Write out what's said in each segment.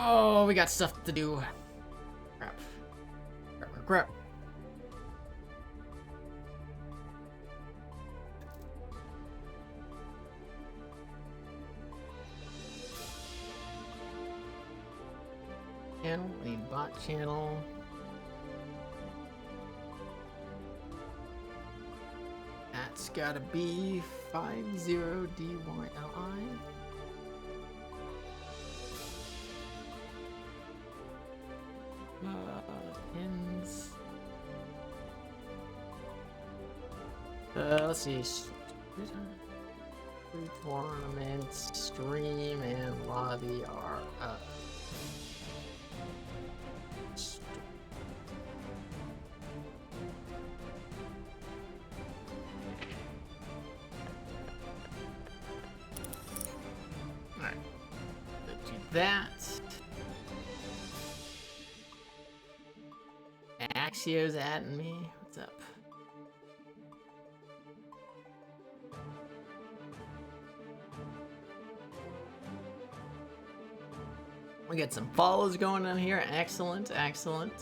Oh, we got stuff to do. Crap. Crap. Channel, lead bot channel. That's gotta be 50DYLI. Pins. Let's see. Pretournament, stream, and lobby are up. Alright. Let's do that. Axio's adding me. What's up? We got some follows going on here. Excellent, excellent.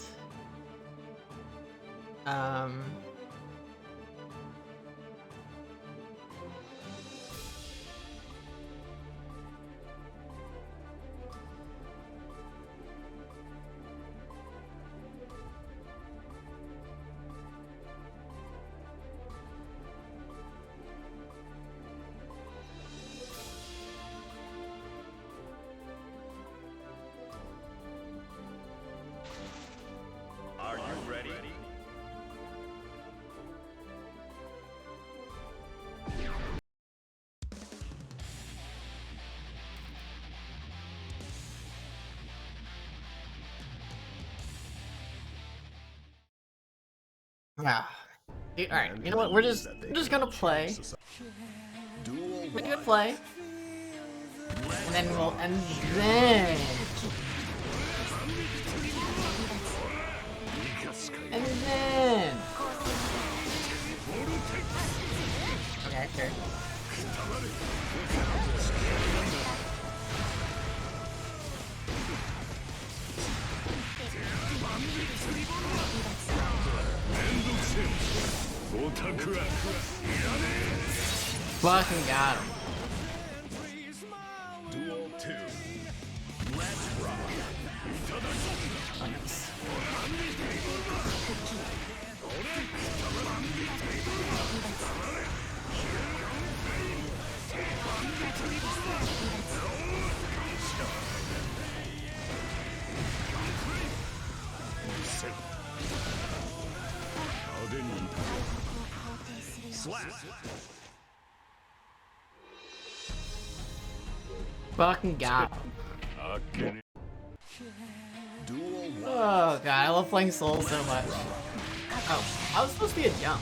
Yeah. Alright, you know what? We're just gonna play. We're gonna play. And then we'll end then. And then. Okay, sure. Fucking got him. Duel 2. Let's rock. Fucking got him. Oh god, I love playing Soul so much. Oh, I was supposed to be a jump.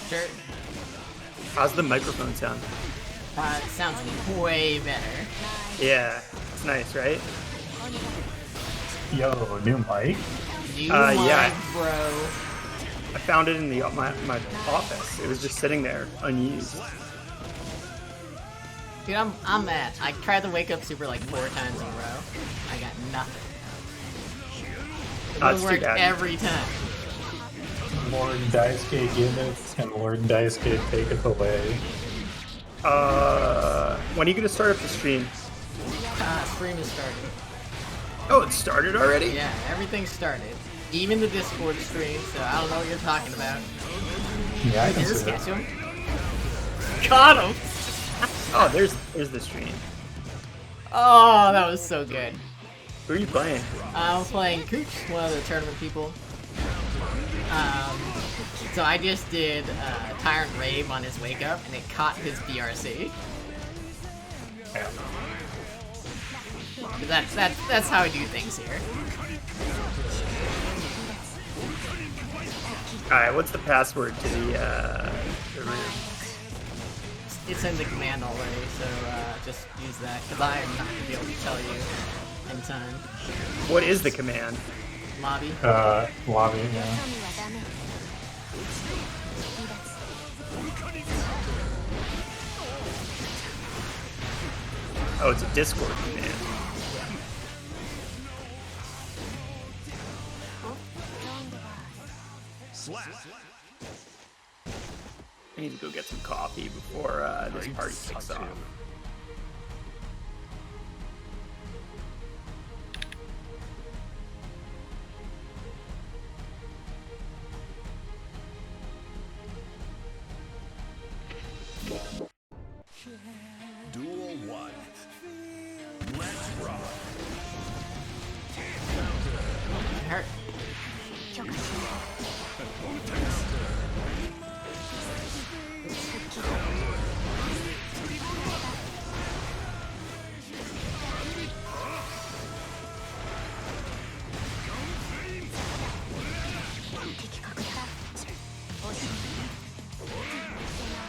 Sure. How's the microphone sound? It sounds way better. Yeah, it's nice, right? Yo, new mic? Yeah. Bro. I found it in the my office. It was just sitting there, unused. Dude, I'm mad. I tried to wake up super like 4 times in a row. I got nothing. It That's worked too bad. every time. Lord Daisuke give it, and Lord Daisuke taketh away. When are you gonna start up the stream? Stream is started. Oh, it started already? Yeah, everything started. Even the Discord stream, so I don't know what you're talking about. Yeah, I can Did this see catch that. him? Got him! Oh, there's the stream. Oh, that was so good. Who are you playing? I'm playing Cooch, one of the tournament people. So I just did Tyrant Rave on his wake up, and it caught his BRC. Yeah. That's how I do things here. Alright, what's the password to the room? It's in the command already, so just use that, because I am not going to be able to tell you in time. What is the command? Lobby. Lobby, yeah. Oh, it's a Discord command. I need to go get some coffee before this party kicks off. Duel 1. Let's rock. It hurt.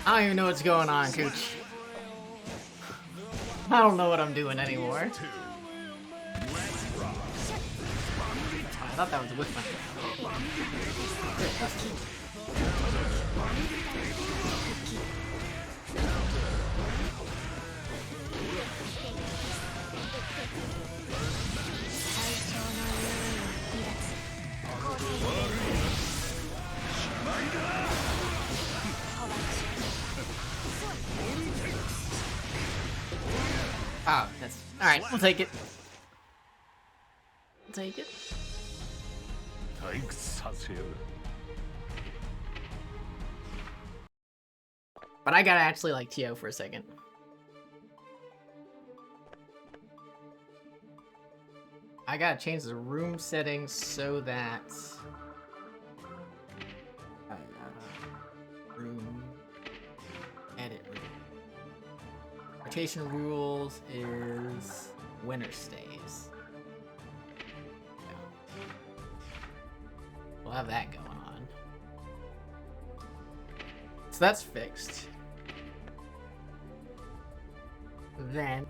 I don't even know what's going on, Cooch. I don't know what I'm doing anymore. I thought that was a whip my. Oh, that's alright, we'll take it. We'll take it. But I gotta actually like Tio for a second. I gotta change the room settings so that room edit room. Rotation rules is winner stays. Yeah. We'll have that going on. So that's fixed. Then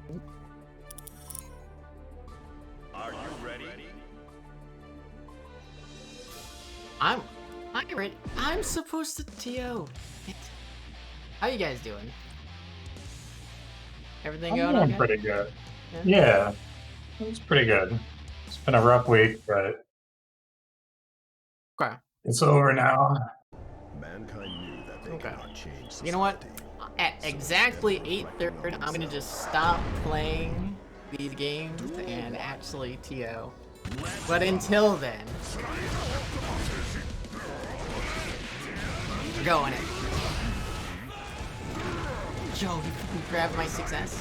Are you ready? I'm ready. I'm supposed to TO. How you guys doing? Everything I'm going doing okay? pretty good. Yeah, it's pretty good. It's been a rough week, but Okay. it's over now. Mankind knew that they Okay. cannot change society. You know what? At exactly 8:30, I'm gonna just stop playing these games and actually TO. But until then, we're going it. Joe, you can grab my success.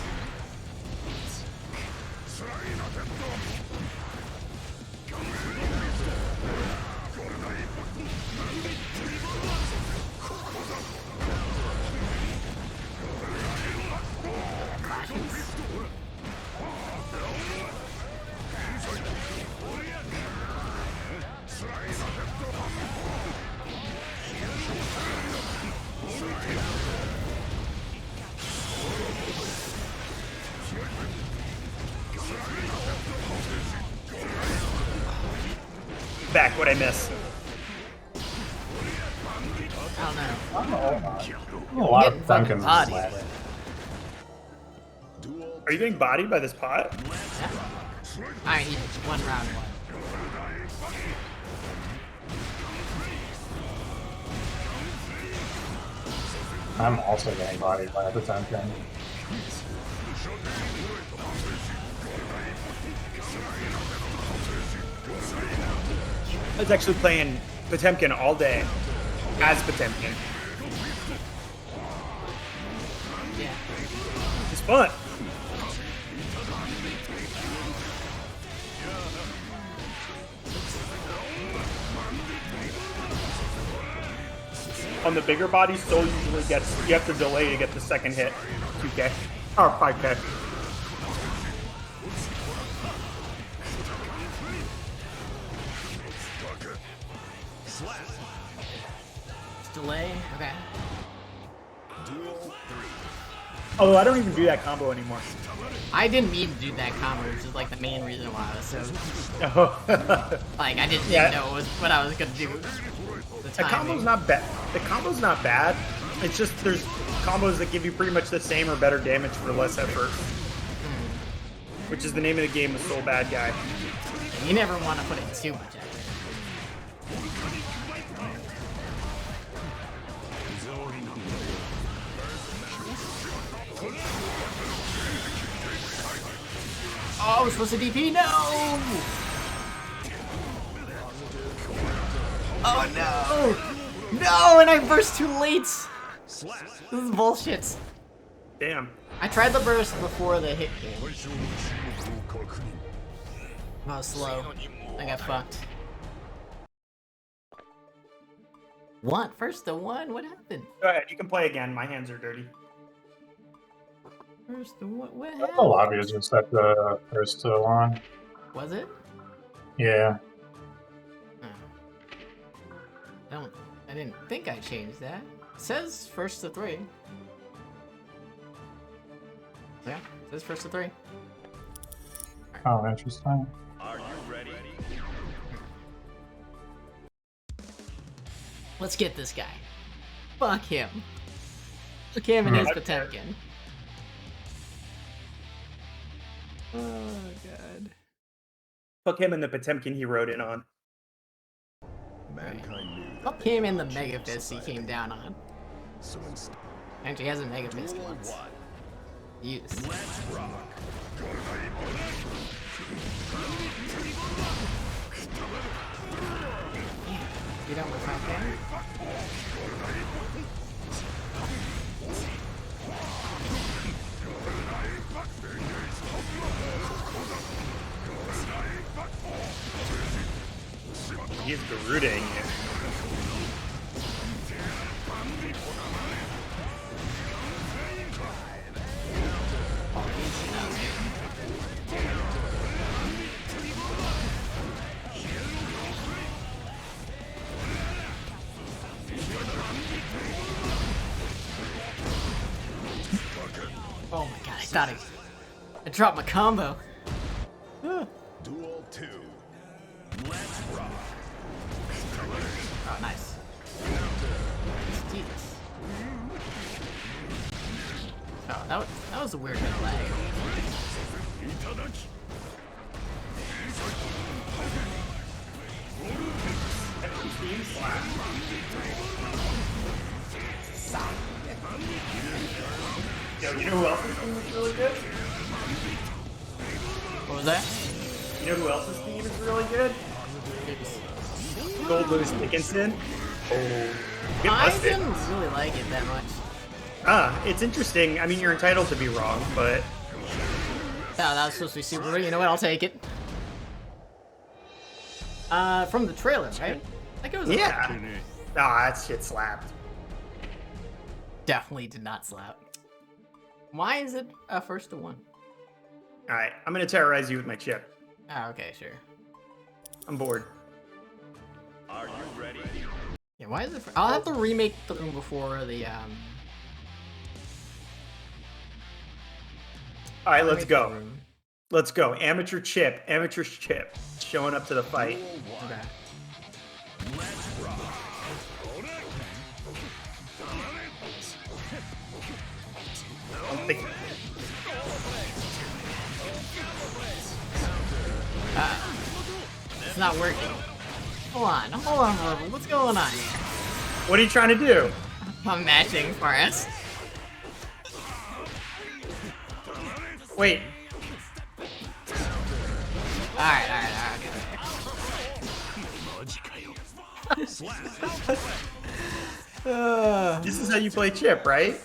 Back, what'd I miss? I don't know. A lot Getting of fucking Duncan bodied. last. Are you getting bodied by this pot? I need one round one. I'm also getting bodied by the Duncan. I was actually playing Potemkin all day as Potemkin. Yeah. It's fun. On the bigger bodies, Soul usually gets, you have to delay to get the second hit. 2k. Or 5k. delay. Okay. Although I don't even do that combo anymore. I didn't mean to do that combo, which is like the main reason why I was so like I just didn't know what I was gonna do. The combo's not bad. The combo's not bad. It's just there's combos that give you pretty much the same or better damage for less effort. Which is the name of the game with Soul Bad Guy. You never want to put in too much effort. Oh, I was supposed to DP? No! Oh no! No, and I burst too late! This is bullshit. Damn. I tried the burst before the hit game. I was slow. I got fucked. What? First to one? What happened? Go ahead, you can play again. My hands are dirty. First to one? What The happened? lobby was just at the first to one. Was it? Yeah. I didn't think I changed that. It says first to 3. Yeah, it says first to 3. Oh, interesting. Are you ready? Let's get this guy. Fuck him. Fuck him and his Potemkin. Oh god. Fuck him and the Potemkin he rode in on. Mankind knew that Fuck him and the Mega Fist he came down on. so instead. Actually, he has a Mega Fist once. Use. Let's rock. You don't look like that. He's Garuding it. Oh my god, I thought I dropped my combo. Duel 2. Let's rock. Oh, nice. Let's do this. Oh, that was a weird bit of lag. Yo, you know who else's team is really good? What was that? You know who else's team is really good? Gold Lewis Dickinson. Oh. Get I busted. didn't really like it that much. It's interesting. I mean, you're entitled to be wrong, but Oh, that was supposed to be super. You know what? I'll take it. From the trailer, right? Like it was. yeah. Nah, that shit slapped. Definitely did not slap. Why is it first to 1? All right, I'm gonna terrorize you with my chip. Oh, okay, sure. I'm bored. Are you ready? Yeah, why is it? I'll have to remake the room before the All right, let's remake the go. room. Let's go. Amateur chip. Amateur chip. Showing up to the fight. Okay. Let's rock. I'm thinking. It's not working. Hold on, Marvel. What's going on here? What are you trying to do? I'm matching for us. Wait. Alright, okay. This is how you play chip, right?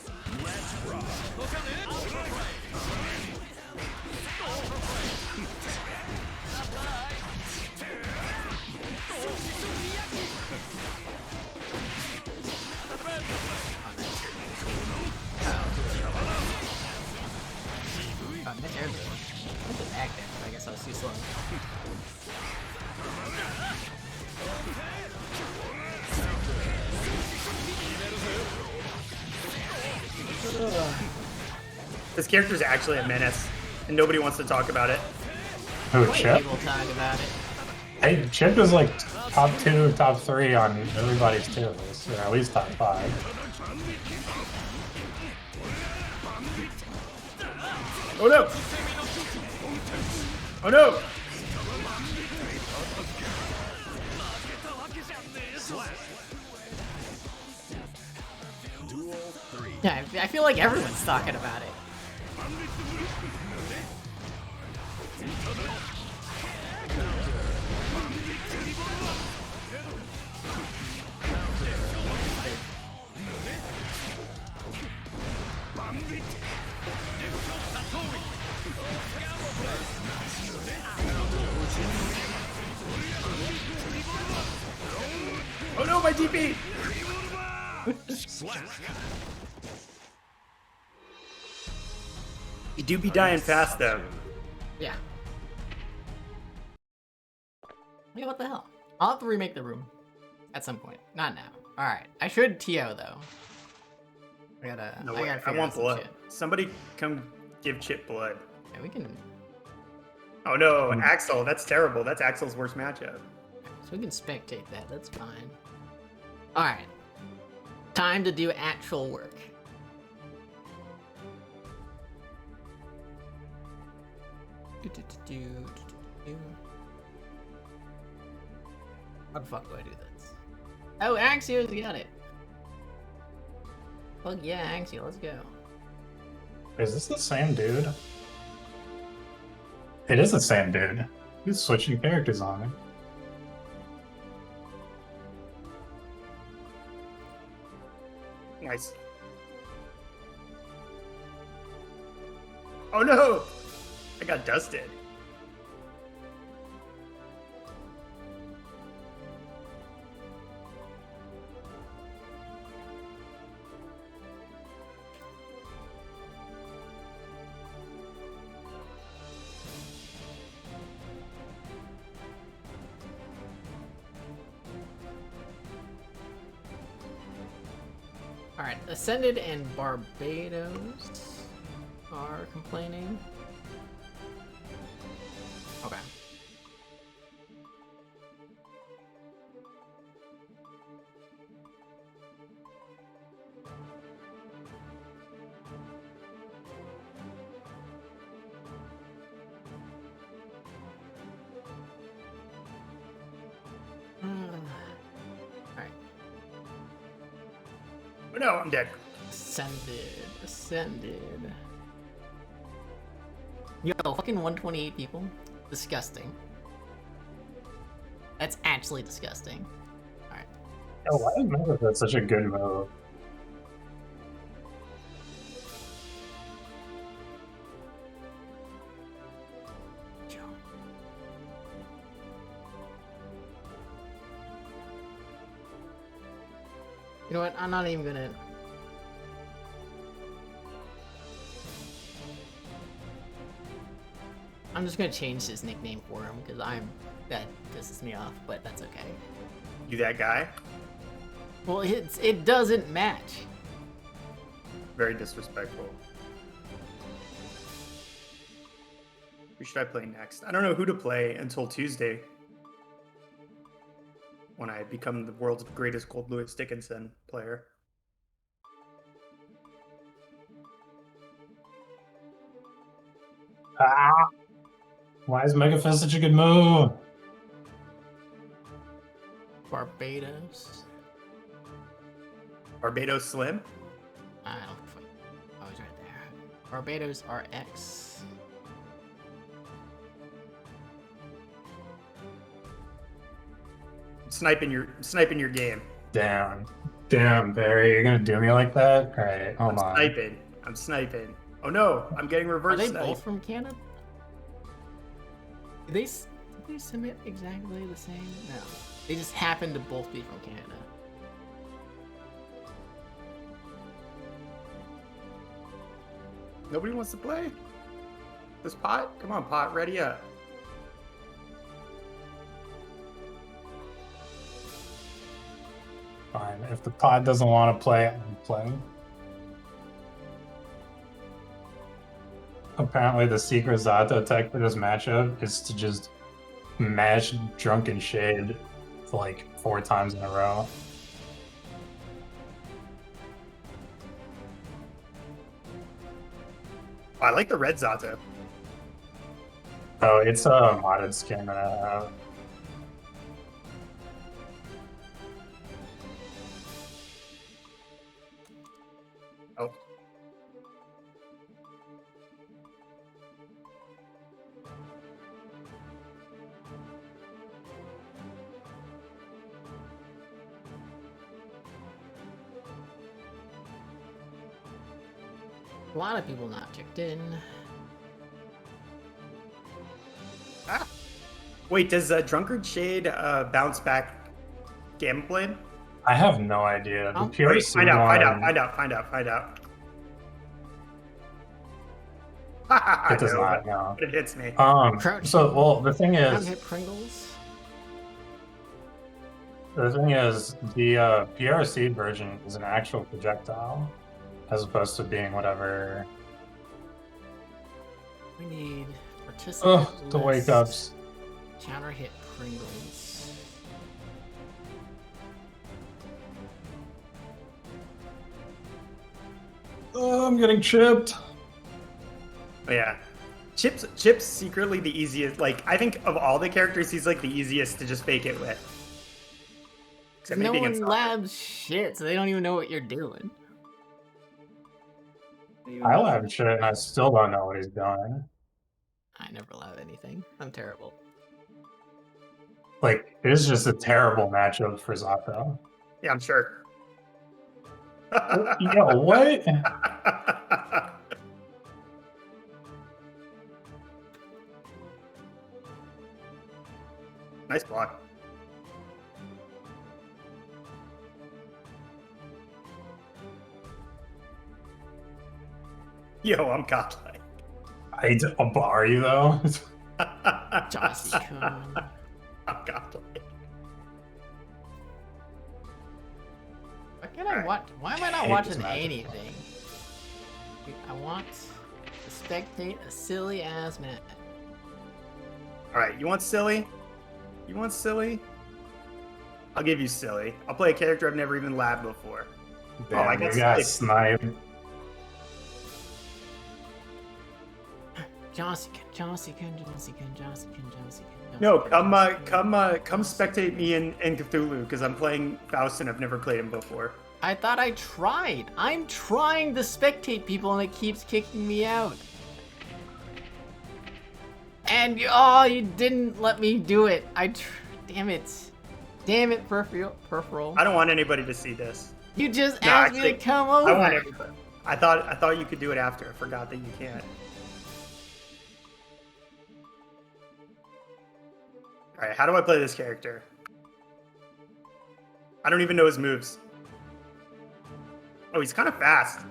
I guess I was too slow. This character's actually a menace, and nobody wants to talk about it. Who, Wait, Chip? people talk about it. Hey, Chip is like top 2, top 3 on everybody's tier list, or at least top 5. Oh no! Oh no! Yeah, I feel like everyone's talking about it. Oh no, my DP! You do be dying fast though. Yeah. Yeah, what the hell? I'll have to remake the room at some point. Not now. Alright. I should TO though. I gotta. No I way. gotta I figure want out some blood. shit. Somebody come give Chip blood. Yeah, we can. Oh no, Axel, that's terrible. That's Axel's worst matchup. So we can spectate that. That's fine. Alright. Time to do actual work. How the fuck do I do this? Oh, Axio's got it. Fuck yeah, Axio, let's go. Is this the same dude? It is the same dude. He's switching characters on me. Nice. Oh no! I got dusted. Alright, Ascended and Barbados are complaining. Okay. Alright. Oh no, I'm dead. Ascended. Yo, fucking 128 people? Disgusting. That's actually disgusting. Alright. Oh, why is Mega such a good move? You know what? I'm not even gonna. I'm just gonna change his nickname for him because that pisses me off, but that's okay. You that guy? Well, it doesn't match. Very disrespectful. Who should I play next? I don't know who to play until Tuesday, when I become the world's greatest Cold Lewis Dickinson player. Ah! Why is Megafist such a good move? Barbados. Barbados Slim? I don't. Oh, he's right there. Barbados RX. Sniping your game. Damn, Barry, you're gonna do me like that? All right, hold on. I'm sniping. Oh no, I'm getting reverse Are they sniped. both from Canada? Did they submit exactly the same? No. They just happen to both be from Canada. Nobody wants to play? This Pot? Come on, Pot, ready up. Fine. If the pod doesn't want to play, I'm playing. apparently the secret Zato tech for this matchup is to just mash Drunken Shade like 4 times in a row. I like the red Zato. Oh, it's a modded skin that I have. Oh. A lot of people not checked in. Ah. Wait, does Drunkard Shade bounce back Gamma Blade? I have no idea. The Oh. PRC Find out. It does No, not, no. but it hits me. So, well, the thing Don't is, hit Pringles. the PRC version is an actual projectile, as opposed to being whatever. We need participant Ugh, the wake ups. Counter hit Pringles. Oh, I'm getting chipped. Oh, yeah. Chip's secretly the easiest. Like, I think of all the characters, he's like the easiest to just fake it with. Except No maybe one against Soccer. labs shit, so they don't even know what you're doing. I lab shit and I still don't know what he's doing. I never lab anything. I'm terrible. Like, it is just a terrible matchup for Zato. Yeah, I'm sure. Yo, what? Nice block. Yo, I'm godlike. Are you though? Jossie-kun. I'm godlike. Why can't I watch? Why am I not watching anything? I want to spectate a silly ass match. Alright, you want silly? You want silly? I'll give you silly. I'll play a character I've never even labbed before. Damn, I you got got sniped. sniped. Jossie-kun. No, come spectate me in Cthulhu, because I'm playing Faust and I've never played him before. I thought I tried. I'm trying to spectate people and it keeps kicking me out. And you didn't let me do it. Damn it. Damn it, peripheral. I don't want anybody to see this. You just asked me to come over. I want everybody. I thought you could do it after. I forgot that you can't. Alright, how do I play this character? I don't even know his moves. Oh, he's kind of fast.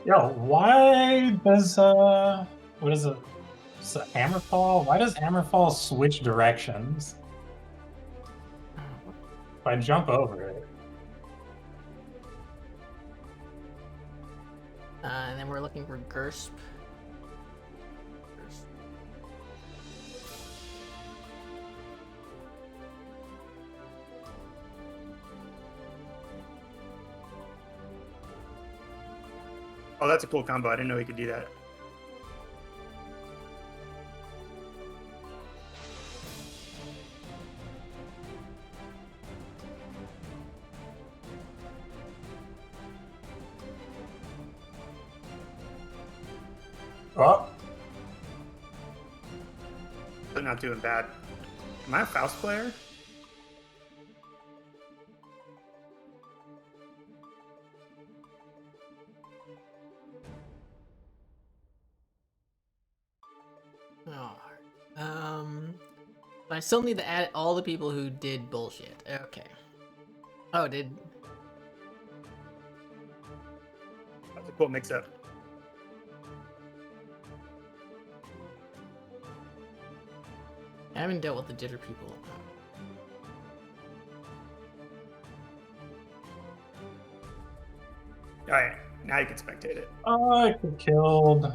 Yo, why does what is it? Is it Hammerfall? Why does Hammerfall switch directions? If I jump over it. And then we're looking for Gersp. Oh, that's a cool combo. I didn't know he could do that. Oh, They're not doing bad. Am I a Faust player? But I still need to add all the people who did bullshit. Okay. Oh, That's a cool mix-up. I haven't dealt with the jitter people. Alright, now you can spectate it. Oh, I got killed.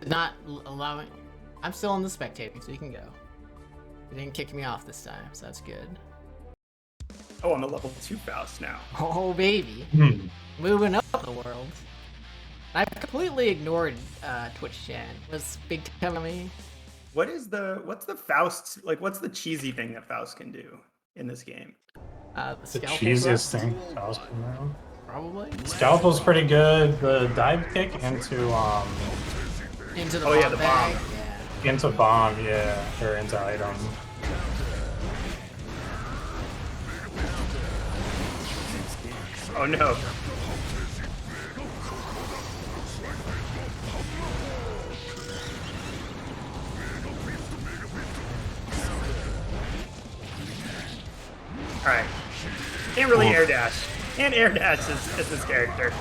Not allowing. I'm still in the spectating, so you can go. You didn't kick me off this time, so that's good. Oh, I'm a level 2 Faust now. Oh, baby. Moving up the world. I've completely ignored Twitch chat. Was big time on me. What's the Faust, like, what's the cheesy thing that Faust can do in this game? The The scalpel cheesiest thrust, thing Faust can do. probably. Scalpel's pretty good. The dive kick into Into the Oh, bomb yeah, the bag. bomb. Yeah. into bomb, yeah, or into item. Oh no. Alright. Can't really air dash. Can't air dash as this character.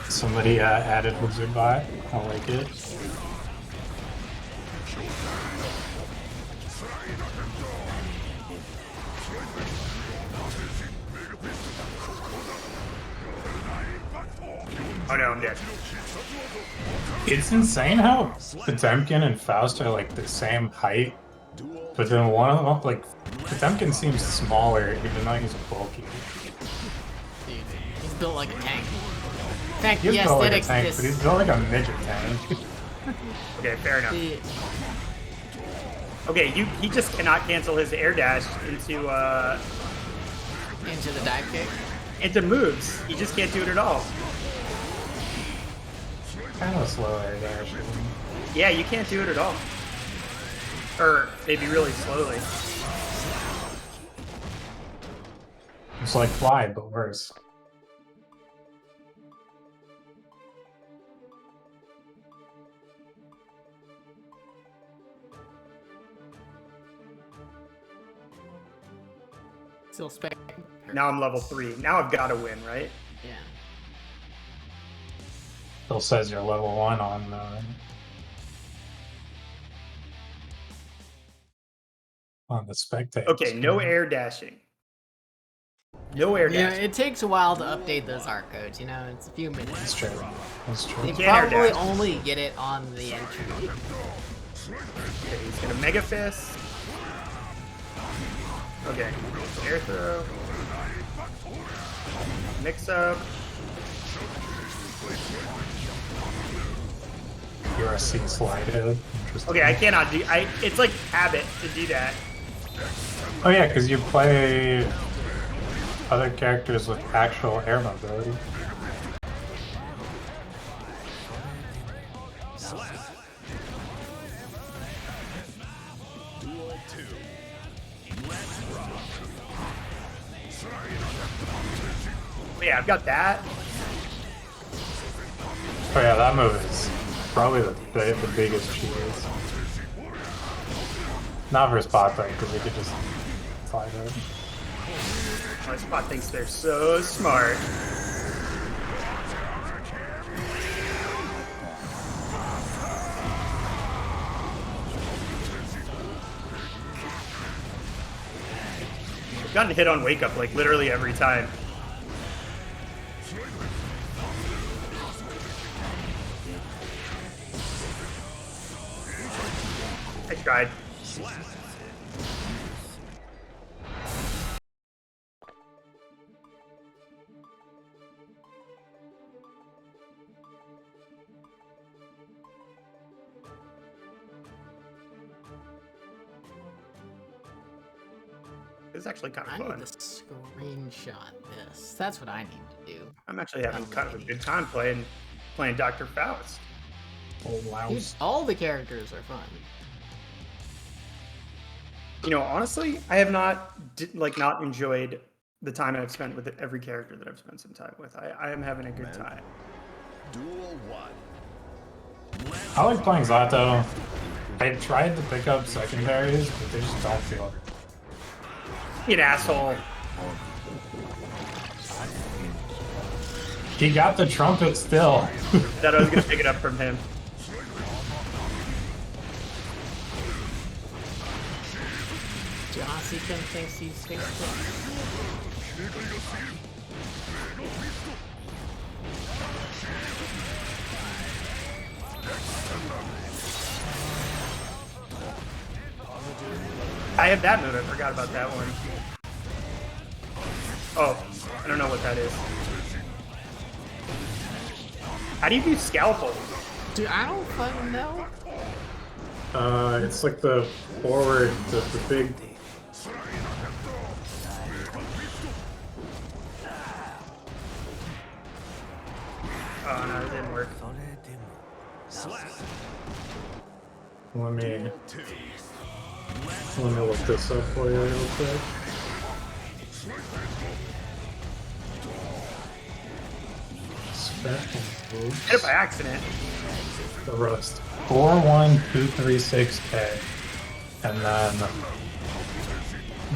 Somebody added Wizard Bot. I like it. Oh no, I'm dead. It's insane how Potemkin and Faust are like the same height, but then one of them, like, Potemkin seems smaller even though he's bulky. Dude, he's built like a tank. In fact, He's the built like a aesthetics tank, of but this. he's built like a midget tank. Okay, fair enough. The, Okay, he just cannot cancel his air dash into into the dive kick. moves. He just can't do it at all. Kind of slow air dash. Yeah, you can't do it at all. Or maybe really slowly. It's like fly, but worse. Still spec. Now I'm level 3. Now I've got to win, right? Yeah. Still says you're level 1 on the spectator. Okay, no air dashing. No air Yeah, dashing. it takes a while to update those art codes, you know, it's a few That's minutes. true. That's true. You can't air probably dash. only get it on the entry. Okay, he's gonna Mega Fist. Okay, air throw. Mix up. You're a C slider. Interesting. Okay, I cannot do. It's like habit to do that. Oh yeah, because you play other characters with actual air mobility. Duel 2. Let's rock. But yeah, I've got that. Oh yeah, that move is probably the biggest cheese. Not for spot though, because we could just slide it. My Spot thinks they're so smart. I've gotten hit on Wake Up like literally every time. I tried. It's actually kind I of need fun. to screenshot this. That's what I need to do. I'm actually having kind of a good time playing Dr. Faust. Oh wow. Dude, all the characters are fun. You know, honestly, I have not enjoyed the time I've spent with every character that I've spent some time with. I am having a good time. Duel 1. I like playing Zato. I tried to pick up secondaries, but they just don't feel it. You an asshole. He got the trumpet still. That I was gonna pick it up from him. Jossie thinks he's fixed it. I have that move. I forgot about that one. Oh, I don't know what that is. How do you do scalpel? Dude, I don't fucking know. It's like the forward, the big. Oh no, it didn't work. Let me look this up for you real quick. Hit it by accident. The rust. 41236K. And then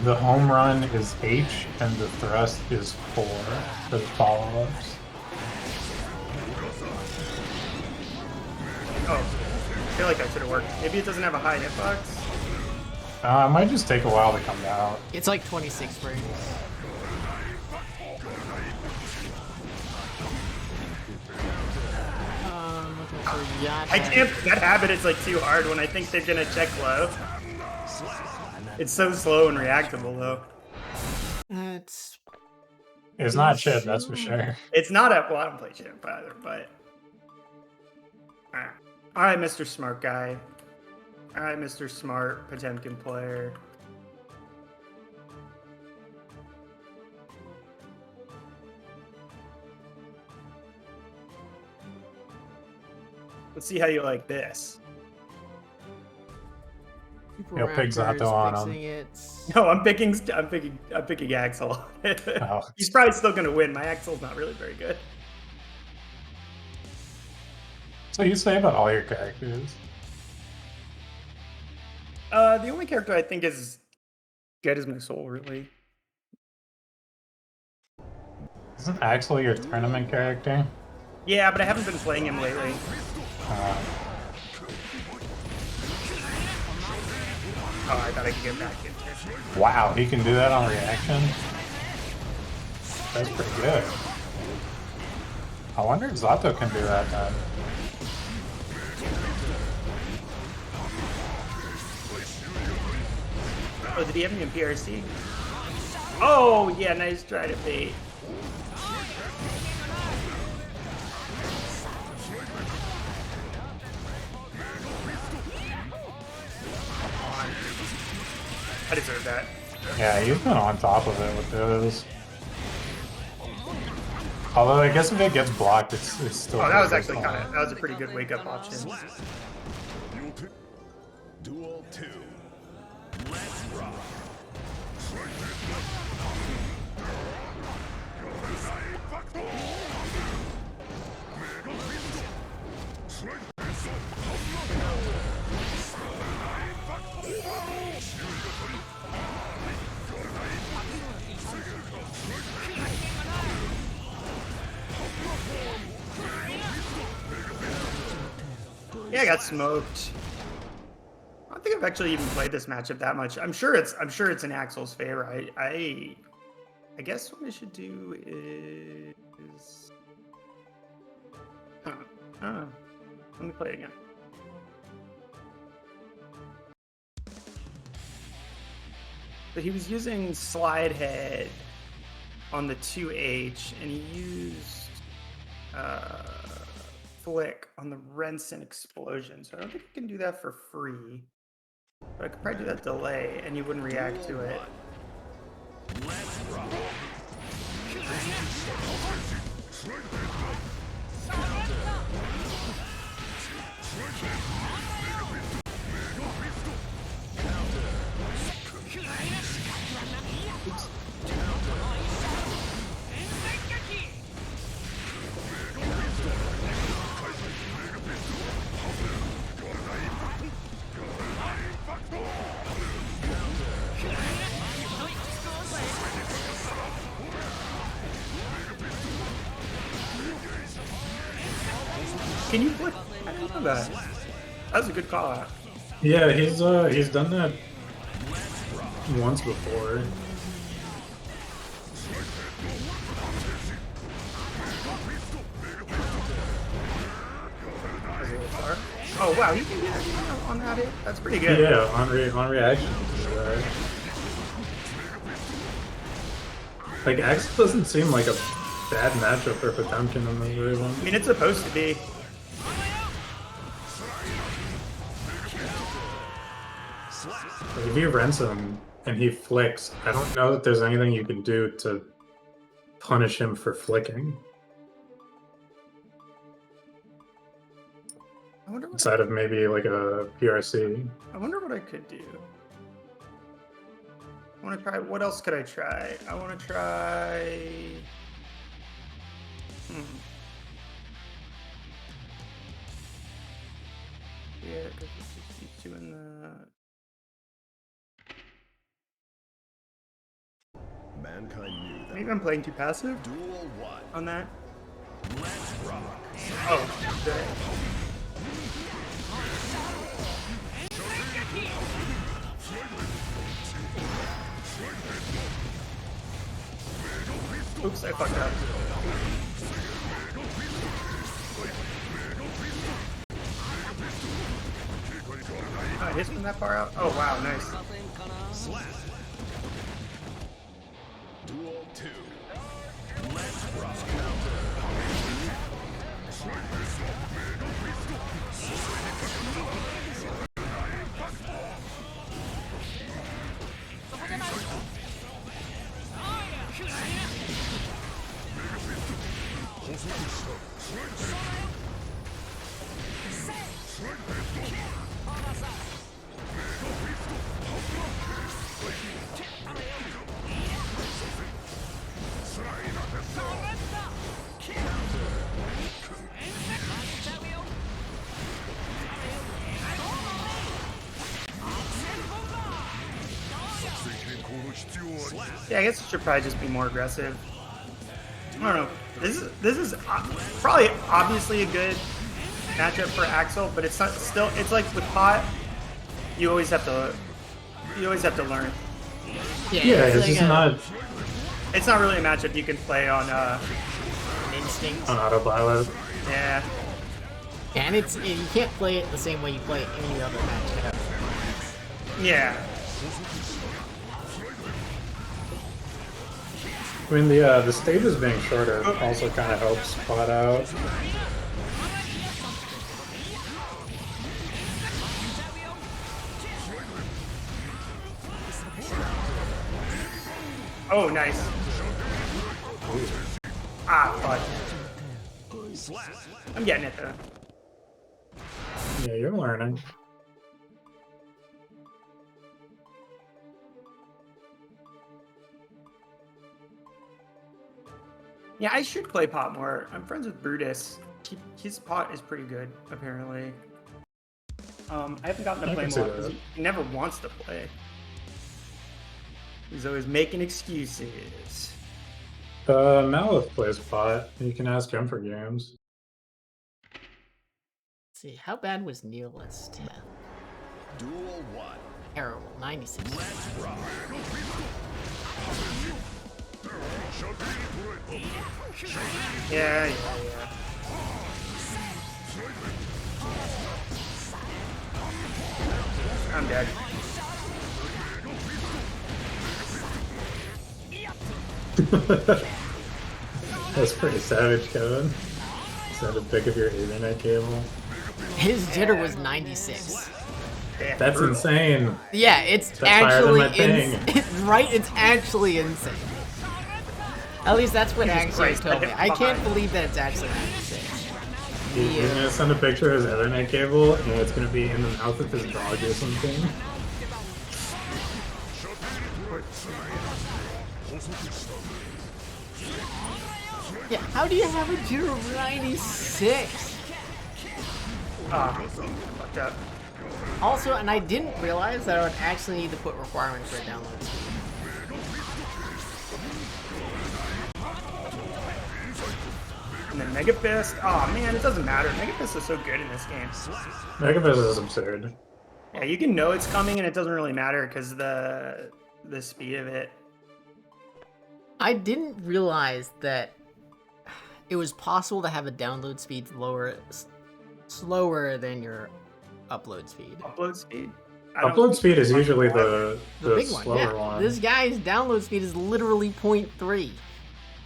the home run is H and the thrust is 4 for the follow-ups. Oh, I feel like that should have worked. Maybe it doesn't have a high hitbox. It might just take a while to come out. It's like 26 frames. I can't. That habit is like too hard when I think they're gonna check low. It's so slow and reactable though. It's not shit, that's for sure. It's not a. Well, I don't play shit either, but. All right, Mr. Smart Guy. All right, Mr. Smart Potemkin player. Let's see how you like this. Yo, Pig's not on him. No, I'm picking Axel. Oh. He's probably still gonna win. My Axel's not really very good. So you say about all your characters? The only character I think is good is my soul, really. Isn't Axel your tournament character? Yeah, but I haven't been playing him lately. Oh, I thought I could get back into it. Wow, he can do that on reaction? That's pretty good. I wonder if Zato can do that then. Oh, did he have me in PRC? Oh, yeah, nice try to bait. I deserve that. Yeah, he's been on top of it with those. Although I guess if it gets blocked, it's still. Oh, that was actually that was a pretty good wake up option. Duel 2. Let's rock. Yeah, I got smoked. I don't think I've actually even played this matchup that much. I'm sure it's in Axel's favor. I guess what I should do is let me play again. So he was using slide head on the 2H, and he used flick on the Renson explosion. So I don't think I can do that for free. But I could probably do that delay, and you wouldn't react to it. Let's rock. Can you flick? I didn't know that. That was a good call out. Yeah, he's done that once before. Oh wow, he can get on that hit? That's pretty good. Yeah, on reaction. Like, X doesn't seem like a bad matchup for Potemkin in this version. I mean, it's supposed to be. Like, if you rinse him and he flicks, I don't know that there's anything you can do to punish him for flicking. I wonder what Inside of maybe like a PRC. I wonder what I could do. I want to try. What else could I try? I want to try. Yeah, because he's doing the. Mankind knew that. Maybe I'm playing too passive Duel 1. on that. Let's rock. Oh, good. Oops, I fucked up. Oh, it hits from that far out? Oh, wow, nice. Slap. Duel 2. Let's rock. Yeah, I guess it should probably just be more aggressive. I don't know. This is probably obviously a good matchup for Axel, but it's not still. It's like with Pot, you always have to learn. Yeah, it's like just not It's not really a matchup you can play on. instinct. on autopilot. Yeah. Yeah, and you can't play it the same way you play any other matchup. Yeah. I mean, the stages being shorter also kind of helps Spot out. Oh, nice. Ah, fuck. I'm getting it though. Yeah, you're learning. Yeah, I should play Pot more. I'm friends with Brutus. His Pot is pretty good, apparently. I haven't gotten to play him a lot because he never wants to play. He's always making excuses. Malith plays Pot. You can ask him for games. Let's see, how bad was Nihilist? Duel 1. Terrible, 96. Let's rock. Yeah. I'm dead. That's pretty savage, Kevin. Send a pic of your Ethernet cable. His jitter was 96. Yeah, That's brutal. insane. Yeah, it's That's higher than actually my thing. right. It's actually insane. At least that's what Jesus Axiom Christ, told me. I hit I can't behind. believe that it's actually 96. He's gonna send a picture of his Ethernet cable, and it's gonna be in the mouth of his dog or something. Yeah, how do you have a jitter of 96? Ah, fucked up. Also, and I didn't realize that I would actually need to put requirements for download speed. And then Mega Fist. Oh man, it doesn't matter. Mega Fist is so good in this game. Megafist is absurd. Yeah, you can know it's coming and it doesn't really matter because the the speed of it. I didn't realize that it was possible to have a download speed slower than your upload speed. Upload speed? Upload speed is usually the big one. slower Yeah. one. This guy's download speed is literally 0.3.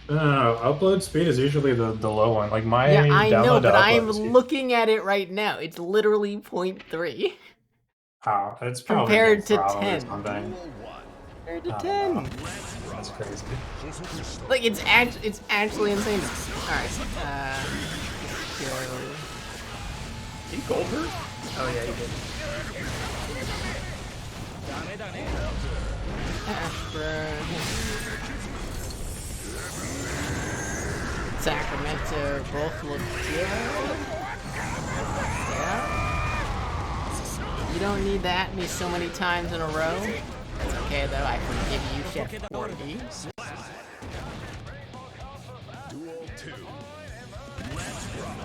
No, upload speed is usually the low one. Like my Yeah, I know, download to but I'm upload speed. looking at it right now. It's literally 0.3 Oh, it's probably compared to throttled or 10. something. Compared to I 10. don't know. That's crazy. Like it's actually insane. All right. Go. Did he gold her? Oh yeah, he did. Sacramento both look good. Yeah. You don't need to at me so many times in a row. That's okay though, I forgive you, Chef 40. Duel 2. Let's rock.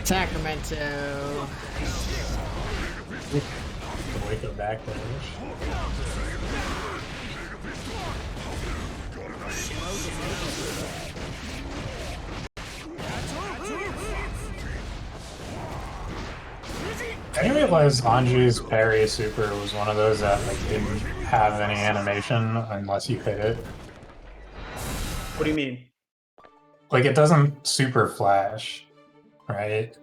Sacramento. Wake up back there. I didn't realize Oranji's parry super was one of those that like didn't have any animation unless you hit it. What do you mean? Like it doesn't super flash, right?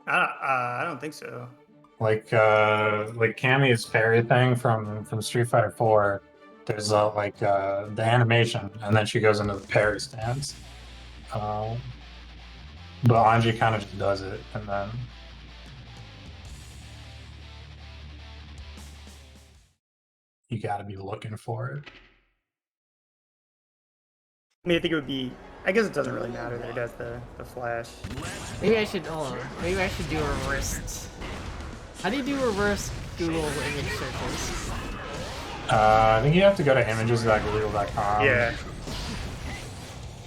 I don't think so. Like Cammy's parry thing from Street Fighter 4, there's the animation, and then she goes into the parry stance. But Oranji kind of just does it, and then you gotta be looking for it. I mean, I think it would be. I guess it doesn't really matter that it does the flash. Maybe I should hold on. Maybe I should do a wrist. How do you do reverse Google image searches? I think you have to go to images.google.com. Yeah.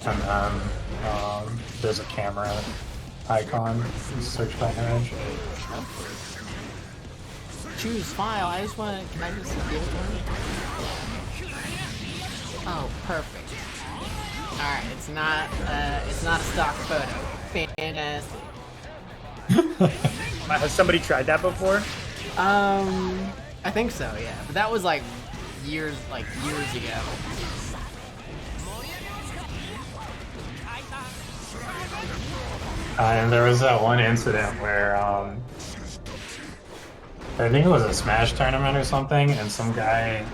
And then there's a camera icon. You search by image. Choose file. I just want to. Can I just give it one? Oh, perfect. All right, it's not a stock photo. Fantastic. Has somebody tried that before? I think so. Yeah, but that was like years ago. And there was that one incident where I think it was a Smash tournament or something, and some guy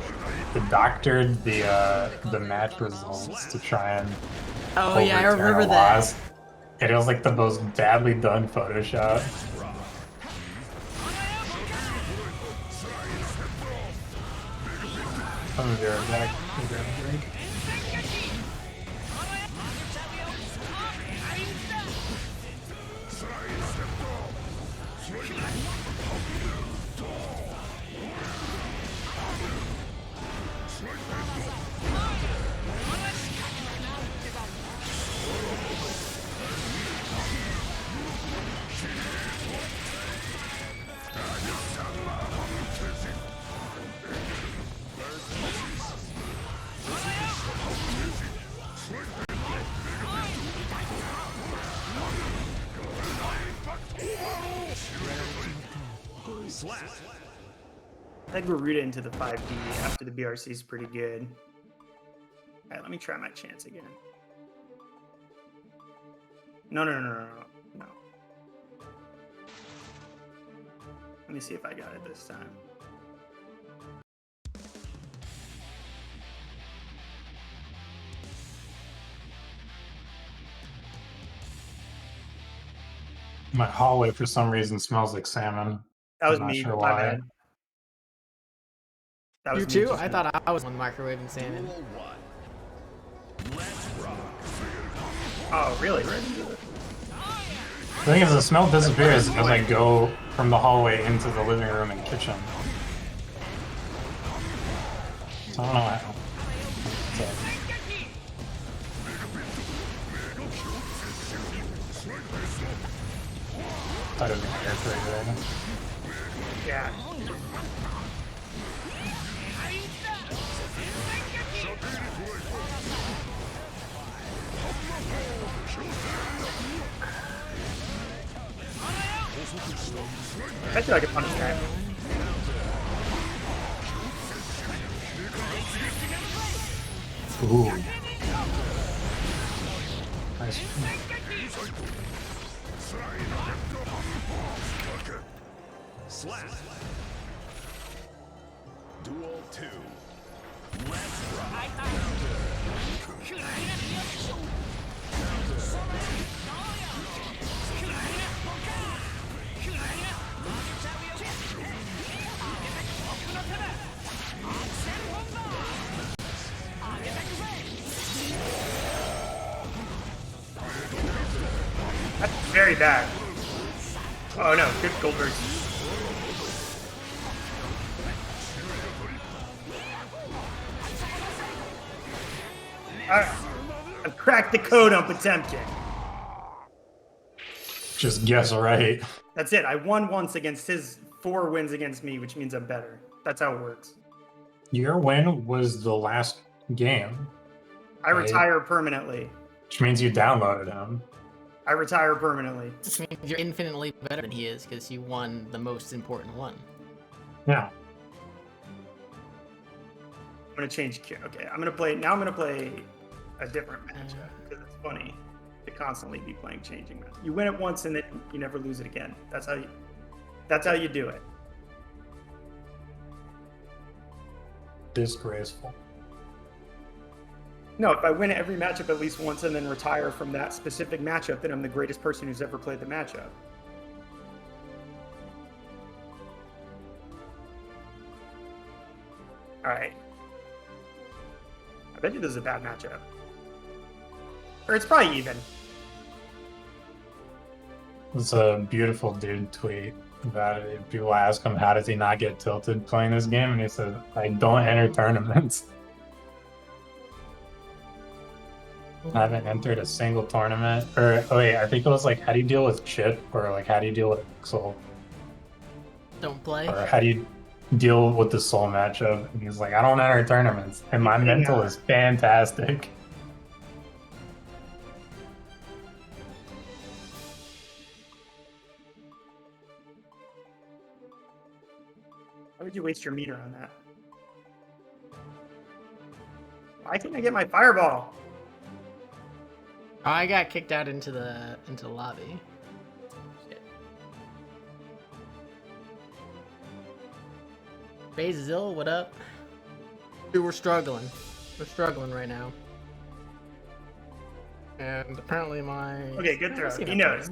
doctored the match results to try and Oh yeah, I overturn remember a that. loss. And it was like the most badly done Photoshop. I'm gonna be right back. I'll grab a drink. I think we're rooted into the 5D after the BRC is pretty good. Alright, let me try my chance again. No. Let me see if I got it this time. My hallway for some reason smells like salmon. That was I'm not me. sure My why. bad. That was You me too? just I now. thought I was on the microwave and salmon. Duel 1. Let's rock. Oh, really? The thing is, the smell disappears as I go from the hallway into the living room and kitchen. So I don't know how. out of the character right now. Yeah. I feel like a punish guy. Ooh. Nice. Slap. Duel 2. Let's rock. That's very bad. Oh no, good Goldberg. I've cracked the code on Potemkin. Just guess right. That's it. I won once against his 4 wins against me, which means I'm better. That's how it works. Your win was the last game, I retire permanently. which means you downloaded him. I retire permanently. Which means you're infinitely better than he is because you won the most important one. Yeah. I'm gonna change. Okay, I'm gonna play. Now I'm gonna play a different matchup because it's funny to constantly be playing changing match. You win it once and then you never lose it again. That's how you do it. Disgraceful. No, if I win every matchup at least once and then retire from that specific matchup, then I'm the greatest person who's ever played the matchup. All right. I bet you this is a bad matchup. Or it's probably even. It's a beautiful dude tweet about it. People ask him, how does he not get tilted playing this game? And he said, I don't enter tournaments. I haven't entered a single tournament. Or, oh wait, I think it was like, how do you deal with chip? Or like, how do you deal with Eggles? Don't play. Or how do you deal with the soul matchup? And he's like, I don't enter tournaments. And my mental is fantastic. Why would you waste your meter on that? Why can't I get my fireball? Oh, I got kicked out into the lobby. Shit. Basil, what up? Dude, we're struggling. We're struggling right now. And apparently my... Okay, good throw. Let's see He if knows.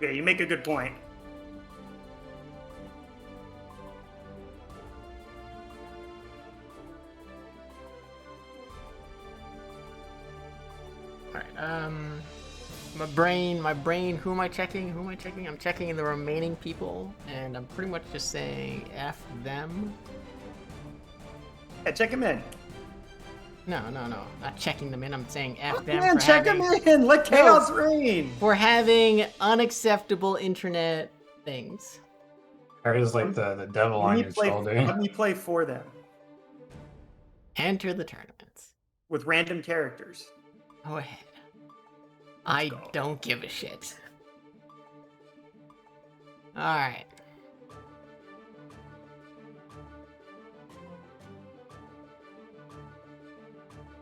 Okay, you make a good point. Alright, my brain, who am I checking? I'm checking the remaining people, and I'm pretty much just saying F them. Yeah, check him in. No, not checking them in, I'm saying F Oh, them man, for check having, him in. Let chaos reign. for having unacceptable internet things. There is like the devil on your shoulder. Let me play for them Enter the tournaments. with random characters. Go ahead. I go. don't give a shit. Alright.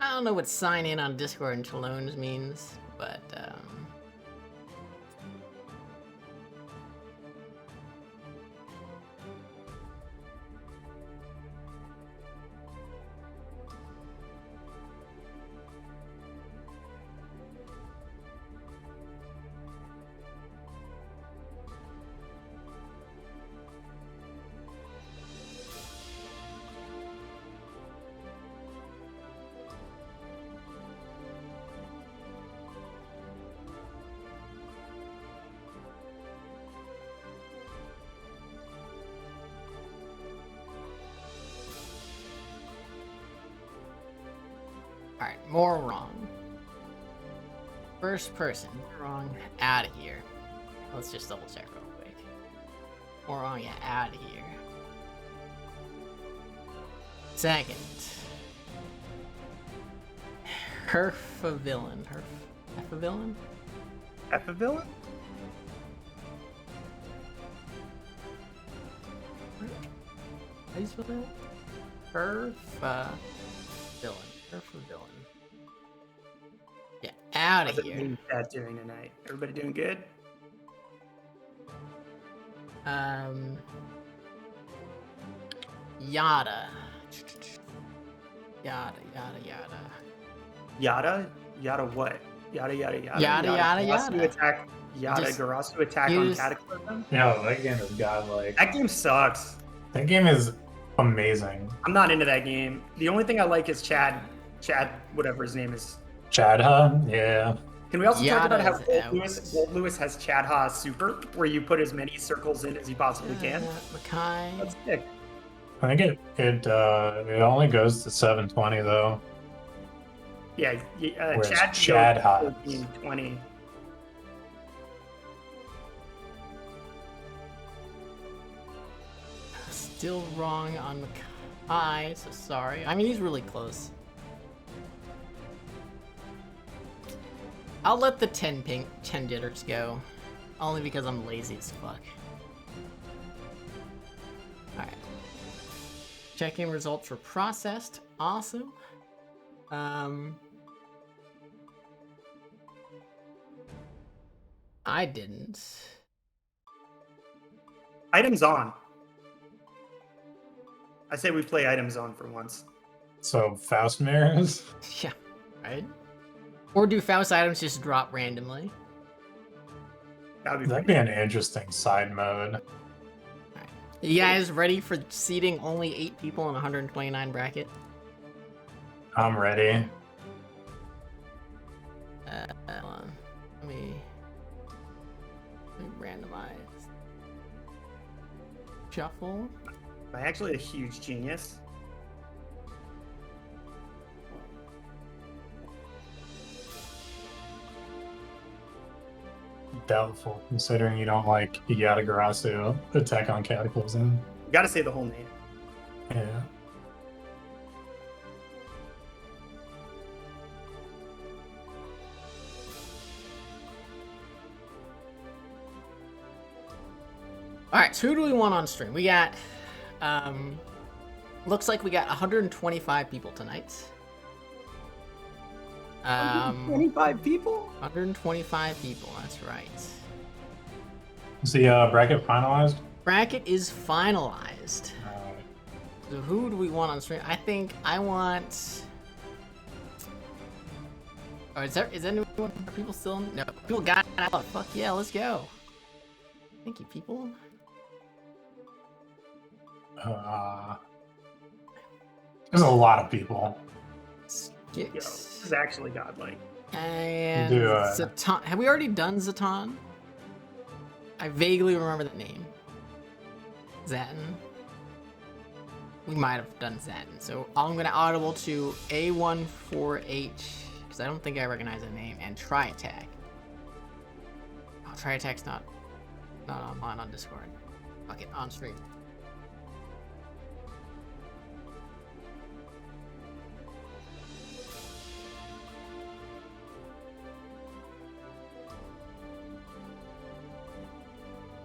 I don't know what sign in on Discord and Chalones means, but Alright, more wrong. First person, wrong, out of here. Let's just double check real quick. More wrong, yeah, out of here. Second. Herfavillain. Herfavillain? Epivillain? How do you spell that? Herfavillain. Herfavillain. Yeah, out of How's here. that doing tonight? Everybody doing good? Yada. Yada, yada, yada. Yada? Yada what? Yada yada yada. Yada, yada, Garasu yada. attack. Yada Just Garasu attack on use- Cataclysm. No, that game is godlike. That game sucks. That game is amazing. I'm not into that game. The only thing I like is Chad, whatever his name is. Chadha, yeah. Can we also talk about how Yada's Gold Lewis has Chadha Super, where you put as many circles in as you possibly can? Makai. That's sick. I think it only goes to 720 though. Yeah, Whereas Chad Chadha. 14, 20. Still wrong on Makai, so sorry. I mean, he's really close. I'll let the 10 jitters go. Only because I'm lazy as fuck. Alright. Checking results were processed. Awesome. I didn't. Items on. I say we play items on for once. So Faust mirrors. Yeah, right? Or do Faust items just drop randomly? That'd be That'd be an interesting side mode. You guys ready for seating only 8 people in 129 bracket? I'm ready. Hold on. Let me randomize. Shuffle. I'm actually a huge genius. Doubtful, considering you don't like Yatagarasu attack on Cataclysm. You gotta say the whole name. Yeah. Alright, so who do we want on stream? We got, looks like we got 125 people tonight. 25 people? 125 people, that's right. Is the bracket finalized? Bracket is finalized. Alright. So who do we want on stream? I think I want... Oh, is anyone? Are people still? No, people got out. Fuck yeah, let's go. Thank you, people. There's a lot of people. Yo, this is actually godlike. And Do, Zatan. Have we already done Zatan? I vaguely remember that name. Zatin. We might have done Zatin. So I'm gonna audible to A14H because I don't think I recognize the name, and TriAttack. Oh, TriAttack's not online on Discord. Fuck it, on stream.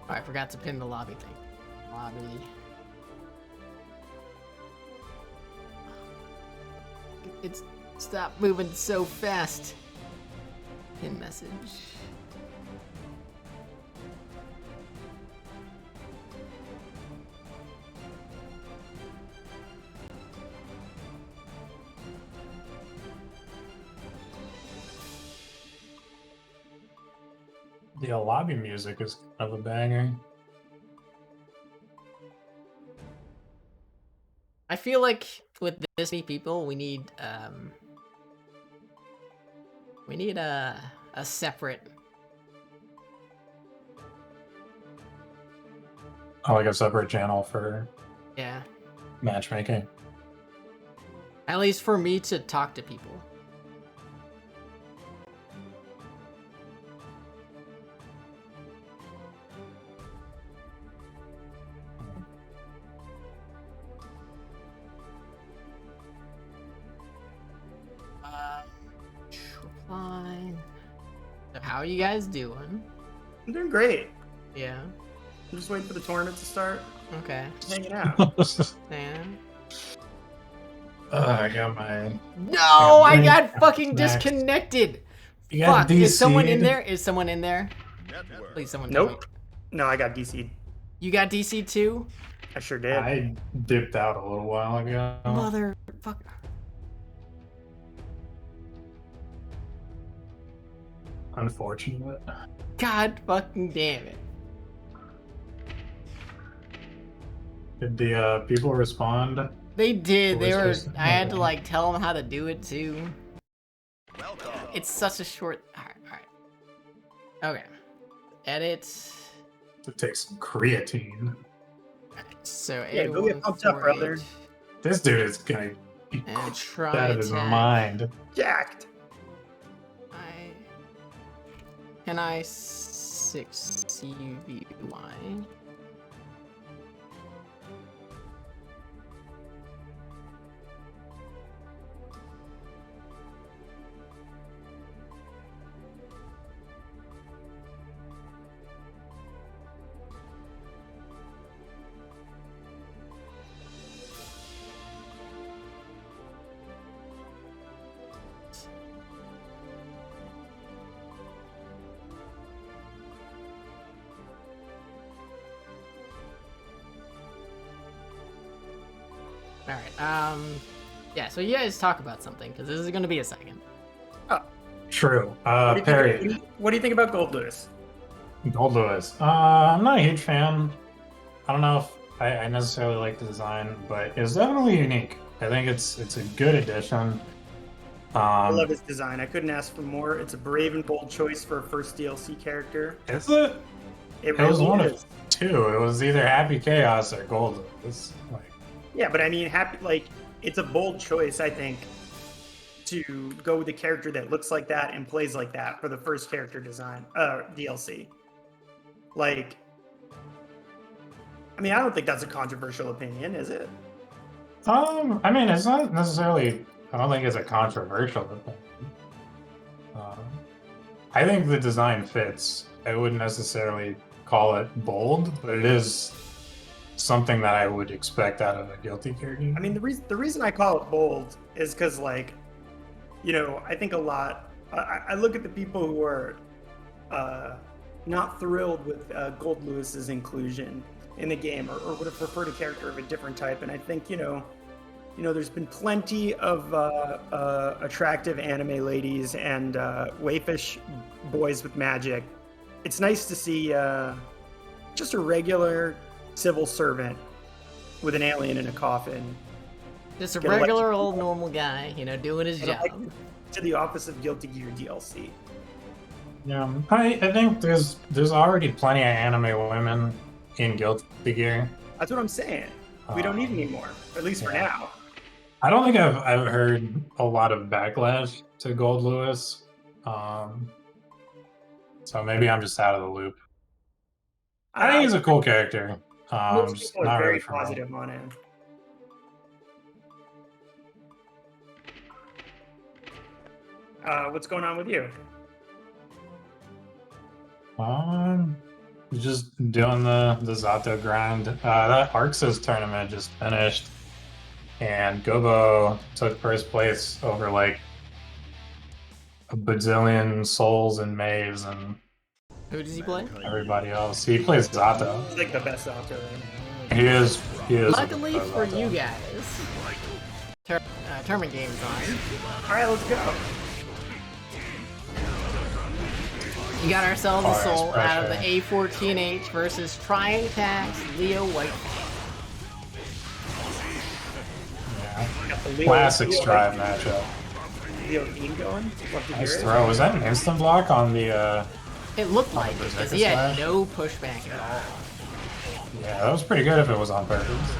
Oh, I forgot to pin the lobby thing. Lobby. It's stop moving so fast. Pin message. The lobby music is kind of a banger. I feel like with this many people, we need a separate. Oh, like a separate channel for Yeah. matchmaking. At least for me to talk to people. How are you guys doing? I'm doing great. Yeah. I'm just waiting for the tournament to start. Okay. Just hanging out. Man. I got my. No, I drink. got fucking Snacks. disconnected. You got Fuck. Is someone in DC'd? there? Is someone in there? Please, someone tell me. Nope. No, I got DC'd. You got DC too? I sure did. I dipped out a little while ago. Motherfucker. Unfortunate. God fucking damn it. Did the people respond? They did. They were. Solstice? I had to Okay. like tell them how to do it too. Welcome. It's such a short. Alright. Okay. Edit. To take some creatine. So Yeah, go get pumped up, brother. This dude is gonna be And out of his TriAttack. mind. Jacked. Can I 6 CVY? Alright, yeah, so you guys talk about something, because this is going to be a second. True. What do you Perry. think, what do you think about Gold Lewis? Gold Lewis. I'm not a huge fan. I don't know if I necessarily like the design, but it's definitely unique. I think it's a good addition. I love his design. I couldn't ask for more. It's a brave and bold choice for a first DLC character. Is it? It was really one is. of two. It was either Happy Chaos or Gold Lewis. Like, Yeah, but I mean, it's a bold choice, I think, to go with a character that looks like that and plays like that for the first character design, DLC. Like, I mean, I don't think that's a controversial opinion, is it? I mean, it's not necessarily. I don't think it's a controversial thing. I think the design fits. I wouldn't necessarily call it bold, but it is something that I would expect out of a Guilty character. I mean, the reason I call it bold is because, like, you know, I think a lot. I look at the people who are not thrilled with Gold Lewis's inclusion in the game, or would have preferred a character of a different type. And I think, you know, there's been plenty of attractive anime ladies and waifish boys with magic. It's nice to see just a regular civil servant with an alien in a coffin. Just a Get regular elected. old normal guy, you know, doing his Get job. elected to the office of Guilty Gear DLC. Yeah, I think there's already plenty of anime women in Guilty Gear. That's what I'm saying. We don't need any more, at least for yeah. now. I don't think I've heard a lot of backlash to Gold Lewis. So maybe I'm just out of the loop. I think he's a cool character. Most Just people not are very really for me. positive on him. What's going on with you? Just doing the Zato grind. That Arx's tournament just finished, and Gobo took first place over like a bazillion souls and Maves and Who does he play? everybody else. He plays Zato. He's like the best author. He is. Luckily a for Zato. you guys, tournament game's on. All right, let's go. We got ourselves a Oh, that's soul out of the pressure. A14H versus TriAttack's Leo White. Yeah. Got the Leo, Classic Leo, Strive matchup. Leo Dean going. Love to Nice hear it. throw. Was that an instant block on the? It looked like it, Berserker because he had slash? no pushback at all. Yeah, that was pretty good if it was on purpose.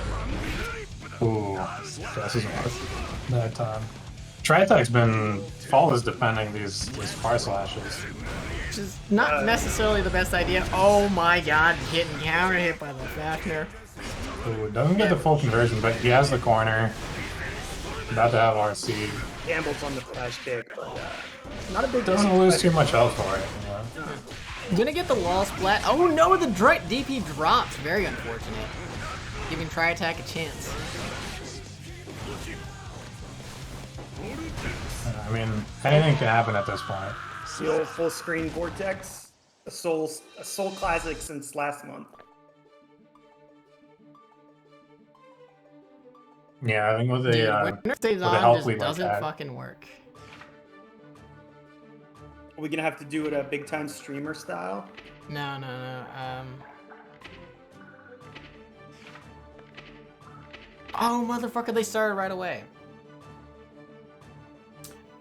Ooh, this is worth that time. TriAttack's been flawless defending these fire slashes. Which is not necessarily the best idea. Oh my god, getting counter hit by the Fafnir. Ooh, doesn't get the full conversion, but he has the corner. About to have RC. Gambles on the flash kick, but not a big Doesn't lose too much health for it. You know? Gonna get the wall splat. Oh no, the DP drops. Very unfortunate. Giving TriAttack a chance. I mean, anything can happen at this point. The old full screen Vortex, a soul classic since last month. Yeah, I think with Dude, winner stays with on help just we doesn't had. fucking work. Are we gonna have to do it a big time streamer style? No. Oh, motherfucker, they started right away.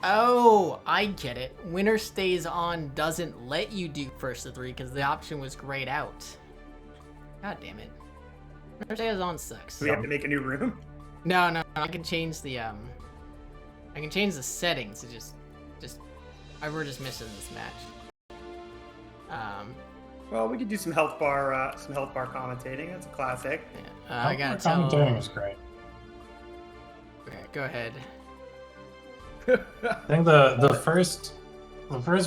Oh, I get it. Winner stays on doesn't let you do first to 3 because the option was grayed out. God damn it. Winner stays on sucks. Do we have to make a new room? No, I can change the settings. It just we're just missing this match. Well, we could do some health bar commentating. That's a classic. Yeah, I gotta tell. Commentating is great. Okay, go ahead. I think the first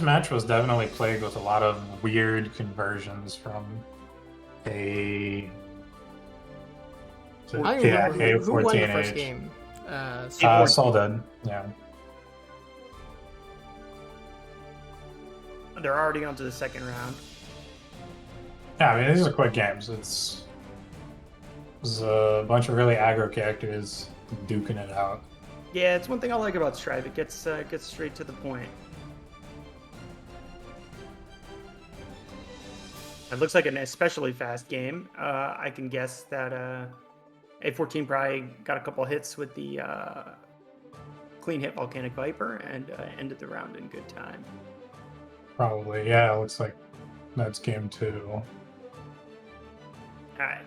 match was definitely plagued with a lot of weird conversions from a to, I don't yeah, remember who won the A14H. first game. Soul did, yeah. They're already on to the second round. Yeah, I mean these are quick games. It's a bunch of really aggro characters duking it out. Yeah, it's one thing I like about Strive. It gets straight to the point. It looks like an especially fast game. I can guess that A14 probably got a couple hits with the clean hit Volcanic Viper and ended the round in good time. Probably, yeah. It looks like that's game 2. All right.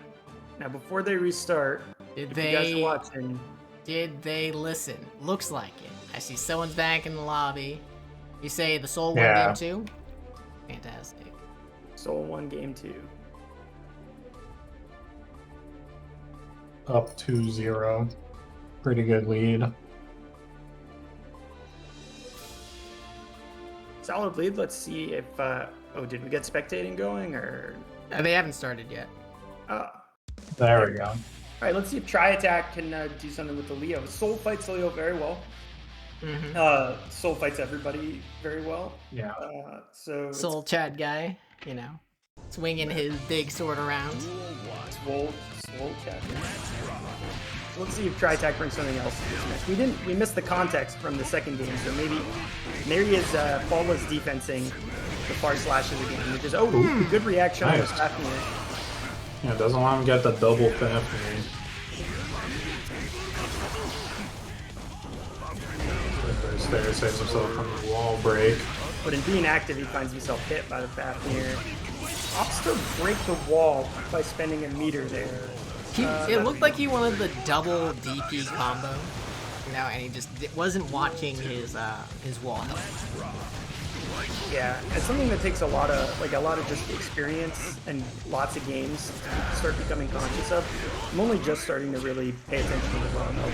Now, before they restart, Did if you guys are they watching, did they listen? Looks like it. I see someone's back in the lobby. You say the Soul won Yeah. game 2? Fantastic. Soul won game 2. Up 2-0. Pretty good lead. Solid lead. Let's see if. Oh, did we get spectating going or? They haven't started yet. There we go. All right, let's see if TriAttack can do something with the Leo. Soul fights Leo very well. Mm-hmm. Soul fights everybody very well. Yeah. So Soul Chad guy, you know, swinging his big sword around. Swole chat. So let's see if TriAttack brings something else to this match. We missed the context from the second game, so maybe there he is, Faultless defensing the far slashes again, which is good reaction on the Nice. Fafnir. Yeah, doesn't want him to get the double finish. There saves himself from the wall break. But in being active, he finds himself hit by the Fafnir. Opts to break the wall by spending a meter there. It looked like he wanted the double DP combo, you know, and he just wasn't watching his wall health. Yeah, it's something that takes a lot of just experience and lots of games to start becoming conscious of. I'm only just starting to really pay attention to the wall health.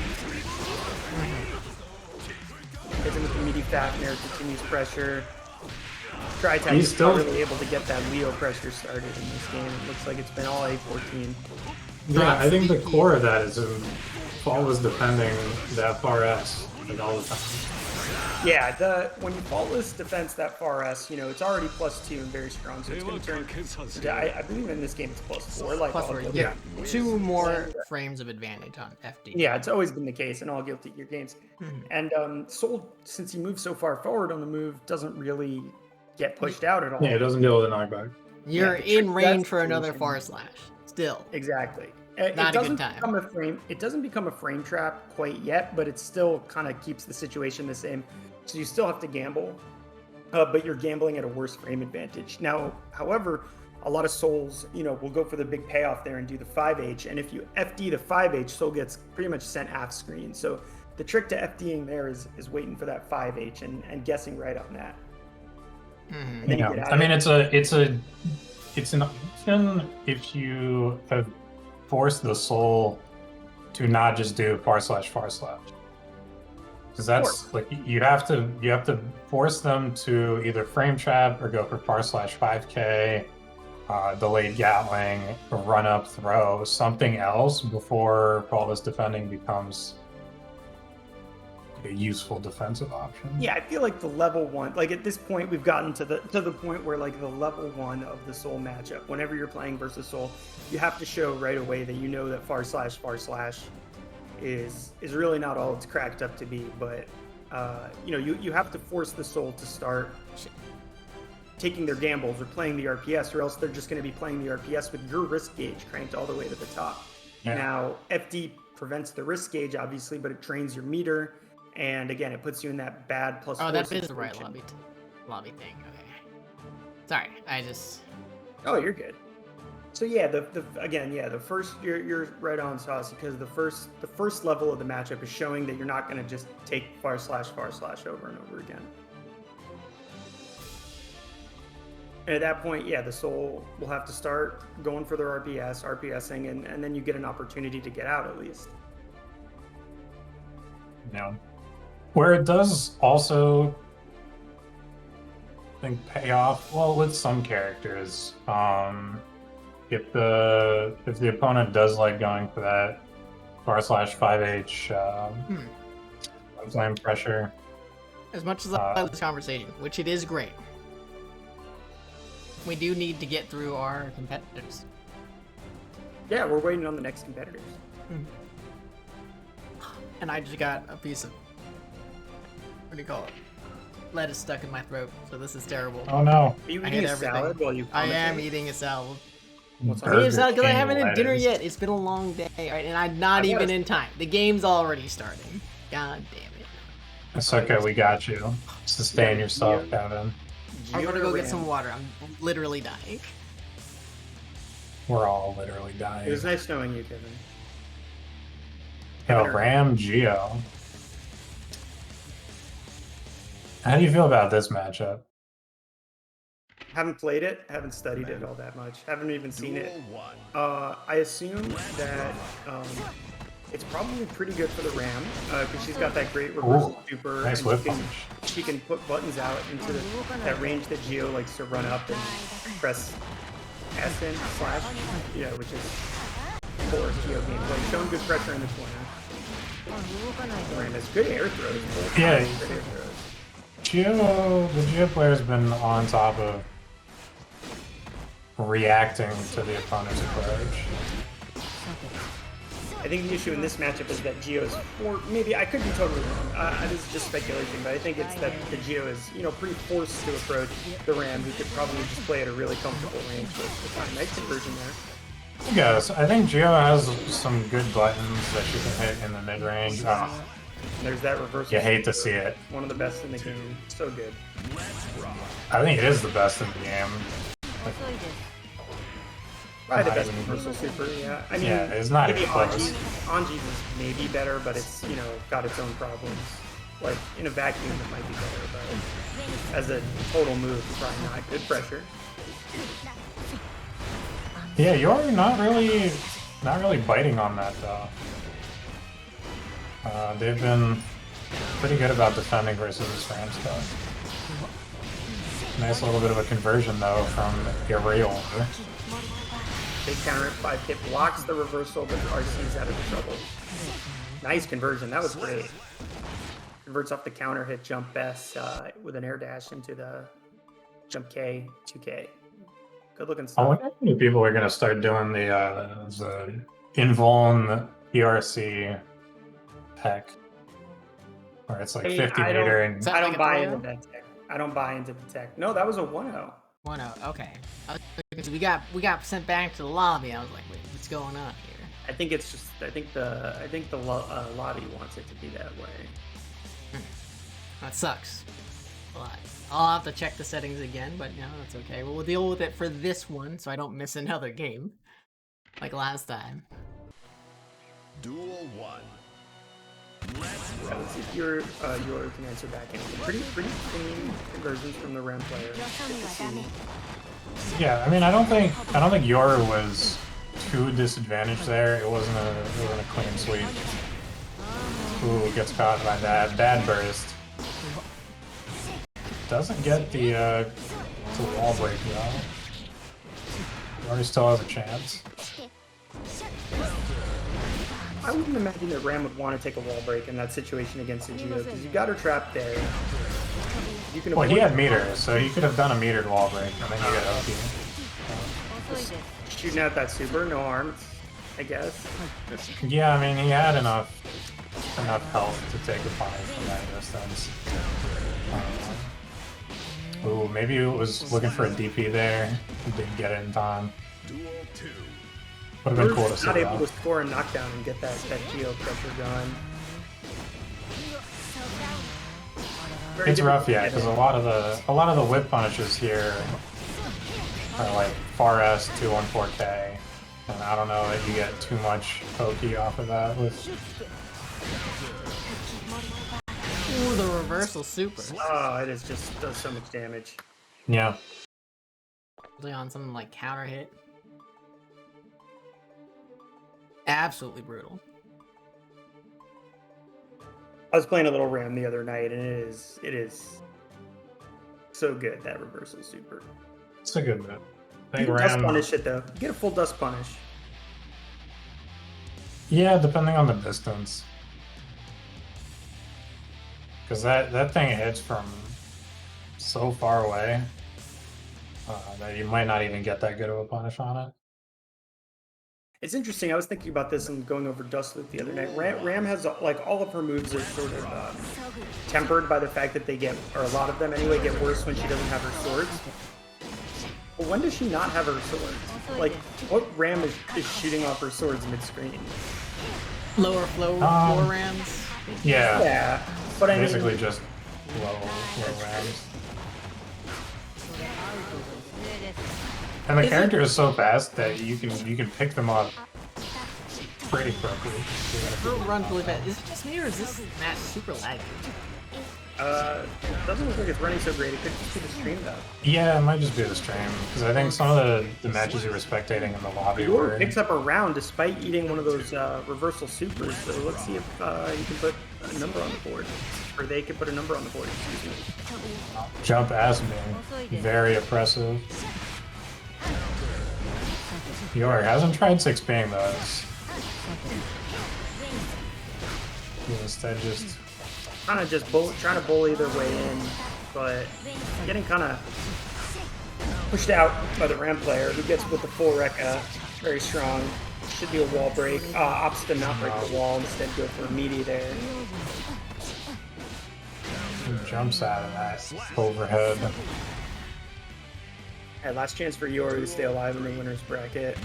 Hits him with the meaty Fafnir, continues pressure. TriAttack is still really able to get that Leo pressure started in this game. It looks like it's been all A14. Yeah, I think the core of that is Fall was defending that far S like all the time. Yeah, when you faultless defense that far S, you know, it's already +2 and very strong, so it's going to turn. I believe in this game it's +4. Like Plus all 4, Guilty yeah. Gear 2 more frames of advantage on FD. Yeah, it's always been the case in all Guilty Gear games. And Soul, since he moves so far forward on the move, doesn't really get pushed out at all. Yeah, it doesn't deal with a knockback. You're Yeah, in range for that's another the far slash. Still. Exactly. Not a good time. It doesn't become a frame trap quite yet, but it still kind of keeps the situation the same. So you still have to gamble, but you're gambling at a worse frame advantage. Now, however, a lot of Souls, you know, will go for the big payoff there and do the 5H, and if you FD the 5H, Soul gets pretty much sent half screen. So the trick to FDing there is waiting for that 5H and guessing right on that. Yeah, I mean it's an option if you have forced the Soul to not just do far slash. Because that's like you have to force them to either frame trap or go for /5K, delayed Gatling, run up throw, something else before faultless defending becomes a useful defensive option. Yeah, I feel like the level 1, like at this point we've gotten to the point where like the level 1 of the Soul matchup, whenever you're playing versus Soul, you have to show right away that you know that // is really not all it's cracked up to be, but you have to force the Soul to start taking their gambles or playing the RPS, or else they're just going to be playing the RPS with your risk gauge cranked all the way to the top. Yeah. Now, FD prevents the risk gauge, obviously, but it trains your meter, and again, it puts you in that bad +4 Oh, that is the right lobby thing. Okay. Sorry, I just... Oh, you're good. So yeah, the first you're right on, Sauce, because the first level of the matchup is showing that you're not going to just take // over and over again. And at that point, yeah, the Soul will have to start going for their RPSing, and then you get an opportunity to get out at least. Yeah. Where it does also, I think, pay off, well, with some characters, if the opponent does like going for that /5H flame pressure. As much as I like this conversation, which it is great, we do need to get through our competitors. Yeah, we're waiting on the next competitors. And I just got a piece of, what do you call it? Lettuce stuck in my throat, so this is terrible. Oh no. Are you eating a salad while you commentate? I am eating a salad. What's I'm eating a salad because I haven't had dinner yet. It's been a long day, right? And I'm not even in time. The game's already starting. God damn it. It's okay, we got you. Sustain yourself, Kevin. I'm gonna go get some water. I'm literally dying. We're all literally dying. It was nice knowing you, Kevin. Yo, Ram Geo. How do you feel about this matchup? Haven't played it, haven't studied it all that much, haven't even seen it. I assume that it's probably pretty good for the Ram, because she's got that great reversal super, nice and she can put buttons out into that range that Geo likes to run up and press S in, slash, which is core Geo gameplay. Showing good pressure in the corner. The Ram has good air throws. Yeah. Good air throws. The Geo player's been on top of reacting to the opponent's approach. I think the issue in this matchup is that Geo's, or maybe I could be totally wrong. This is just speculation, but I think it's that the Geo is, pretty forced to approach the Ram, who could probably just play at a really comfortable range with the nice conversion there. Yes, I think Geo has some good buttons that she can hit in the mid range. There's that reversal. You hate to see it. One of the best in the game. So good. I think it is the best in the game. Probably the best reversal super, yeah. I mean, yeah, it's not maybe even close. Oranji is maybe better, but it's, got its own problems. Like, in a vacuum, it might be better, but as a total move, it's probably not. Good pressure. Yeah, you're not really biting on that, though. They've been pretty good about defending versus this Ram stuff. Nice little bit of a conversion, though, from Ereorr. Big counter at 5K, blocks the reversal, but RC's out of trouble. Nice conversion, that was great. Converts off the counter hit jump S with an air dash into the jump K, 2K. Good looking stuff. I wonder how many people are going to start doing the invuln PRC tech, where it's like 50 meter and... I don't buy into that tech. I don't buy into the tech. No, that was a 1-0. 1-0, okay. We got sent back to the lobby. I was like, wait, what's going on here? I think it's just, I think the lobby wants it to be that way. That sucks a lot. I'll have to check the settings again, but no, that's okay. We'll deal with it for this one, so I don't miss another game like last time. Duel 1. Let's see if you can answer back in. Pretty clean conversions from the Ram player. Yeah, I mean, I don't think Yor was too disadvantaged there. It wasn't a clean sweep. Ooh, gets caught by that. Bad burst. Doesn't get the wall break though. Rory still has a chance. I wouldn't imagine that Ram would want to take a wall break in that situation against Aeduo, because you got her trapped there. You can Well, he had meter, so he could have done a metered wall break, and then you get OP. Shooting out that super, no harm, I guess. Yeah, I mean, he had enough health to take a punish from that distance. Ooh, maybe he was looking for a DP there. He didn't get it in time. Duel 2. Would have been cool to see Not able that. to score a knockdown and get that Geo pressure going. Very It's rough, difficult yeah, to because get a lot of the whip punishes here are like far S 214K, and I don't know if you get too much pokey off of that with. Ooh, the reversal super. Oh, it is just does so much damage. Yeah. On something like counter hit. Absolutely brutal. I was playing a little Ram the other night, and it is so good, that reversal super. It's a good move. I You think can dust Ram. punish it though. You get a full dust punish. Yeah, depending on the distance. Because that thing hits from so far away that you might not even get that good of a punish on it. It's interesting. I was thinking about this and going over Dust Loop the other night. Ram has like all of her moves are sort of tempered by the fact that they get, or a lot of them anyway, get worse when she doesn't have her swords. But when does she not have her swords? Like, what Ram is shooting off her swords mid-screen? Lower floor rams. Yeah. Yeah, but I Basically mean, just low rams. And the character is so fast that you can pick them up pretty quickly. Her run's really bad. Is it just me or is this match super laggy? doesn't look like it's running so great. It could just be the stream though. Yeah, it might just be the stream because I think some of the matches you were spectating in the lobby Ereorr were. picks up a round despite eating one of those reversal supers. So let's see if you can put a number on the board, or they can put a number on the board. Excuse me. Jump ass being very oppressive. Ereorr hasn't tried 6-ping those. He instead just Kind of just trying to bully their way in, but getting kind of pushed out by the Ram player, who gets with the full Rekka, very strong. Should be a wall break. Opts to not break the wall, instead go for a meaty there. he jumps out of that overhead. And last chance for Ereorr to stay alive in the winner's bracket.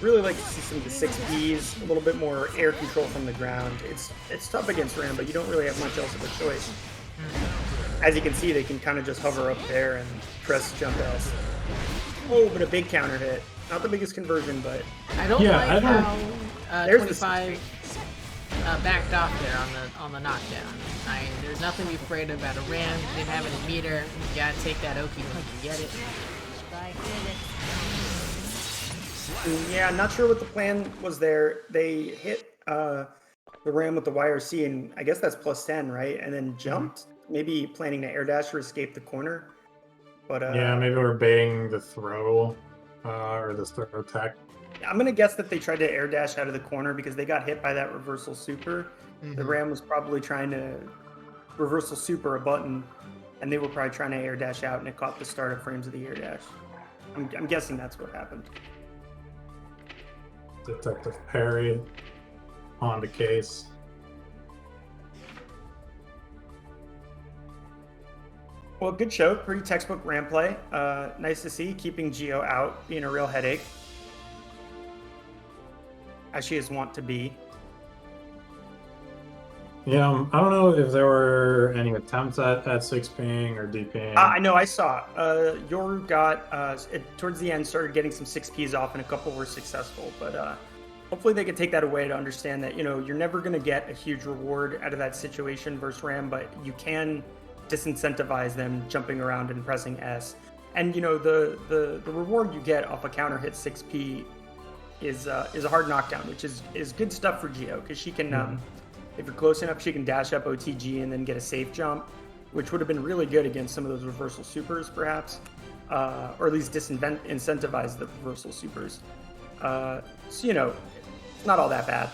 Really like to see some of the 6Ps, a little bit more air control from the ground. It's tough against Ram, but you don't really have much else of a choice. As you can see, they can kind of just hover up there and press jump S. Oh, but a big counter hit. Not the biggest conversion, but I don't like how There's the 25 backed off there on the knockdown. I mean, there's nothing to be afraid about a Ram. You didn't have any meter. You gotta take that Oki when you can get it. yeah, not sure what the plan was there. They hit the Ram with the YRC, and I guess that's +10, right? And then jumped, maybe planning to air dash or escape the corner. But Yeah, maybe we're baiting the throw or the throw tech. I'm gonna guess that they tried to air dash out of the corner because they got hit by that reversal super. The Ram was probably trying to reversal super a button, and they were probably trying to air dash out, and it caught the startup frames of the air dash. I'm guessing that's what happened. Detective parry on the case. Well, good show. Pretty textbook Ram play. Nice to see. Keeping Geo out being a real headache, as she is wont to be. Yeah, I don't know if there were any attempts at 6-ping or D-ping. I know, I saw. Yoru got, towards the end, started getting some 6Ps off, and a couple were successful. But hopefully they can take that away to understand that, you're never going to get a huge reward out of that situation versus Ram, but you can disincentivize them jumping around and pressing S. And, the reward you get off a counter hit 6P is a hard knockdown, which is good stuff for Geo because she can, if you're close enough, she can dash up OTG and then get a safe jump, which would have been really good against some of those reversal supers, perhaps, or at least incentivize the reversal supers. So you know, it's not all that bad.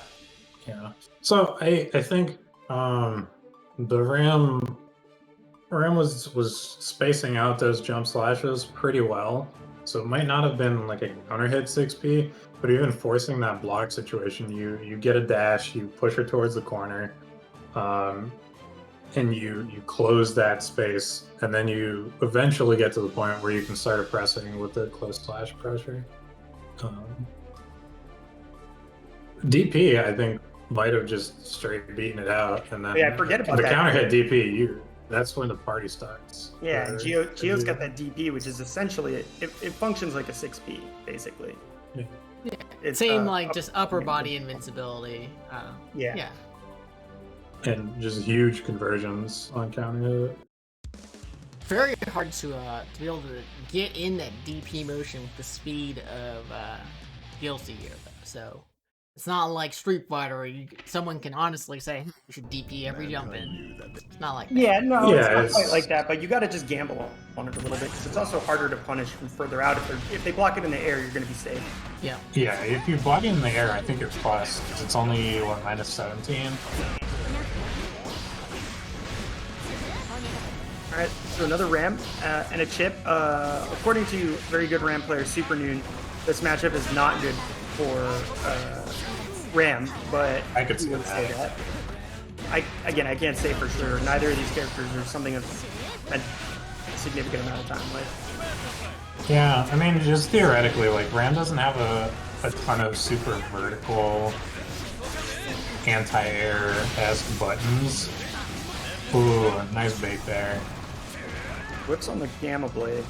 Yeah. So I think the Ram was spacing out those jump slashes pretty well. So it might not have been like a counter hit 6P, but even forcing that block situation, you get a dash, you push her towards the corner, and you close that space, and then you eventually get to the point where you can start oppressing with the close slash pressure. DP, I think, might have just straight beaten it out, and then forget about the that. counter hit DP. That's when the party starts. Yeah, and Geo's got that DP, which is essentially it functions like a 6P basically. Yeah. It seemed like just upper body invincibility. Yeah. And just huge conversions on counter hit. Very hard to be able to get in that DP motion with the speed of Guilty here, though. So it's not like Street Fighter where someone can honestly say you should DP every jump in. It's not like that. Yeah, no, it's not quite like that. But you got to just gamble on it a little bit because it's also harder to punish from further out. If they block it in the air, you're going to be safe. Yeah. Yeah, if you block it in the air, I think it's plus. It's only minus 17. All right, so another Ram and a chip. According to very good Ram player Super Noon, this matchup is not good for Ram, but I could see that. I can't say for sure. Neither of these characters are something I've spent a significant amount of time with. Yeah, I mean, just theoretically, like, Ram doesn't have a ton of super vertical anti-air-esque buttons. Ooh, nice bait there. Whips on the Gamma Blade.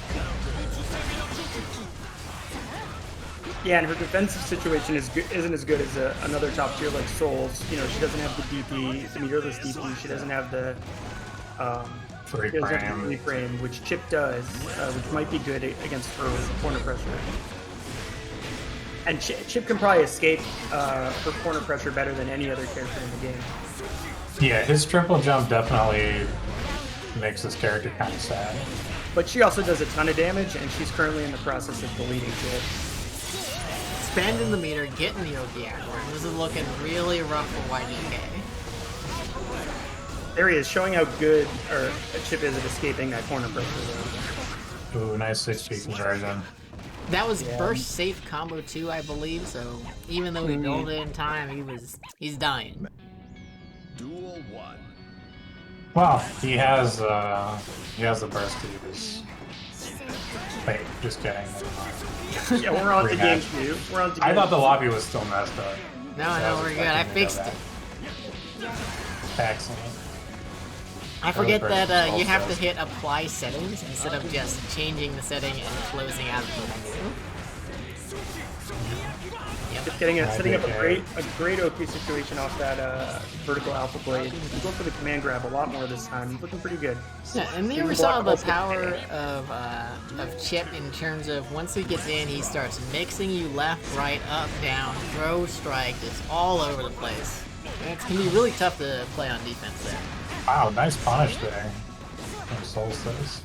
Yeah, and her defensive situation isn't as good as another top tier like Souls. You know, she doesn't have the DP, the meterless DP. She doesn't have the free frame, which Chip does, which might be good against her corner pressure. And Chip can probably escape her corner pressure better than any other character in the game. Yeah, his triple jump definitely makes this character kind of sad. But she also does a ton of damage, and she's currently in the process of deleting Chip. Spending the meter, getting the Eggles. This is looking really rough for YGK. There he is, showing how good Chip is at escaping that corner pressure. Ooh, nice 6P conversion. That was first safe combo too, I believe. So even though he built it in time, he's dying. Duel 1. Well, he has the burst to use. Wait, just kidding. Yeah, we're on to game 2. I thought the lobby was still messed up. No, we're good. I fixed it. Excellent. I forget that you have to hit apply settings instead of just changing the setting and closing out of the menu. Just setting up a great OP situation off that vertical alpha blade. You go for the command grab a lot more this time. He's looking pretty good. Yeah, and they saw the power of Chip in terms of once he gets in, he starts mixing you left, right, up, down, throw, strike, just all over the place. And it can be really tough to play on defense there. Wow, nice punish there from Solstice.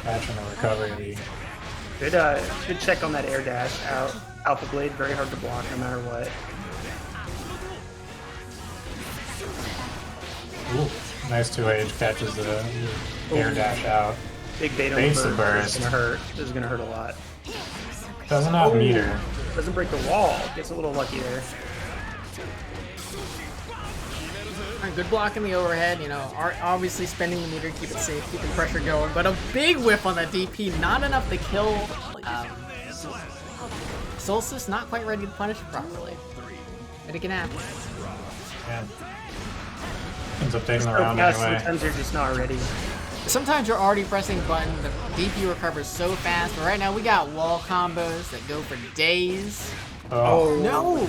Catching the recovery. Good check on that air dash out. Alpha blade, very hard to block no matter what. Ooh, nice 2H catches the air dash out. Big bait on Baits the burst. This is gonna hurt a lot. Doesn't have meter. Doesn't break the wall. Gets a little lucky there. Alright, good block in the overhead, you know, obviously spending the meter, keep it safe, keep the pressure going, but a big whiff on that DP, not enough to kill Solstice, not quite ready to punish it properly. But it can happen. Yeah. Ends up taking the round anyway. Sometimes you're just not ready. Sometimes you're already pressing a button, the DP recovers so fast, but right now we got wall combos that go for days. Oh. No!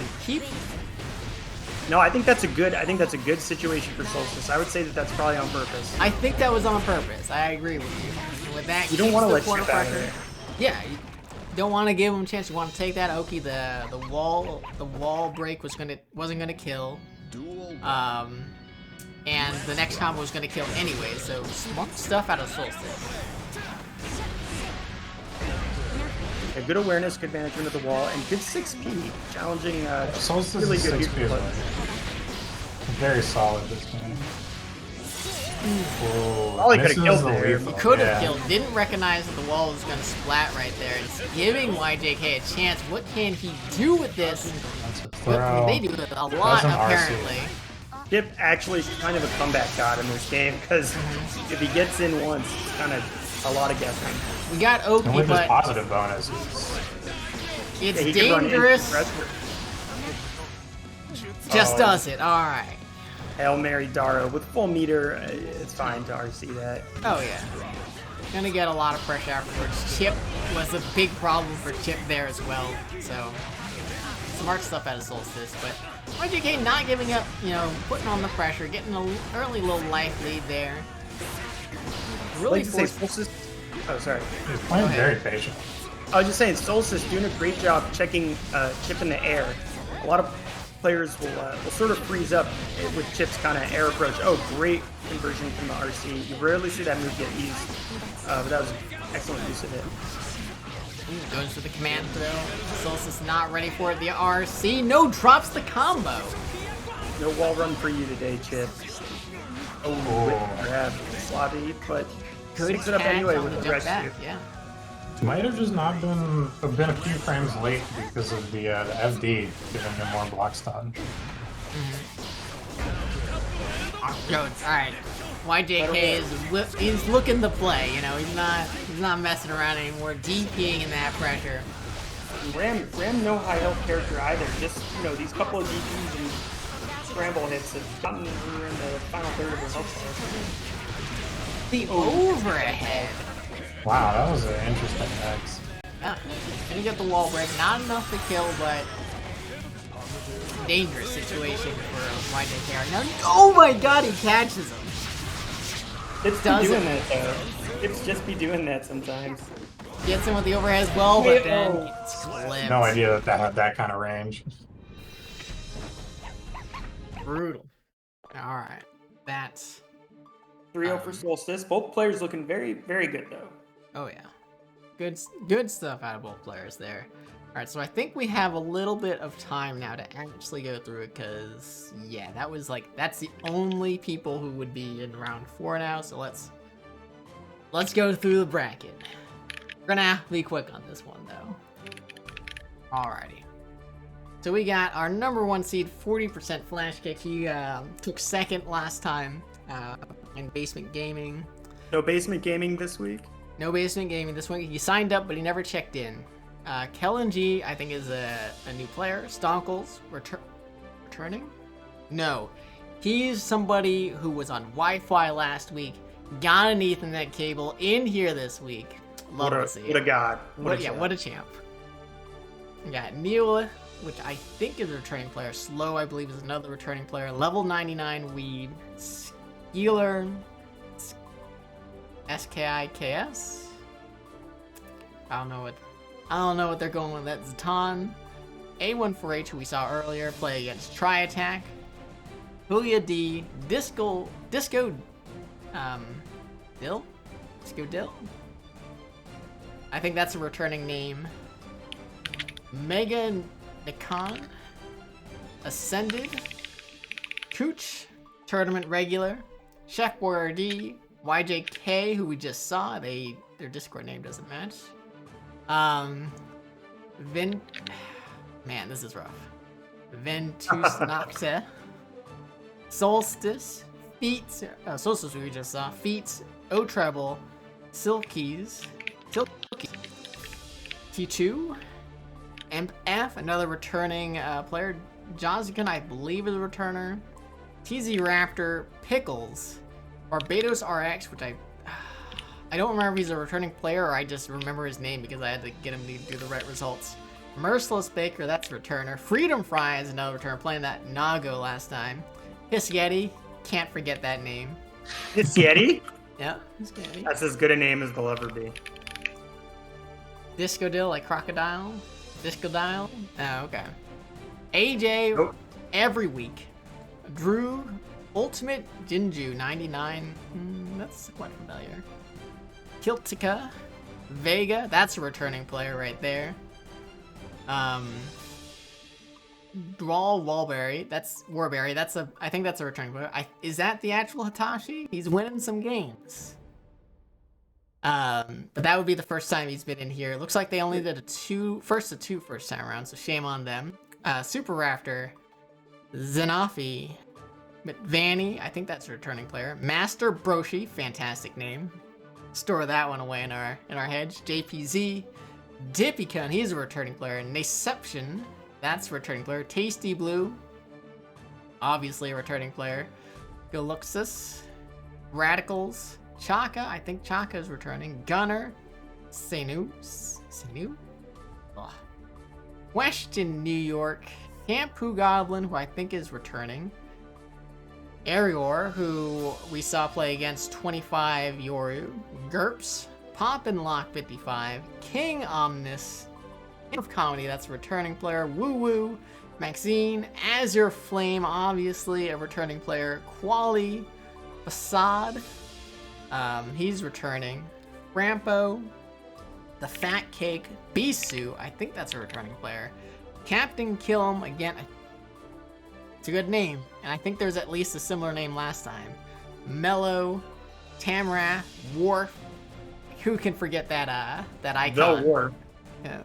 No, I think that's a good situation for Solstice. I would say that that's probably on purpose. I think that was on purpose. I agree with you. And with that, you don't want to let Chip out of pressure. there. Yeah, Don't want to give him a chance. You want to take that Oki. The wall break wasn't gonna kill. Duel 1. And the next combo was gonna kill anyway. So smart stuff out of Solstice. A good awareness, good management of the wall, and good 6P. Challenging, Solstice really is good 6P neutral as well. players. Very solid this game. Whoa, All he could've misses killed the there. lethal, Could have yeah. killed. Didn't recognize that the wall was gonna splat right there. It's giving YJK a chance. What can he do with this? That's a What throw. can they do with it? A lot, an RC. apparently. Chip actually is kind of a comeback god in this game, because if he gets in once, it's kind of a lot of guessing. We got And Oki, with his but positive bonus, it's Yeah, he can run into dangerous. pressure. Just Oh, does it. All right. Hail Mary Daro with full meter, it's fine to RC that. Oh yeah. Gonna get a lot of pressure afterwards. Chip was a big problem for Chip there as well. So smart stuff out of Solstice, but YJK not giving up. You know, putting on the pressure, getting an early little life lead there. Really Like to say, forced. Solstice. Oh, sorry. he's playing Go very ahead. patient. I was just saying, Solstice doing a great job checking Chip in the air. A lot of players will sort of freeze up with Chip's kind of air approach. Oh, great conversion from the RC. You rarely see that move get used, but that was excellent use of it. Goes for the command throw. Solstice not ready for it. The RC. No, drops the combo. No wall run for you today, Chip. Oh, Grab slotty, but Good picks it up catch anyway on with the the jump rescue. back. Yeah. might have just not been a few frames late because of the FD giving him more block stun. Jones, alright. YJK is looking to play, you know, he's not messing around anymore, DPing in that pressure. Ram no high health character either. Just, you know, these couple of DPs and scramble hits have gotten her in the final third of her health bar. The overhead. Wow, that was an interesting X. Yeah, gonna get the wall break. Not enough to kill, but dangerous situation for YJK right now. Oh my god, he catches him. It's be Does doing it? that though. It's just be doing that sometimes. Gets him with the overhead as well, but then Oh. it's clipped. No idea that had that kind of range. Brutal. Alright, that's... 3-0 for Solstice. Both players looking very, very good though. Oh yeah. Good stuff out of both players there. Alright, so I think we have a little bit of time now to actually go through it, because, yeah, that's the only people who would be in round 4 now, so let's go through the bracket. We're gonna have to be quick on this one, though. Alrighty. So we got our number 1 seed, 40% Flashkick. He took second last time in Basement Gaming. No basement gaming this week. No Basement Gaming this week. He signed up, but he never checked in. Kellen G, I think, is a new player. Stonkles, returning? No. He's somebody who was on Wi-Fi last week, got an Ethernet cable in here this week. Love to see What a it. god. What a champ. We got Neil, which I think is a returning player. Slow, I believe, is another returning player. Level 99 Weed. Skeeler. SKIKS? I don't know what they're going with. That's Zatan. A14H, who we saw earlier, play against TriAttack. Millia D. Disco Dill? Disco Dill? I think that's a returning name. Mega Nikon. Ascended. Cooch. Tournament regular. Chef Warrior D. YJK, who we just saw. Their Discord name doesn't match. Man, this is rough. Ventus Nocta. Solstice. Feats. Solstice we just saw. Feats. O Treble. Silkies. T2. MF, another returning player. Jozzican, I believe, is a returner. TZ Raptor. Pickles. Barbados RX, which I don't remember if he's a returning player or I just remember his name because I had to get him to do the right results. Merciless Baker, that's a returner. FreedomFries, another returner, playing that Nago last time. Yeti, can't forget that name. It's Yeti? Yeah, Yeti. That's as good a name as they'll ever be. Discodile, like crocodile? Discodile? Oh, okay. AJ, Nope. every week. Drew, Ultimate Jinju, 99. That's quite familiar. Kiltica, Vega, that's a returning player right there. Brawl Warberry, I think that's a returning player. Is that the actual Hotashi? He's winning some games. But that would be the first time he's been in here. Looks like they only did a two first time around, so shame on them. Super Raptor, Zanafi, Vanny, I think that's a returning player. Master Broshi, fantastic name. Store that one away in our hedge. JPZ, Dippycon, he's a returning player. Naception, that's a returning player. Tasty Blue, obviously a returning player. Galuxus, Radicals, Chaka, I think Chaka is returning. Gunner, Senu? Ugh. Question New York, Shampoo Goblin, who I think is returning. Ereorr, who we saw play against 25 Yoru. Gerps, Poppin' Lock 55, King Omnis, King of Comedy, that's a returning player. Woo Woo, Maxine, Azure Flame, obviously a returning player. Quali, Facade, he's returning. Rampo, the Fat Cake, Beesu, I think that's a returning player. Captain Killam, again, it's a good name, and I think there's at least a similar name last time. Mellow, Tamrath, Wharf, who can forget that icon? The Wharf. Yeah.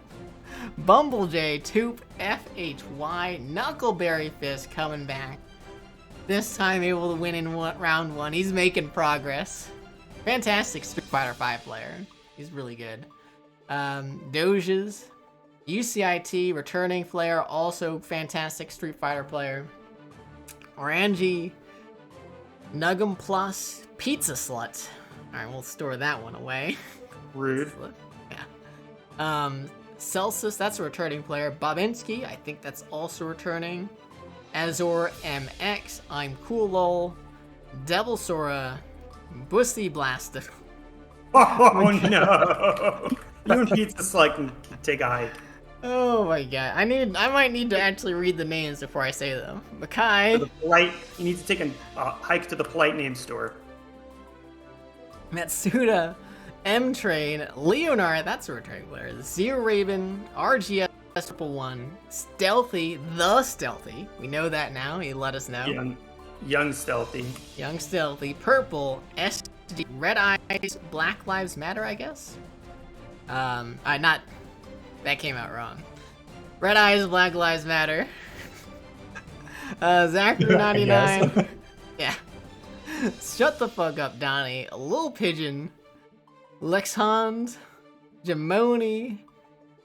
Bumblejay, Toop, FHY, Knuckleberry Fist coming back. This time able to win in round one. He's making progress. Fantastic Street Fighter 5 player. He's really good. Doges, UCIT, returning player, also fantastic Street Fighter player. Oranji, Nuggum Plus, Pizza Slut. Alright, we'll store that one away. Rude. Yeah. Solstice, that's a returning player. Bobinski, I think that's also returning. Azor MX, I'm Cool Lol. Devil Sora, Bussy Blaster. Oh no! You and Pizza Slut can take a hike. Oh my god, I might need to actually read the names before I say them. Makai, You need to take a hike to the polite name store. Matsuda, M-Train, Leonard, that's a returning player. Zero Raven, RGS 111, Stealthy, the Stealthy. We know that now, he let us know. Young Stealthy. Young Stealthy, Purple, SD, Red Eyes, Black Lives Matter, I guess? That came out wrong. Red Eyes, Black Lives Matter. Zachary99. Yeah. Shut the fuck up, Donnie. Lil Pigeon. Lexhond. Jamoni.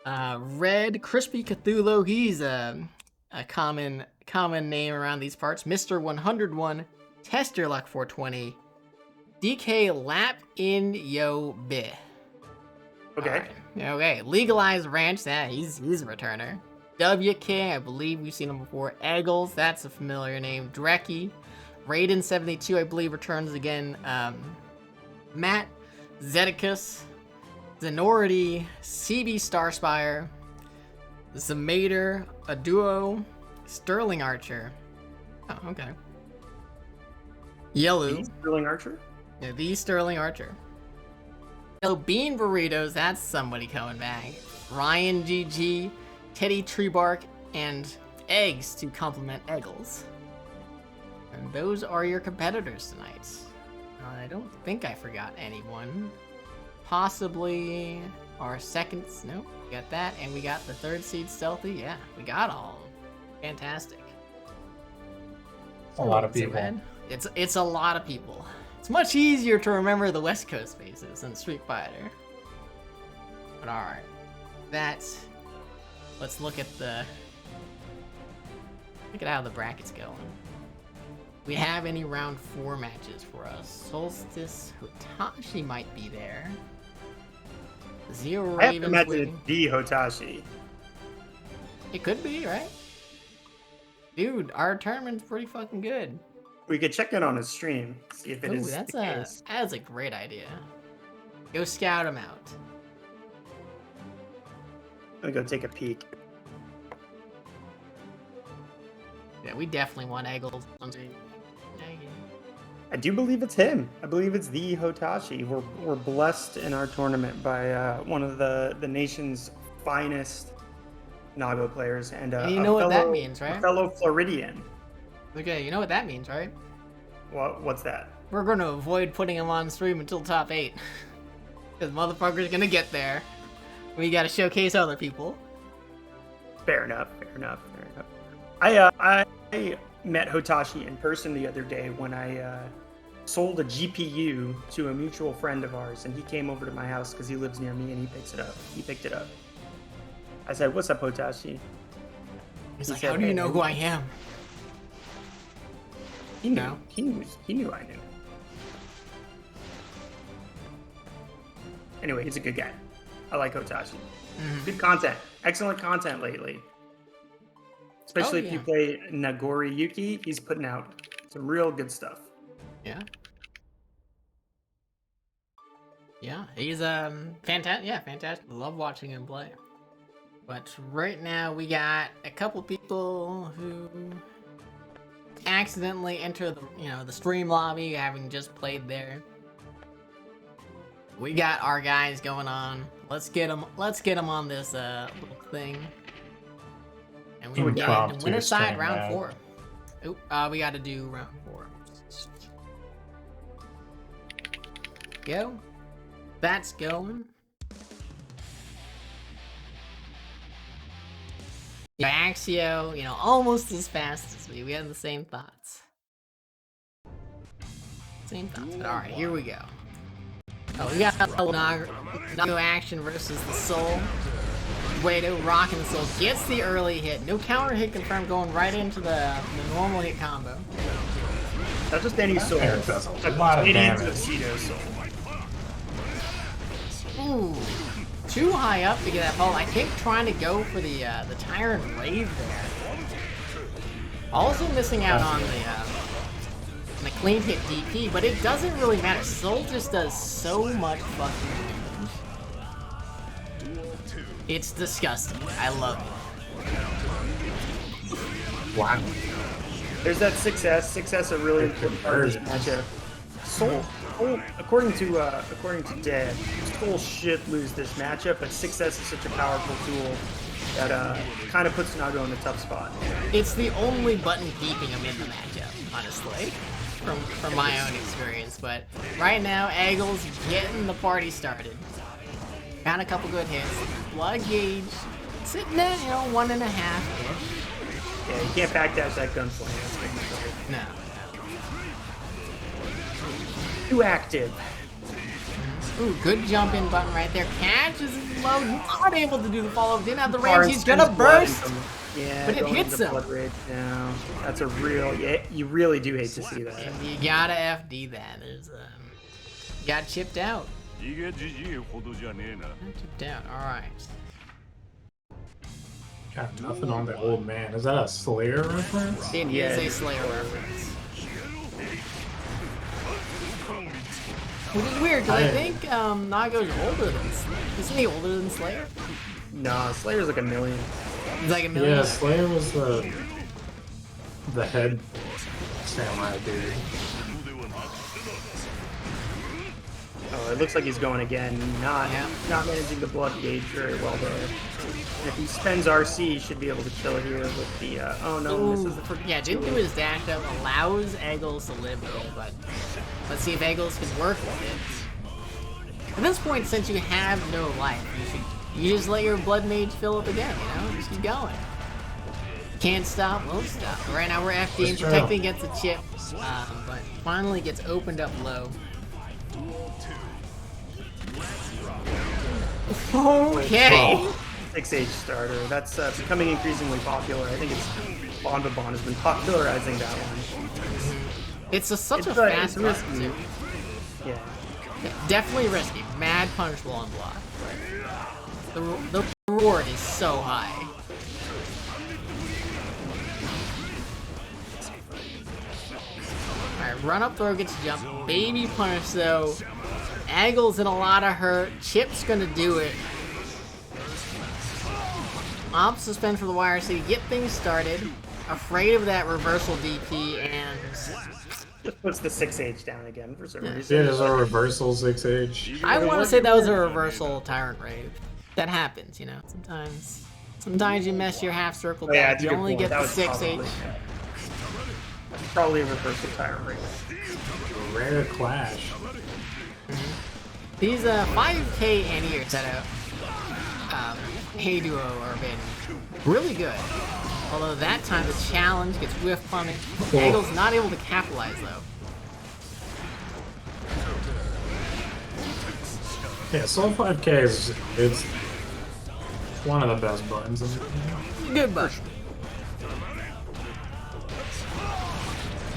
Red. Crispy Cthulhu. He's a common name around these parts. Mr. 101. Tester Luck 420. DK Lap in Yo Bih. Okay. Right. Okay. Legalized Ranch. Yeah, he's a returner. WK, I believe we've seen him before. Eggles, that's a familiar name. Dreki. Raiden72, I believe, returns again. Matt. Zeticus. Zenority. CB Starspire. Zamader. Aeduo. Sterling Archer. Oh, okay. Yellow. Sterling Archer? Yeah, the Sterling Archer. So Bean Burritos, that's somebody coming back. Ryan GG, TeddyTreebark, and Eggs to complement Eggles. And those are your competitors tonight. I don't think I forgot anyone. Possibly our second, nope, we got that, and we got the third seed Stealthy. Yeah, we got all of them. Fantastic. A lot of people. It's a lot of people. It's much easier to remember the West Coast faces than Street Fighter. But alright. Let's look at how the bracket's going. We have any round 4 matches for us. Solstice, Hotashi might be there. Zero Ravens. I have to imagine it's the Hotashi. It could be, right? Dude, our tournament's pretty fucking good. We could check in on his stream, see if it is the case. That's a great idea. Go scout him out. Let me go take a peek. Yeah, we definitely want Eggles. I do believe it's him. I believe it's the Hotashi. We're blessed in our tournament by one of the nation's finest Nago players and you know what that means, right? A fellow Floridian. Okay, you know what that means, right? What's that? We're going to avoid putting him on stream until top 8. Because motherfucker's gonna get there. We gotta showcase other people. Fair enough. I met Hotashi in person the other day when I sold a GPU to a mutual friend of ours, and he came over to my house because he lives near me, and he picked it up. I said, "What's up, Hotashi?" He's like, "How do you know who I am?" He knew. He knew I knew. Anyway, he's a good guy. I like Hotashi. Good content. Excellent content lately. Especially if you play Nagori Yuki, he's putting out some real good stuff. Yeah. Yeah, he's fantastic. Yeah, fantastic. Love watching him play. But right now we got a couple people who accidentally enter the stream lobby, having just played there. We got our guys going on. Let's get them on this little thing. And we get into winner side round 4. Oop, we got to do round 4. Go. That's going. Axio, almost as fast as me. We had the same thoughts. But alright, here we go. Oh, we got Nago action versus the Soul. Aeduo rocking the Soul. Gets the early hit. No counter hit confirmed, going right into the normal hit combo. Not just any Soul. A lot of damage. Soul. Ooh. Too high up to get that fall. I think trying to go for the Tyrant Rave there. Also missing out on the clean hit DP, but it doesn't really matter. Soul just does so much fucking damage. It's disgusting. I love it. Wow. There's that 6S. 6S a really important part of this matchup. Soul, according to Dad, Soul should lose this matchup, but 6S is such a powerful tool that kind of puts Nago in a tough spot. It's the only button keeping him in the matchup, honestly, from my own experience. But right now, Eggles getting the party started. Got a couple good hits. Blood gauge sitting at 1.5 hits. Yeah, you can't backdash that gunslinger. No. Too active. Ooh, good jump in button right there. Catches is low, not able to do the follow. Didn't have the range. He's gonna burst. Yeah, but it hits him. Blood rage now. That's a real. Yeah, you really do hate to see that. And you gotta FD that. There's got chipped out. Chipped out. All right. Got nothing on the old man. Is that a Slayer reference? It is a Slayer reference. Which is weird, because I think Nago's older than Slayer. Isn't he older than Slayer? No, Slayer's like 1 million. He's like 1 million? Yeah, Slayer was the head samurai dude. Oh, it looks like he's going again. Not managing the blood gauge very well there. And if he spends RC, he should be able to kill it here with the. Oh no, this is the. Yeah, didn't do his dash up. Allows Eggles to live with it, but let's see if Eggles can work with it. At this point, since you have no life, you just let your blood mage fill up again. Just keep going. Can't stop, won't stop. Right now we're FDing, protecting against the chip, but finally gets opened up low. Okay. 6H starter. That's becoming increasingly popular. I think it's Bonbon has been popularizing that one. It's such a fast button too. Yeah. Definitely risky. Mad punishable on block. The reward is so high. Alright, run up throw gets jump. Baby punish though. Eggles in a lot of hurt. Chip's gonna do it. Op suspend for the wire so you get things started. Afraid of that reversal DP and Just puts the 6H down again for some Yeah, reason. there's a reversal 6H. I want to say that was a reversal Tyrant Rave. That happens, you know. Sometimes you mess your half circle Oh, yeah, back. that's a You good only point. get That the was 6H. Probably a reversal Tyrant Rave. Rare clash. These 5K anti-air setup Aeduo are been really good. Although that time the challenge gets whiff punished. Eggles not able to capitalize though. Yeah, Soul 5K is it's one of the best buttons in the game. Good button.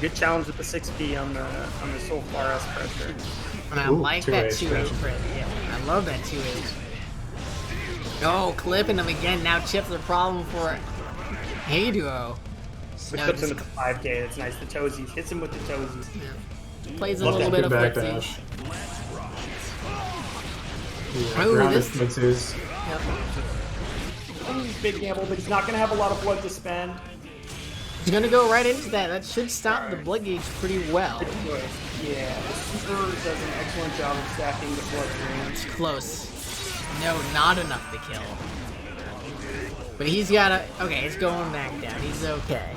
Good challenge with the 6B on the Soul Far-S pressure. And I Ooh, like that 2H 2H press. Yeah, I love that 2H. Oh, clipping him again. Now chips a problem for Aeduo. It clips him with the 5K. That's nice. The toesies. Hits him with the toesies. Yeah. Plays a Love little that. bit of Good footsies. Yeah, Ooh, grounded this- footsies. Yep. Big gamble, but he's not going to have a lot of blood to spend. He's gonna go right into that. That should stop the blood gauge pretty well. Yeah, the Super does an excellent job of stacking the blood drain. It's close. No, not enough to kill. But he's gotta. Okay, it's going back down. He's okay.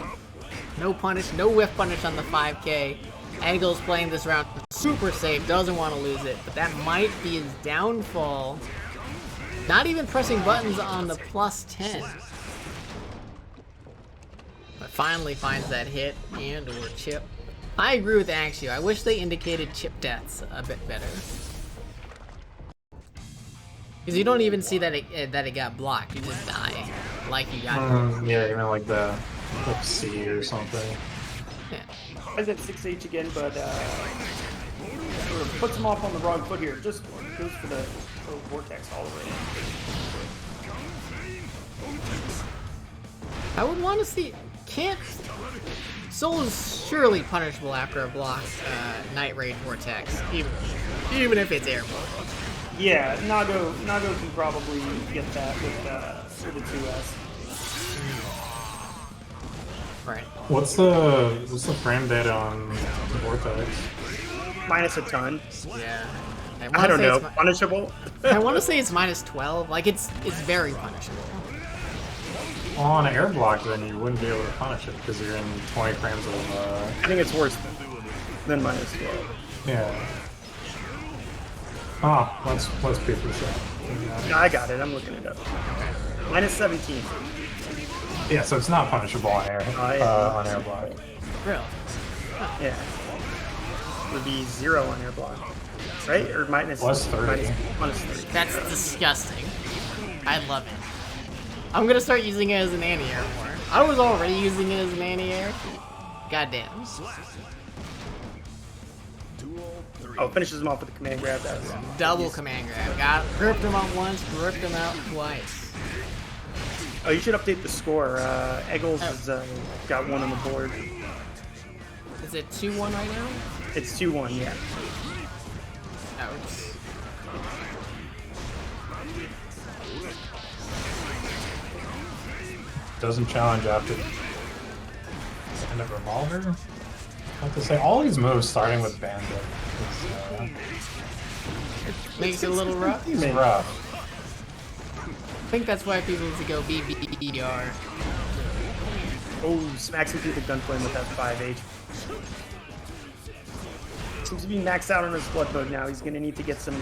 No punish, no whiff punish on the 5K. Eggles playing this round super safe, doesn't want to lose it, but that might be his downfall. Not even pressing buttons on the +10. But finally finds that hit and or chip. I agree with Axio. I wish they indicated chip deaths a bit better. Because you don't even see that it got blocked. You just die like you got. Yeah, even like the C or something. Yeah. I said 6H again, but sort of puts him off on the wrong foot here. Just goes for the vortex all the way. I would want to see. Can't. Soul is surely punishable after a block Night Raid Vortex, even if it's airborne. Yeah, Nago can probably get that with the 2S. Right. What's the frame data on Vortex? Minus a ton. Yeah. I don't know. Punishable? I want to say it's -12. Like it's very punishable. On air block, then you wouldn't be able to punish it because you're in 20 frames of. I think it's worse than minus 12. Yeah. Oh, let's be precise. No, I got it. I'm looking it up. Minus 17. Yeah, so it's not punishable on air on air block. Really? Yeah. It would be 0 on air block. Right? Or minus Plus 30. Minus 30. That's disgusting. I love it. I'm gonna start using it as an anti-air more. I was already using it as an anti-air. Goddamn. Oh, finishes him off with a command grab. That's Double command grab. Gripped him out once, gripped him out twice. Oh, you should update the score. Eggles has got one on the board. Is it 2-1 right now? It's 2-1, yeah. Ouch. Doesn't challenge after end of revolver. I have to say, all these moves starting with bandit Makes it a little rough. is rough. I think that's why people need to go BBDR. Oh, smacks him through the gunflame with that 5H. Seems to be maxed out on his blood mode now. He's gonna need to get some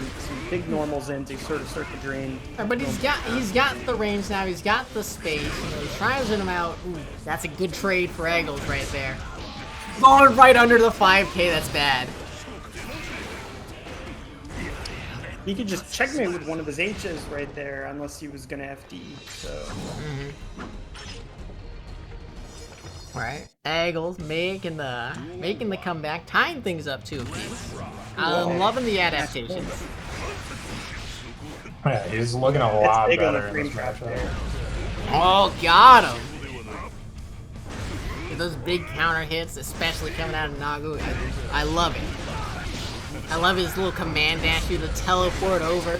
big normals in to sort of start the drain. But he's got the range now. He's got the space. You know, he's triangling him out. Ooh, that's a good trade for Eggles right there. Going right under the 5K. That's bad. He could just checkmate with one of his H's right there, unless he was gonna FD. So. Right. Eggles making the comeback, tying things up too. I'm loving the adaptations. Yeah, he's looking a lot big on the better in frame this trap matchup. there. Oh, got him. Those big counter hits, especially coming out of Nago, I love it. I love his little command dash, the teleport over.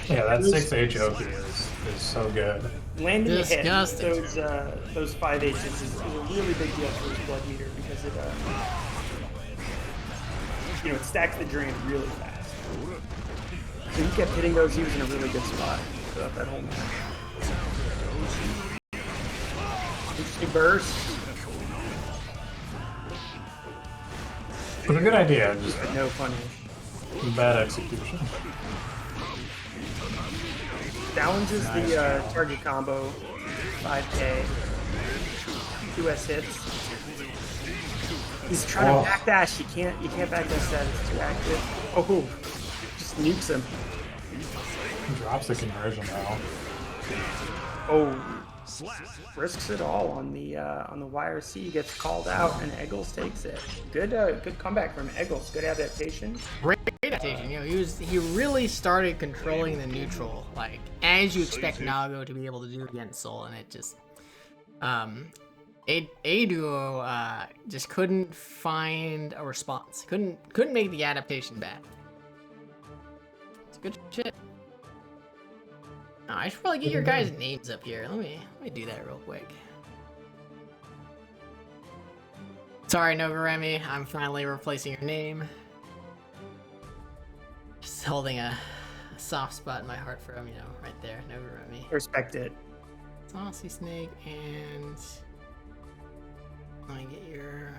Yeah, that 6H OP is is so good. Landing a hit Disgusting. those 5/8s is a really big deal for his blood meter because it it stacks the drain really fast. So he kept hitting those. He was in a really good spot throughout that whole match. Interesting burst. It was a good idea, just No punish. bad execution. Challenges the target combo, 5K, 2S hits. He's trying to backdash. You can't backdash that. It's too active. Oh, just nukes him. He drops the conversion now. Oh, risks it all on the YRC. Gets called out and Eggles takes it. Good comeback from Eggles. Good adaptation. Great adaptation. He really started controlling the neutral, like as you expect Nago to be able to do against Soul, and it just Aeduo just couldn't find a response. Couldn't make the adaptation back. It's good shit. Oh, I should probably get your guys' names up here. Let me do that real quick. Sorry, Nogoremi, I'm finally replacing your name. Just holding a soft spot in my heart for him, right there, Nogoremi. Respect it. Saucy Snake, and let me get your.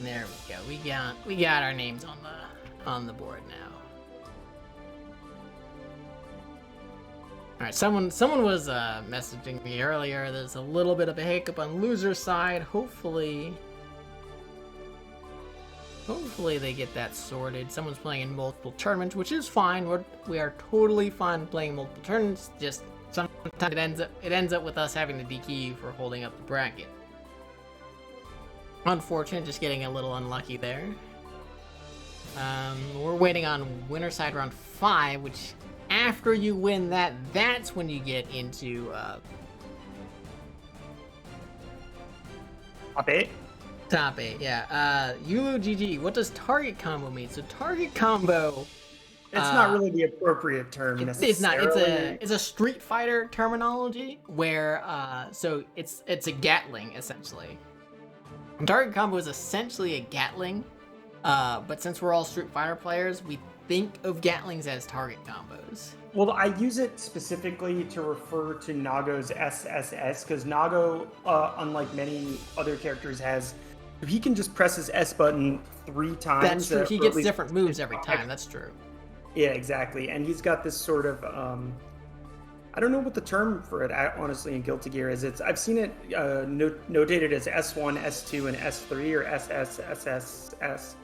There we go. We got our names on the board now. All right, someone was messaging me earlier. There's a little bit of a hiccup on loser side. Hopefully they get that sorted. Someone's playing in multiple tournaments, which is fine. We are totally fine playing multiple tournaments. Just sometimes it ends up with us having to DQ for holding up the bracket. Unfortunate, just getting a little unlucky there. We're waiting on winner side round 5, which after you win that's when you get into Top 8. top 8. Yeah. Yulu GG. What does target combo mean? So target combo. It's not really the appropriate term necessarily. It's not. It's a Street Fighter terminology where so it's a Gatling essentially. Target combo is essentially a Gatling. But since we're all Street Fighter players, we think of Gatlings as target combos. Well, I use it specifically to refer to Nago's SSS, because Nago, unlike many other characters, he can just press his S button 3 times. That's true. He gets different moves every time. That's true. Yeah, exactly. And he's got this sort of, I don't know what the term for it, honestly, in Guilty Gear is. I've seen it notated as S1, S2, and S3, or SS, SSS.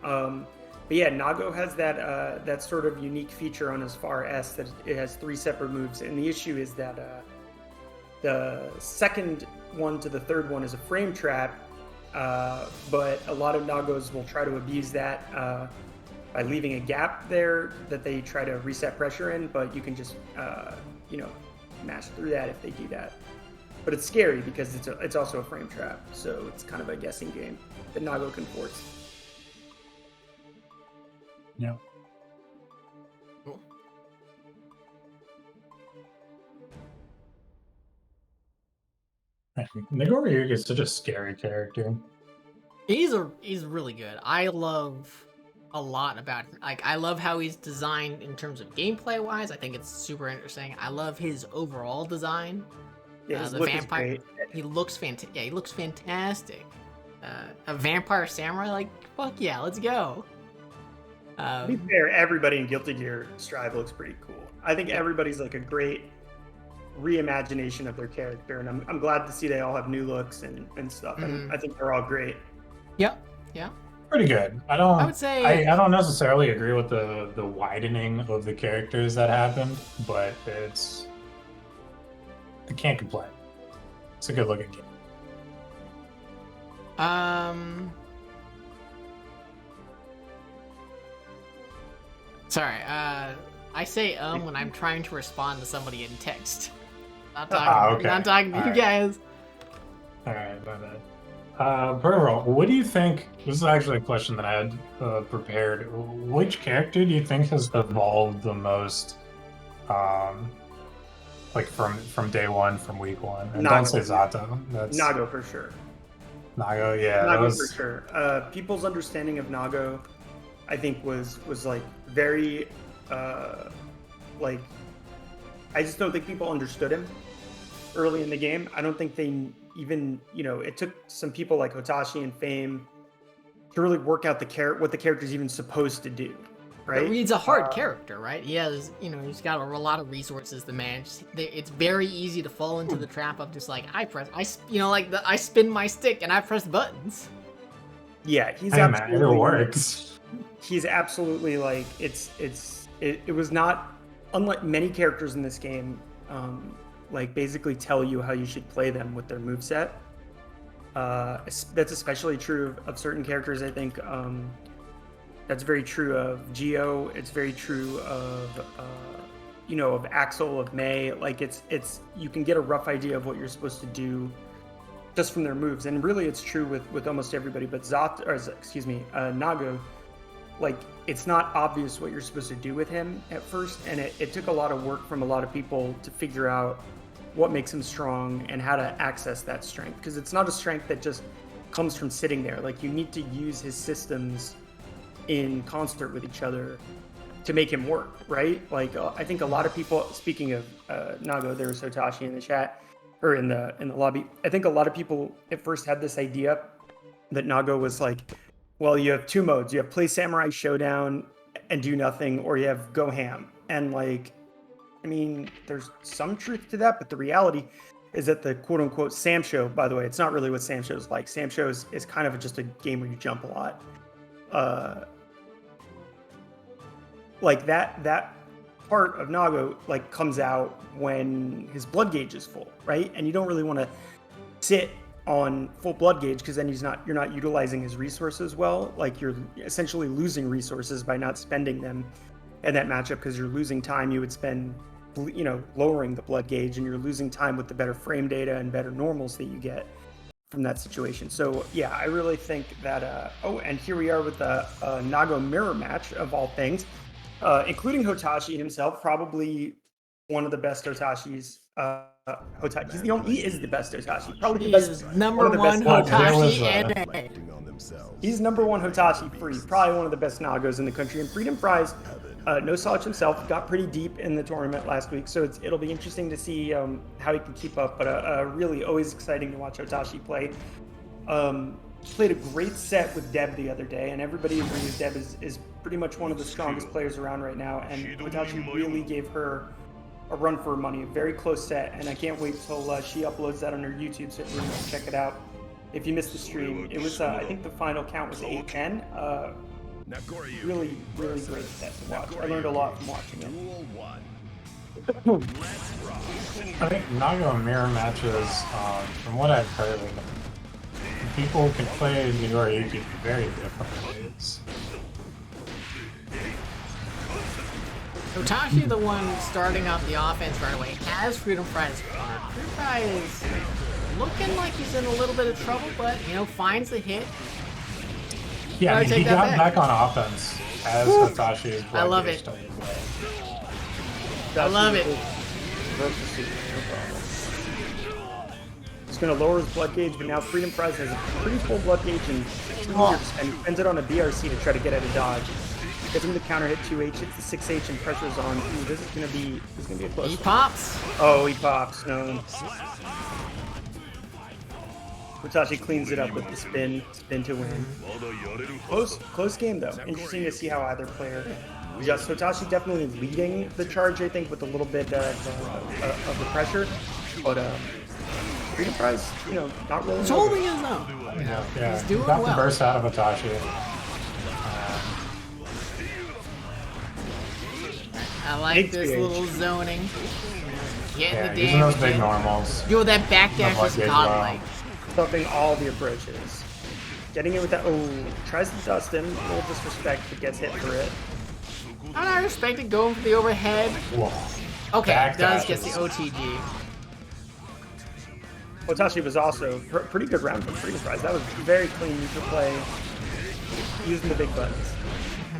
But yeah, Nago has that sort of unique feature on his far S that it has 3 separate moves, and the issue is that the second one to the third one is a frame trap, but a lot of Nagos will try to abuse that by leaving a gap there that they try to reset pressure in, but you can just mash through that if they do that. But it's scary because it's also a frame trap, so it's kind of a guessing game that Nago can force. Yeah. Cool. Nago Ryuga is such a scary character. He's really good. I love a lot about I love how he's designed in terms of gameplay wise. I think it's super interesting. I love his overall design. Yeah, his the look vampire. is great. He looks fantastic. Yeah, he looks fantastic. A vampire samurai, like fuck yeah, let's go. To be fair, everybody in Guilty Gear Strive looks pretty cool. I think everybody's like a great reimagination of their character, and I'm glad to see they all have new looks and stuff. And I think they're all great. Yep. Yeah. Pretty good. I would say I don't necessarily agree with the widening of the characters that happened, but I can't complain. It's a good looking game. Sorry, I say when I'm trying to respond to somebody in text. Not talking to you guys. Alright, my Pearl, what do you think? This is actually a question that I had prepared. Which character do you think has evolved the most, um, like from day one, from week one? And don't say Zato. That's Nago for sure. Nago. Yeah, Nago for sure. People's understanding of Nago, I think, was like very, like, I just don't think people understood him early in the game. I don't think they even, it took some people like Hotashi and Fame to really work out what the character's even supposed to do, right? But Reed's a hard character, right? He's got a lot of resources to manage. It's very easy to fall into the trap of just like, I spin my stick and I press buttons. Yeah, it works. He's absolutely like, it was not, unlike many characters in this game, like basically tell you how you should play them with their moveset. That's especially true of certain characters, I think. That's very true of Geo. It's very true of of Axel, of May. Like it's you can get a rough idea of what you're supposed to do just from their moves, and really it's true with almost everybody. But Nago, like it's not obvious what you're supposed to do with him at first, and it took a lot of work from a lot of people to figure out what makes him strong and how to access that strength, because it's not a strength that just comes from sitting there. Like you need to use his systems in concert with each other to make him work, right? Like I think a lot of people, speaking of Nago, there was Hotashi in the chat or in the lobby. I think a lot of people at first had this idea that Nago was like, well, you have two modes. You have play Samurai Showdown and do nothing, or you have go ham. And like, I mean, there's some truth to that, but the reality is that the quote-unquote Sam Show, by the way, it's not really what Sam Show is like. Sam Show is kind of just a game where you jump a lot. Like that part of Nago like comes out when his blood gauge is full, right? And you don't really want to sit on full blood gauge because then you're not utilizing his resources well. Like you're essentially losing resources by not spending them in that matchup, because you're losing time you would spend lowering the blood gauge, and you're losing time with the better frame data and better normals that you get from that situation. So yeah, I really think that and here we are with the Nago mirror match of all things, including Hotashi himself, probably one of the best Hotashis. Hotashi, he is the best Hotashi, probably the best, number one Hotashi. He's number one Hotashi free, probably one of the best Nagos in the country. And FreedomFries, No Slouch himself, got pretty deep in the tournament last week, so it'll be interesting to see how he can keep up. But really always exciting to watch Hotashi play. Played a great set with Deb the other day, and everybody agrees Deb is pretty much one of the strongest players around right now, and Hotashi really gave her a run for her money. A very close set, and I can't wait till she uploads that on her YouTube so everyone can check it out. If you missed the stream, it was I think the final count was 8-10. Really great set to watch. I learned a lot from watching it. I think Nago mirror matches, from what I've heard, people can play Midori in very different ways. Hotashi, the one starting up the offense right away, has FreedomFries. FreedomFries looking like he's in a little bit of trouble, but finds the hit. Yeah, he got back on offense as Hotashi's. I love it. I love it. It's going to lower his blood gauge, but now FreedomFries has a pretty full blood gauge and spends it on a BRC to try to get at a dodge. Gets him to counter hit 2H, hits the 6H, and pressure's on. Ooh, this is gonna be a close. He pops. Oh, he pops. No. Hotashi cleans it up with the spin to win. Close game though. Interesting to see how either player adjusts. Hotashi definitely leading the charge, I think, with a little bit of the pressure, but FreedomFries, not really. He's holding his own. Yeah, he's doing got well. the burst out of Hotashi. I like this little zoning. Getting the using those damage. big normals. Yo, that back dash is godlike. Stuffing all the approaches. Getting it with that. Oh, tries to dust him. A little disrespect, but gets hit for it. I'm not respecting going for the overhead. Whoa. Okay, Back does dashes. get the OTG. Hotashi was also pretty good round from FreedomFries. That was very clean neutral play, using the big buttons.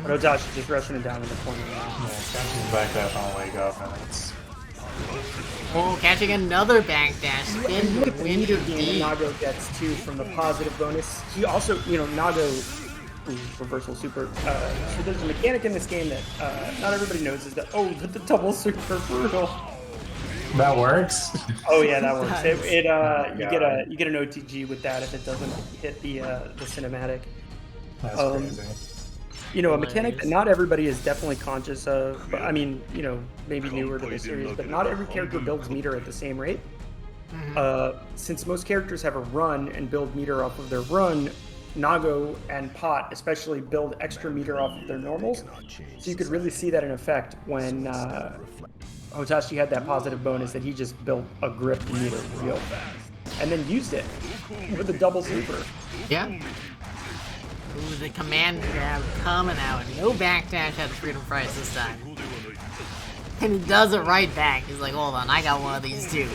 But Hotashi just rushing it down in the corner now. Yeah, catching back dash on the leg up, and it's Oh, catching another backdash. Spin Look at the wind meter of gain D. that Nago gets too from the positive bonus. He also, Nago, reversal super. So there's a mechanic in this game that not everybody knows is that the double super brutal. that works. Oh yeah, that works. You God. get an OTG with that if it doesn't hit the cinematic. That's crazy. A mechanic that not everybody is definitely conscious of. But I mean, maybe newer to the series, but not every character builds meter at the same rate. Since most characters have a run and build meter off of their run, Nago and Pot especially build extra meter off of their normals. So you could really see that in effect when Hotashi had that positive bonus that he just built a grip meter real fast. And then used it with a double super. Yeah. Ooh, the command grab coming out. No backdash at FreedomFries this time. And he does it right back. He's like, hold on, I got one of these too.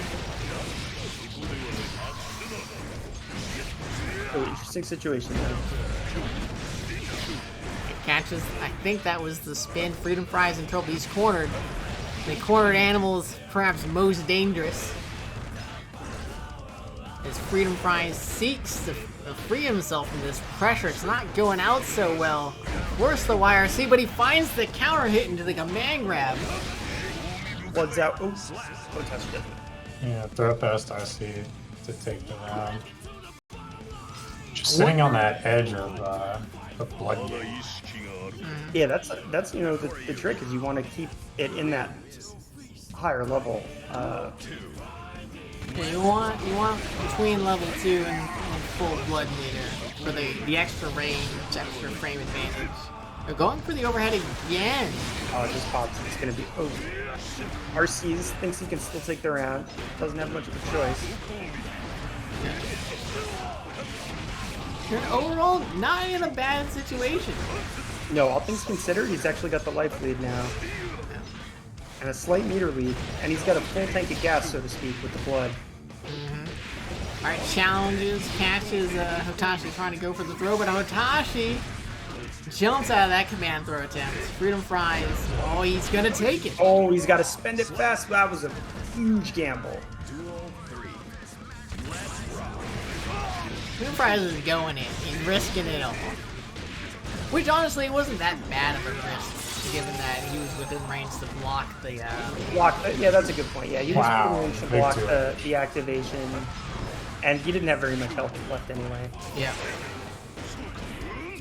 Oh, interesting situation there. It catches, I think that was the spin. FreedomFries in trouble. He's cornered. The cornered animal is perhaps most dangerous. As FreedomFries seeks to free himself from this pressure. It's not going out so well. Worse the YRC, but he finds the counter hit into the command grab. Blood's out. Oops. Hotashi does it. Yeah, throw past RC to take the round. Just sitting on that edge of blood game. Yeah, that's the trick is you want to keep it in that higher level. Yeah, you want between level 2 and full blood meter for the extra range, extra frame advantage. They're going for the overhead again. Oh, it just pops. It's gonna be RC's thinks he can still take the round. Doesn't have much of a choice. They're overall not in a bad situation. No, all things considered, he's actually got the life lead now. And a slight meter lead. And he's got a full tank of gas, so to speak, with the blood. Alright, challenges, catches Hotashi trying to go for the throw, but Hotashi jumps out of that command throw attempt. FreedomFries, oh, he's gonna take it. Oh, he's got to spend it fast. That was a huge gamble. FreedomFries is going in. He's risking it all. Which honestly wasn't that bad of a risk, given that he was within range to block the Yeah, that's a good point. Yeah, he was Wow, within range to big block two. the activation. And he didn't have very much health left anyway. Yeah.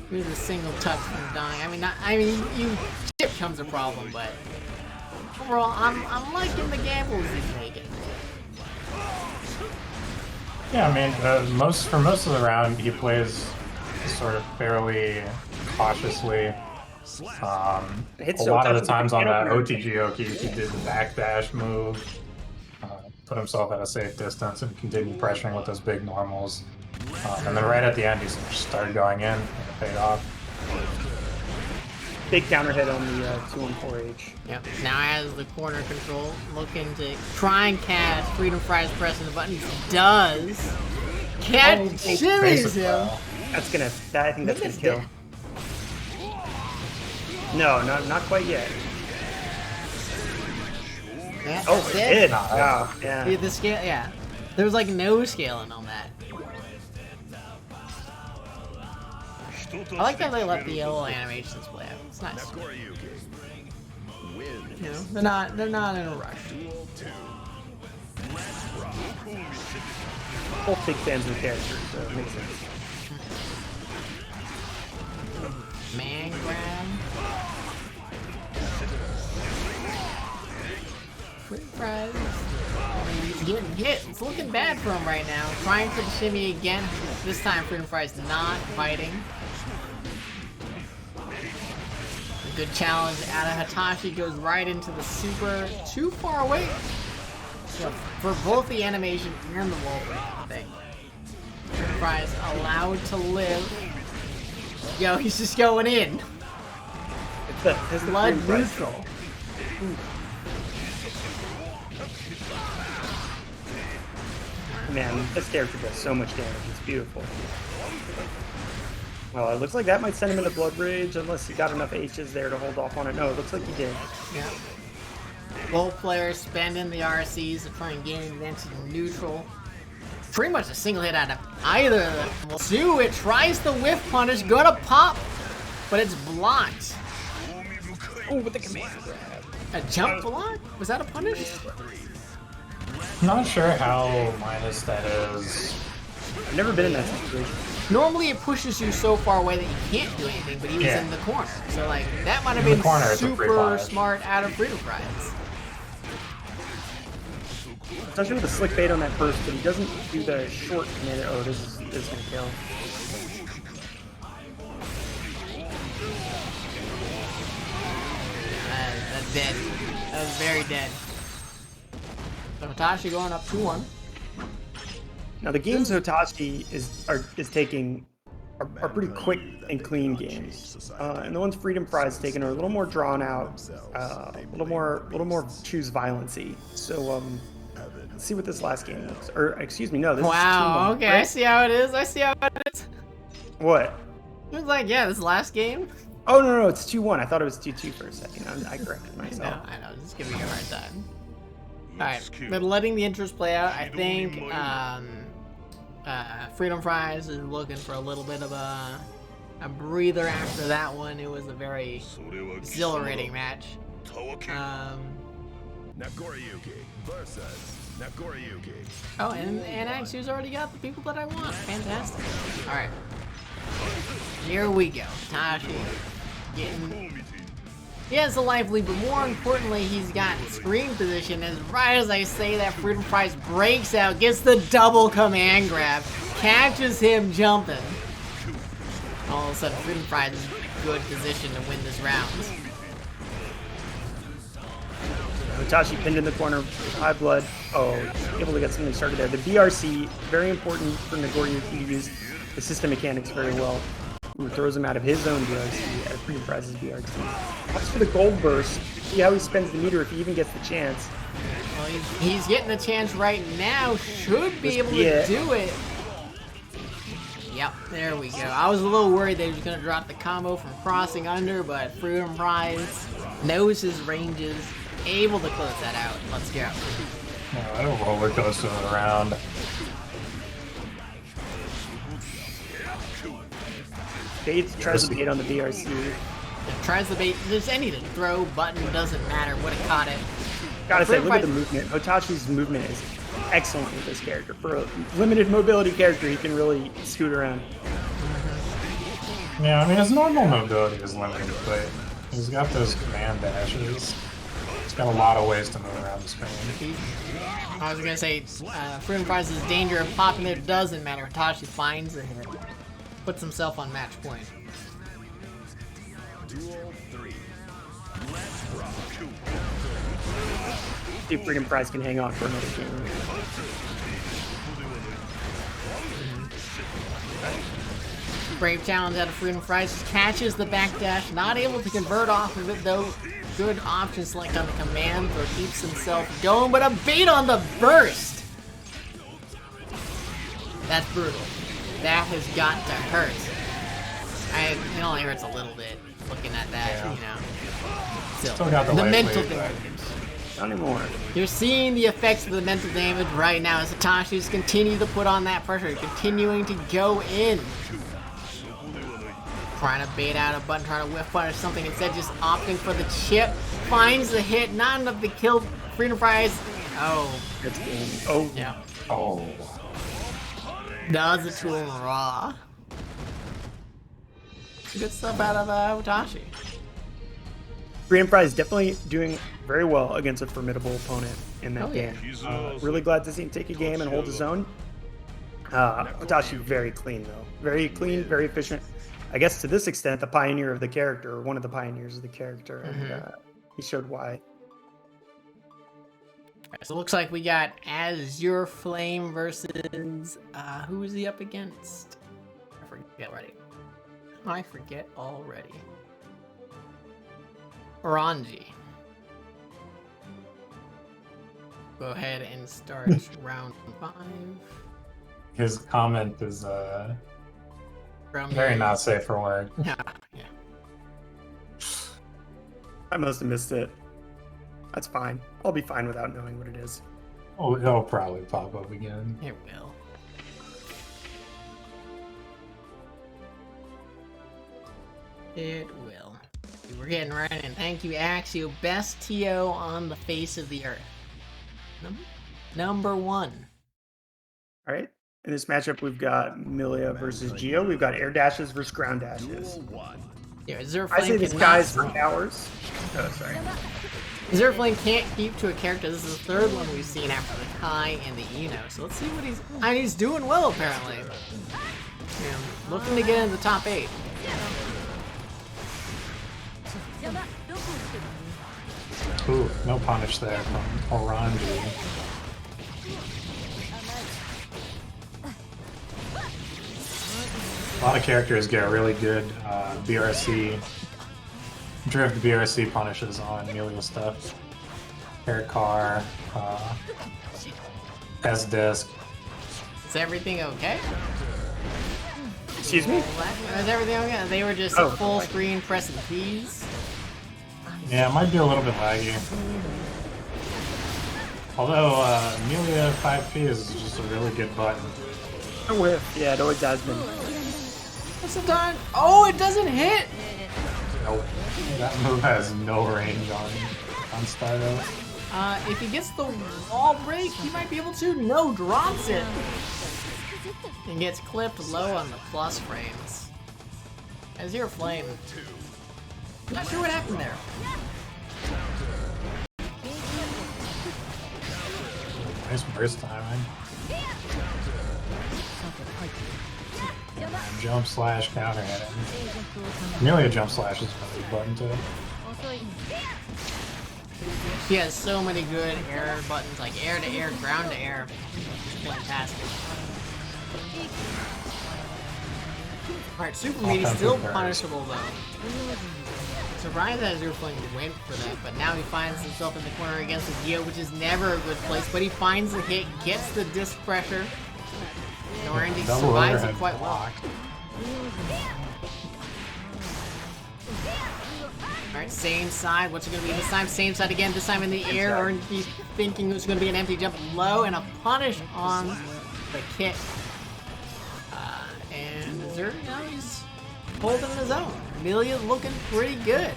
He was a single touch from dying. I mean, you chip becomes a problem, but overall, I'm liking the gambles he's making. Yeah, I mean, for most of the round, he plays sort of fairly cautiously. A lot of the times on that OTG Oki, he did the backdash move, put himself at a safe distance, and continue pressuring with those big normals. And then right at the end, he just started going in, and it paid off. Big counter hit on the 2-1-4H. Yep. Now has the corner control, looking to try and catch. FreedomFries pressing the buttons. Does. Cat shimmies him. I think that's gonna kill. No, not quite yet. Yeah, Oh, that's it it. did. Wow, yeah. The scale, yeah. There was like no scaling on that. I like that they let the yellow animations play out. It's nice. You know, they're not in a rush. Both big fans of the characters, so it makes sense. Man grab. FreedomFries. He's getting hit. It's looking bad for him right now. Trying for the shimmy again. This time FreedomFries not biting. A good challenge out of Hotashi, goes right into the super. Too far away. So for both the animation and the wall break, I think. FreedomFries allowed to live. Yo, he's just going in. It's the Blood FreedomFries. Man, this character does so much damage. It's beautiful. Well, it looks like that might send him into Blood Rage unless he got enough H's there to hold off on it. No, it looks like he did. Yeah. Both players spending the RCs to try and gain advantage neutral. Pretty much a single hit out of either of them. We'll see. It tries the whiff punish, gonna pop, but it's blocked. Oh, with the command grab. A jump block? Was that a punish? Not sure how minus that is. I've never been in that situation. Normally it pushes you so far away that you can't do anything, but he was in the corner. So like, that might have been super smart out of FreedomFries. Especially with the slick bait on that burst, but he doesn't do the short command. Oh, this is gonna kill. That's dead. That was very dead. So Hotashi going up 2-1. Now the games Hotashi is taking are pretty quick and clean games, and the ones FreedomFries taking are a little more drawn out, a little more choose violency. So let's see what this last game looks. Or excuse me, no, this is 2-1, okay, right? I see how it is. I see how it is. What? It was like, yeah, this last game. Oh no, it's 2-1. I thought it was 2-2 for a second. I corrected myself. I know, just giving you a hard time. Alright, but letting the interest play out, I think FreedomFries is looking for a little bit of a breather after that one. It was a very exhilarating match. Oh, and Axu's already got the people that I want. Fantastic. Alright. Here we go. Hotashi getting... He has a life lead, but more importantly, he's got screen position. As right as I say that, FreedomFries breaks out, gets the double command grab, catches him jumping. All of a sudden, FreedomFries is in a good position to win this round. Hotashi pinned in the corner, high blood. Oh, able to get something started there. The BRC, very important for Nagoriyuki to use the system mechanics very well. Ooh, throws him out of his own BRC at FreedomFries' BRC. As for the gold burst, see how he spends the meter if he even gets the chance. Well, he's getting the chance right now. Should be able to do it. Yep, there we go. I was a little worried that he was going to drop the combo from crossing under, but FreedomFries knows his ranges, able to close that out. Let's go. Oh, a roller coaster around. Bates tries to bait on the BRC. It tries to bait. There's anything. Throw, button, doesn't matter. Would have caught it. Gotta say, look at the movement. Hotashi's movement is excellent with this character. For a limited mobility character, he can really scoot around. Yeah, I mean, his normal mobility is limited, but he's got those command dashes. He's got a lot of ways to move around the screen. I was gonna say, FreedomFries' danger of popping it doesn't matter. Hotashi finds the hit. Puts himself on match point. See if FreedomFries can hang on for another game. Brave challenge out of FreedomFries. Catches the backdash. Not able to convert off of it though. Good option select on the command throw. Keeps himself going, but a bait on the burst. That's brutal. That has got to hurt. It only hurts a little bit looking at that, you know. Still got the mental weight, damage. Not anymore. You're seeing the effects of the mental damage right now as Hotoshi's continue to put on that pressure, continuing to go in. Trying to bait out a button, trying to whiff punish something, instead just opting for the chip. Finds the hit, not enough to kill FreedomFries. Oh. That's game. Oh. Yeah. Oh. Does it to him raw. Good stuff out of Hotashi. FreedomFries definitely doing very well against a formidable opponent in that game. Really glad to see him take a game and hold his own. Hotashi very clean though. Very clean, very efficient. I guess to this extent, the pioneer of the character, or one of the pioneers of the character, and he showed why. So it looks like we got Azure Flame versus, who is he up against? I forget already. Oranji. go ahead and start round 5. His comment is From very the- not safe for work. Yeah, yeah. I must have missed it. That's fine. I'll be fine without knowing what it is. Oh, it'll probably pop up again. It will. It will. We're getting right in. Thank you, Axio. Best TO on the face of the earth. Number 1. All right. In this matchup, we've got Millia versus Geo. We've got air dashes versus ground dashes. Duel 1. Yeah, Zerflame I say this cannot- guy's for hours. Oh, sorry. Zerflame can't keep to a character. This is the third one we've seen after the Kai and the Eno. So let's see what he's... I mean, he's doing well, apparently. Yeah, looking to get into the top 8. Ooh, no punish there from Oranji. A lot of characters get really good BRC, drift BRC punishes on Millia stuff. Ereorr, S-Disc. Is everything okay? Excuse me? Is everything okay? They were just Oh. full screen pressing keys. Yeah, it might be a little bit laggy. Although Millia 5P is just a really good button. A whiff. Yeah, it always has been. What's the time? Oh, it doesn't hit! Nope. That move has no range on Styro. If he gets the wall break, he might be able to. No, drops it. And gets clipped low on the plus frames. As your flame. Not sure what happened there. Nice burst timing. Jump slash counter hit. Millia jump slash is a good button too. He has so many good air buttons, like air to air, ground to air. Fantastic. Alright, Super Meat is still punishable though. Surprised that Zerflame went for that, but now he finds himself in the corner against the Geo, which is never a good place, but he finds the hit, gets the disc pressure, and Oranji Double survives it overhead quite well. block. Alright, same side. What's it going to be this time? Same side again, this time in the air. Oranji thinking it was going to be an empty jump low and a punish on the kick. And Zer, you know, he's holding his own. Millia looking pretty good.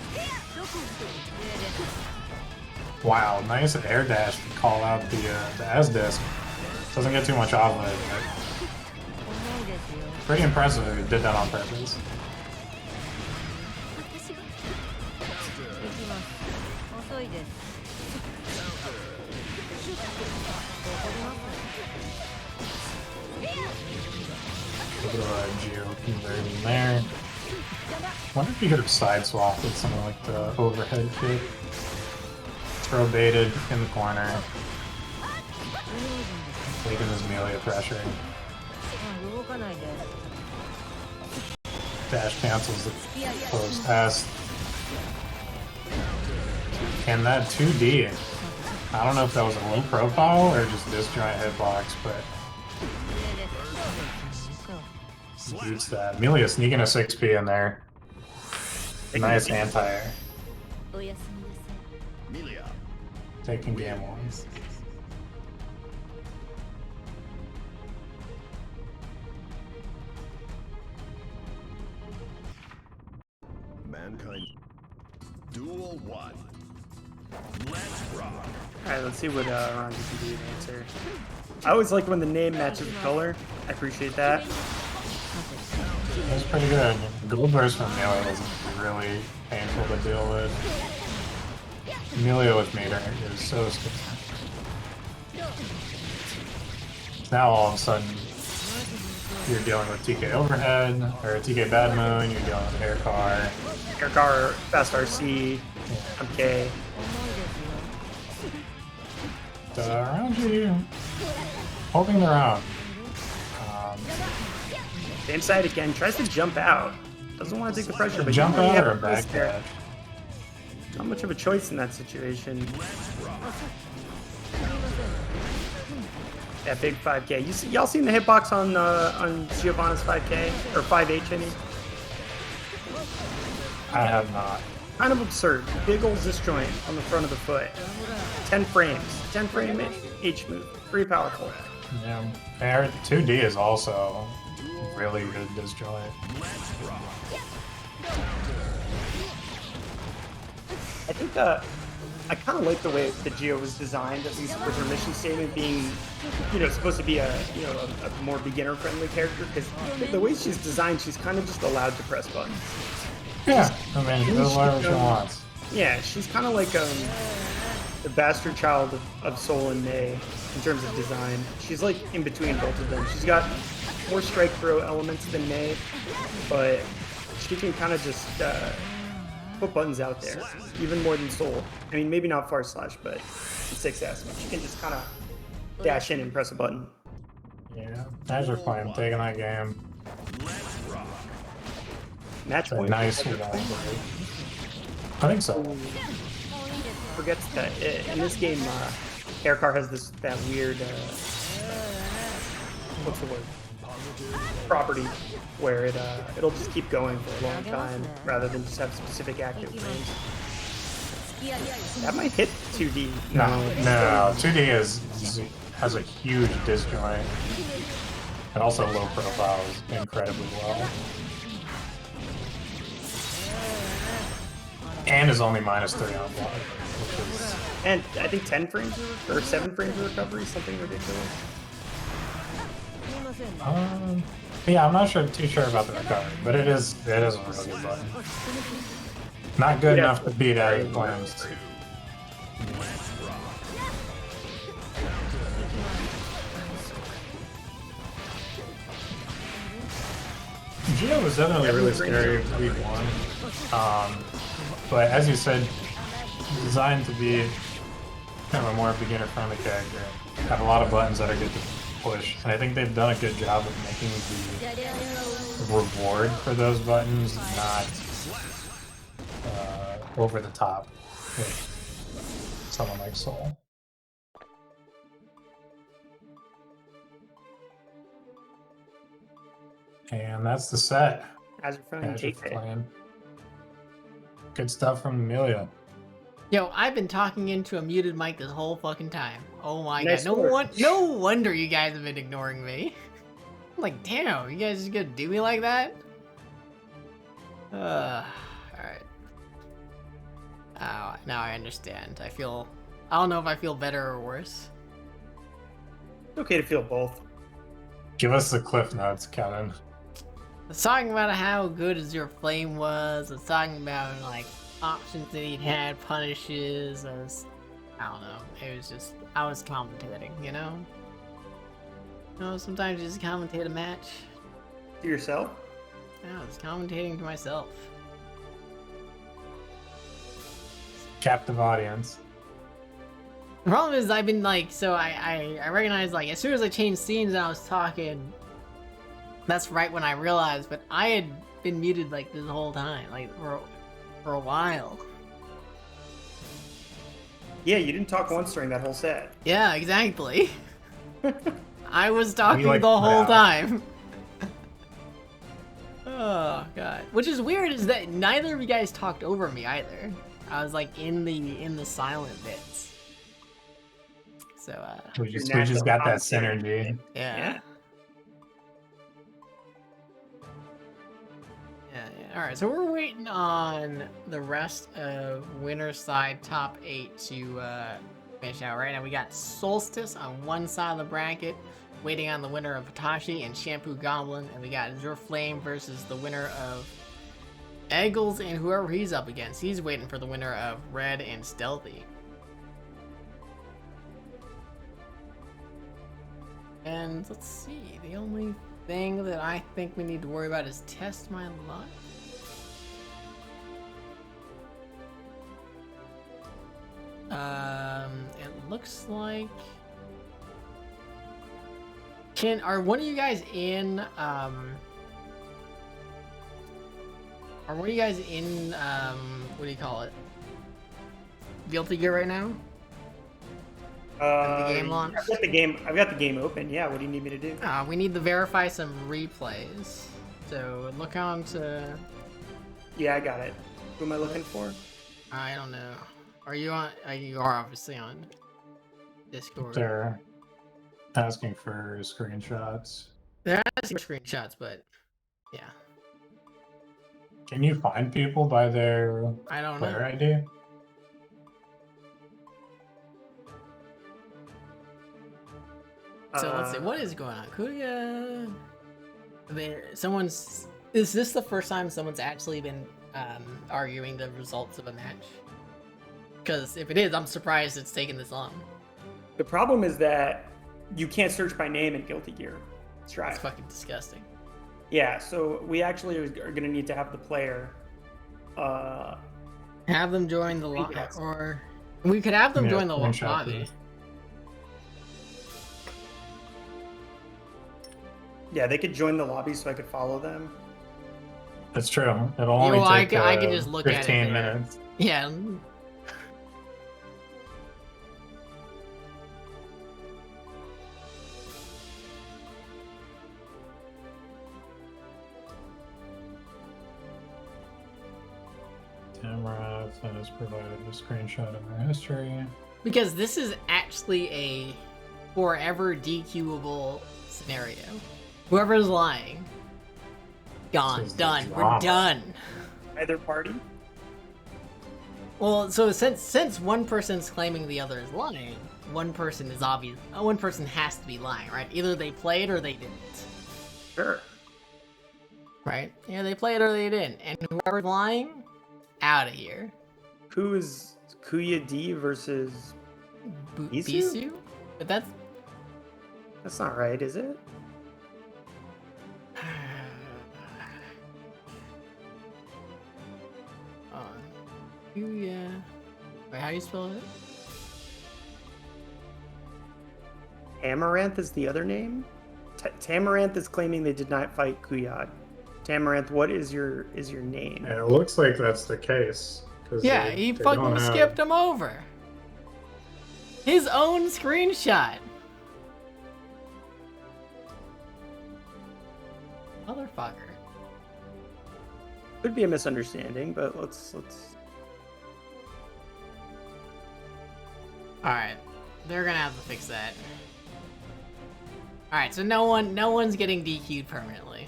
Wow, nice air dash to call out the S-Disc. Doesn't get too much off of it, but pretty impressive if he did that on purpose. Look at Geo converting there. Wonder if you could have side swapped with something like the overhead kick. Throw baited in the corner. Taking his Millia pressure. Dash cancels the close pass. And that 2D. I don't know if that was a low profile or just this giant hitbox, but beats that. Millia sneaking a 6P in there. Nice anti-air. Millia. Taking game 1. Mankind. Duel 1. Let's rock. Alright, let's see what Oranji can do to answer. I always like when the name matches the color. I appreciate that. That's pretty good. Gold burst from Millia was really painful to deal with. Millia with meter is so sticky. Now all of a sudden you're dealing with TK overhead or TK bad moon. You're dealing with Ereorr. Eggles, fast RC, MK. Oranji holding their own. Same side again, tries to jump out. Doesn't want to take the pressure, but Jump you really out have or a a back choice there. dash? Not much of a choice in that situation. That big 5K. Y'all seen the hitbox on Giovanna's 5K or 5H? I mean, I have not. kind of absurd. Big old disjoint on the front of the foot. 10 frames. 10 frame H move. Pretty powerful. Yeah. I heard 2D is also really good disjoint. I think I kind of like the way the Geo was designed, at least with her mission statement being, supposed to be a more beginner-friendly character. Because the way she's designed, she's kind of just allowed to press buttons. Yeah, I mean, she does whatever she wants. Yeah, she's kind of like the bastard child of Sol and May in terms of design. She's like in between both of them. She's got more strike throw elements than May, but she can kind of just put buttons out there, even more than Sol. I mean, maybe not far slash, but 6S. She can just kind of dash in and press a button. Yeah, Azure Flame taking that game. Match point. Nice one. I think so. Forgets that in this game, Ereorr has that weird what's the word? Property where it'll just keep going for a long time rather than just have specific active frames. That might hit 2D. No. 2D has a huge disjoint and also low profiles incredibly well. And is only -3 on block, which is... And I think 10 frames or 7 frames of recovery, something ridiculous. Yeah, I'm not too sure about the recovery, but it is a really good button. Not good enough to beat Azure Flames. Geo was definitely really scary week 1. But as you said, designed to be kind of a more beginner-friendly character. Have a lot of buttons that are good to push, and I think they've done a good job of making the reward for those buttons not over the top with someone like Sol. And that's the set. Azure Flame. Good stuff from Millia. Yo, I've been talking into a muted mic this whole fucking time. Oh my Nice god, work. no wonder you guys have been ignoring me. I'm like, damn, you guys just gonna do me like that? Alright. Oh, now I understand. I don't know if I feel better or worse. It's okay to feel both. Give us the cliff notes, Kevin. I was talking about how good Azure Flame was. I was talking about, like, options that he had, punishes. I don't know. It was just, I was commentating, you know? Sometimes you just commentate a match. To yourself? Yeah, I was commentating to myself. Captive audience. The problem is I've been like, so I recognized, like, as soon as I changed scenes and I was talking, that's right when I realized, but I had been muted, like, this whole time, like, for a while. Yeah, you didn't talk once during that whole set. Yeah, exactly. I was talking like, the whole wow. time. Oh god. Which is weird is that neither of you guys talked over me either. I was like in the silent bits. So We just got that synergy. yeah. Alright, so we're waiting on the rest of winner's side top 8 to finish out. Right now we got Solstice on one side of the bracket, waiting on the winner of Hotashi and Shampoo Goblin, and we got Azure Flame versus the winner of Eggles and whoever he's up against. He's waiting for the winner of Red and Stealthy. And let's see, the only thing that I think we need to worry about is test my luck. It looks like are one of you guys in what do you call it? Guilty Gear right now? And the game launched? I've got the game open. Yeah, what do you need me to do? We need to verify some replays. So look on to... Yeah, I got it. Who am I looking for? I don't know. Are you on? You are obviously on Discord. They're asking for screenshots. They're asking for screenshots, but yeah. Can you find people by their I don't player know. ID? So let's see, what is going on? Kuya... Is this the first time someone's actually been arguing the results of a match? Because if it is, I'm surprised it's taken this long. The problem is that you can't search by name in Guilty Gear Strive. It's fucking disgusting. Yeah, so we actually are going to need to have the player... have them join the lobby, or... We could have them join the lobby. Yeah, they could join the lobby so I could follow them. That's true. It'll only take I could just look 15 at it minutes. Yeah. Tamara has provided a screenshot of her history. Because this is actually a forever DQable scenario. Whoever's lying, gone, done. We're done. Either party? Well, so since one person's claiming the other is lying, one person is obvious. One person has to be lying, right? Either they played or they didn't. Sure. Right? Yeah, they played or they didn't. And whoever's lying, out of here. Who is Kuya D versus Beesu? Beesu? But that's not right, is it? Yeah. Wait, how do you spell it? Amaranth is the other name? Tamaranth is claiming they did not fight Kuyad. Tamaranth, what is your name? Yeah, it looks like that's the case. Yeah, he fucking skipped him over. His own screenshot. Motherfucker. Could be a misunderstanding, but let's. Alright. They're gonna have to fix that. Alright, so no one's getting DQ'd permanently.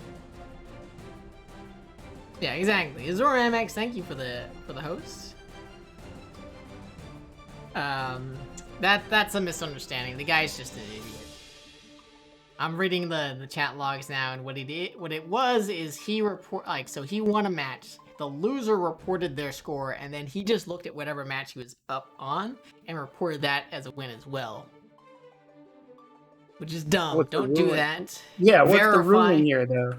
Yeah, exactly. Azor MX, thank you for the host. That's a misunderstanding. The guy's just an idiot. I'm reading the chat logs now, and what it was is he won a match. The loser reported their score, and then he just looked at whatever match he was up on and reported that as a win as well. Which is dumb. Don't do that. Yeah, what's the ruling here, though?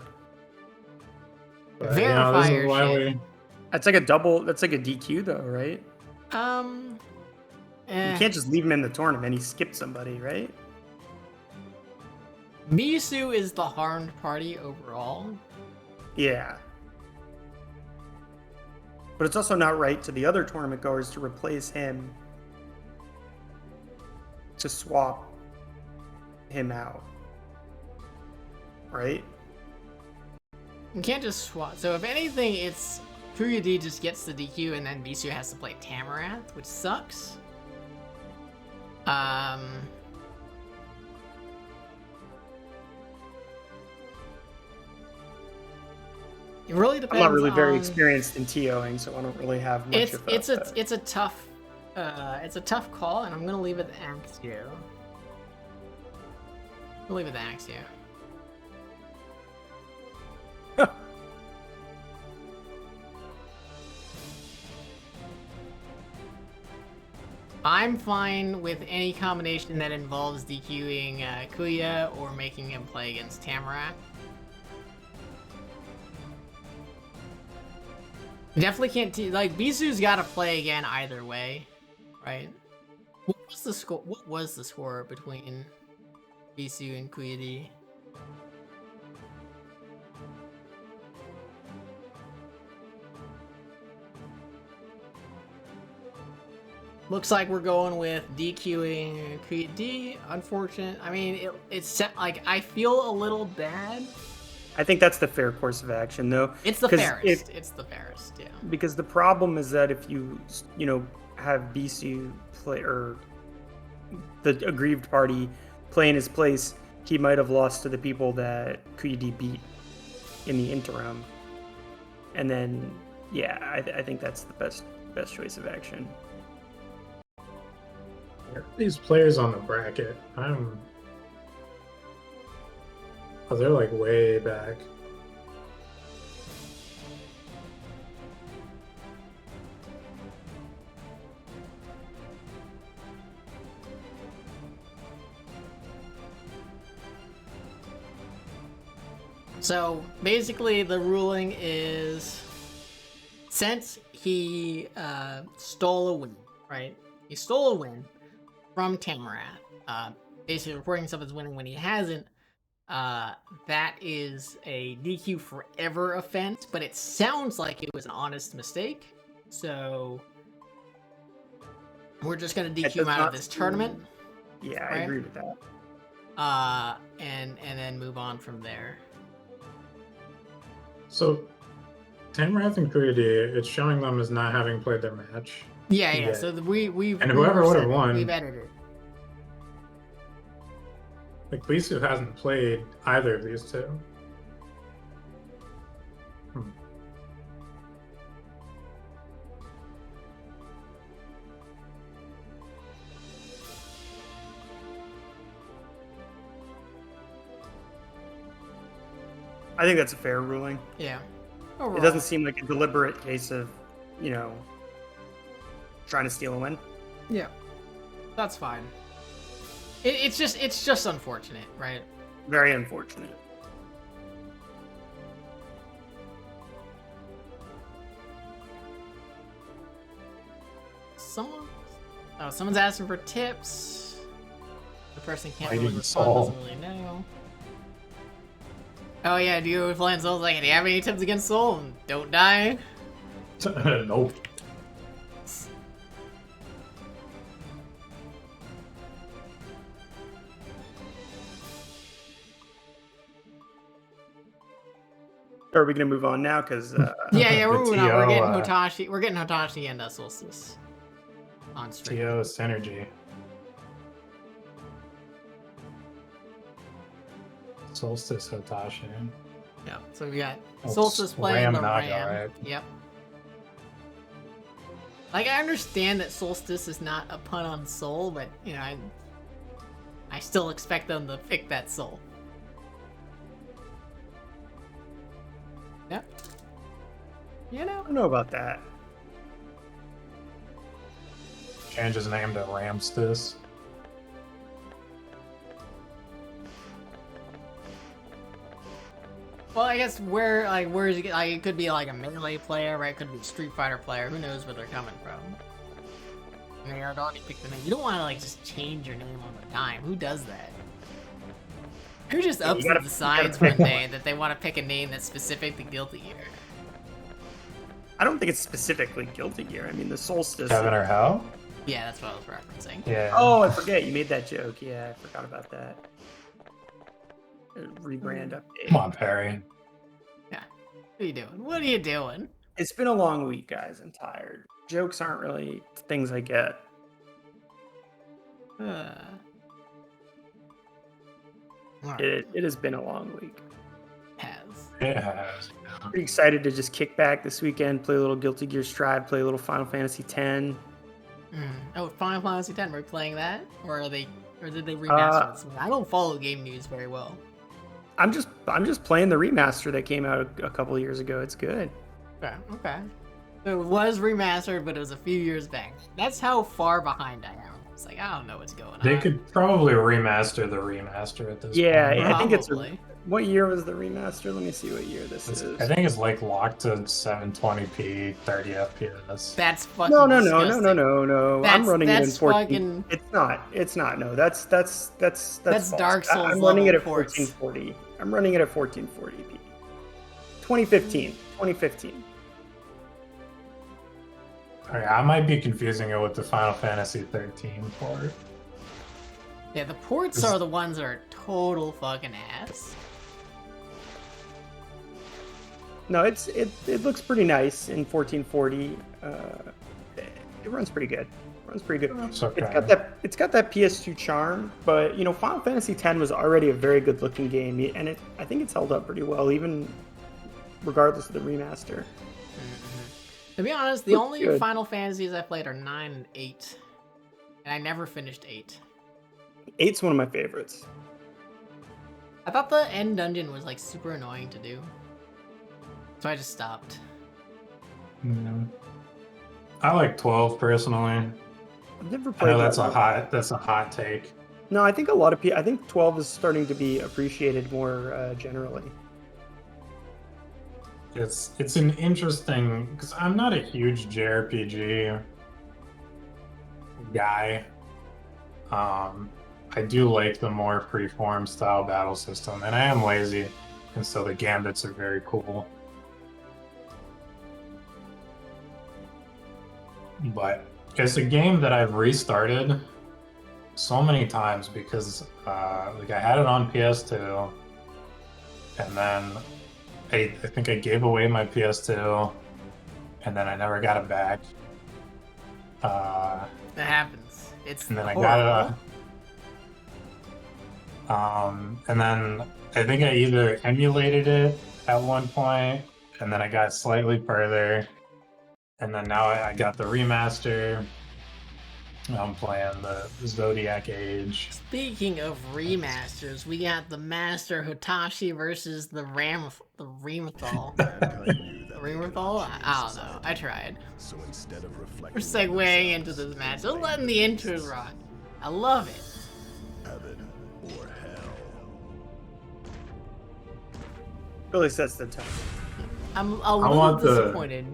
Verify your shit. That's like a DQ, though, right? You can't just leave him in the tournament. He skipped somebody, right? Beesu is the harmed party overall. Yeah. But it's also not right to the other tournament goers to replace him, to swap him out. Right? You can't just swap. So if anything, it's Kuya D just gets the DQ and then Beesu has to play Tamaranth, which sucks. It really depends. I'm not really very experienced in TOing, so I don't really have much of that. It's a tough call, and I'm gonna leave it to Axio. I'll leave it to Axio. I'm fine with any combination that involves DQing Kuya or making him play against Tamarack. Definitely can't Beesu's got to play again either way, right? What was the score between Beesu and Kuya D? Looks like we're going with DQing Creed D. Unfortunate. I mean, it's like I feel a little bad. I think that's the fair course of action, though. It's the fairest. It's the fairest, yeah. Because the problem is that if you have Beesu play, or the aggrieved party play in his place, he might have lost to the people that Creed beat in the interim. And then, yeah, I think that's the best choice of action. These players on the bracket, they're like way back. So basically the ruling is, since he stole a win, right? He stole a win from Tamarat, basically reporting himself as winning when he hasn't. That is a DQ forever offense, but it sounds like it was an honest mistake. So we're just gonna DQ him out of this tournament. Yeah, right? I agree with that. And then move on from there. So Tamarath and Kuridy, it's showing them as not having played their match. Yeah. So we've and whoever would have won, we've edited. Like Beesu hasn't played either of these two. I think that's a fair ruling. Yeah. It doesn't seem like a deliberate case of, trying to steal a win. Yeah. That's fine. It's just unfortunate, right? Very unfortunate. Someone's asking for tips. The person can't really Fighting respond, Soul. doesn't really know. Oh yeah, do you playing Soul's like, do you have any tips against Soul? Don't die. Nope. Are we gonna move on now? Because yeah, we're moving on. We're getting TO, Hotashi. We're getting Hotashi and Solstice on stream. TO Synergy. Solstice Hotashi. Yeah, so we got Oh, Solstice playing the Nago, Ram. right? Yep. Like, I understand that Solstice is not a pun on Soul, but, I still expect them to pick that Soul. Yep. I don't know about that. Change his name to Ramstis. Well, I guess where is he? Like, it could be like a melee player, right? It could be a Street Fighter player. Who knows where they're coming from? And they already picked the name. You don't want to just change your name on the dime. Who does that? Who just ups and decides one day that they want to pick a name that's specific to Guilty Gear? I don't think it's specifically Guilty Gear. I mean, the Solstice. Kevin or how? Yeah, that's what I was referencing. Yeah. Oh, I forget. You made that joke. Yeah, I forgot about that. Rebrand update. Come on, Perry. Yeah. What are you doing? What are you doing? It's been a long week, guys. I'm tired. Jokes aren't really things I get. It has been a long week. It has. Pretty excited to just kick back this weekend, play a little Guilty Gear Strive, play a little Final Fantasy X. Oh, Final Fantasy X. Are we playing that, or did they remaster this one? I don't follow game news very well. I'm just playing the remaster that came out a couple of years ago. It's good. Okay. So it was remastered, but it was a few years back. That's how far behind I am. It's like, I don't know what's going on. They could probably remaster the remaster at this point. Yeah, I think it's Probably. What year was the remaster? Let me see what year this is. I think it's like locked to 720p, 30 FPS. That's fucking No. disgusting. I'm running it in That's 14. fucking- It's not. No, that's false. Dark Souls I'm running it at level ports. 1440. I'm running it at 1440p. 2015. Okay, I might be confusing it with the Final Fantasy 13 port. Yeah, the ports are the ones that are total fucking ass. No, it looks pretty nice in 1440. It runs pretty good. Runs pretty good. It's okay. It's got that PS2 charm, but you know, Final Fantasy X was already a very good looking game, and I think it's held up pretty well, even regardless of the remaster. To be honest, the only good. Final Fantasies I played are 9 and 8. And I never finished 8. 8's one of my favorites. I thought the end dungeon was like super annoying to do. So I just stopped. Yeah. I like 12 personally. I've never I played. know that's a hot take. No, I think a lot of people. I think 12 is starting to be appreciated more generally. It's an interesting, because I'm not a huge JRPG guy. I do like the more freeform style battle system, and I am lazy, and so the gambits are very cool. But it's a game that I've restarted so many times because like I had it on PS2, and then I think I gave away my PS2, and then I never got it back. That happens. It's And then horrible. I got it. And then I think I either emulated it at one point, and then I got slightly further, and then now I got the remaster. I'm playing the Zodiac Age. Speaking of remasters, we got the Master Hotashi versus the Rementhal. Rementhal? I don't know. I tried. So instead of reflecting, We're segueing into this match. Just letting the intro rock. I love it. heaven or hell. Really sets the tone. I'm a little want the- disappointed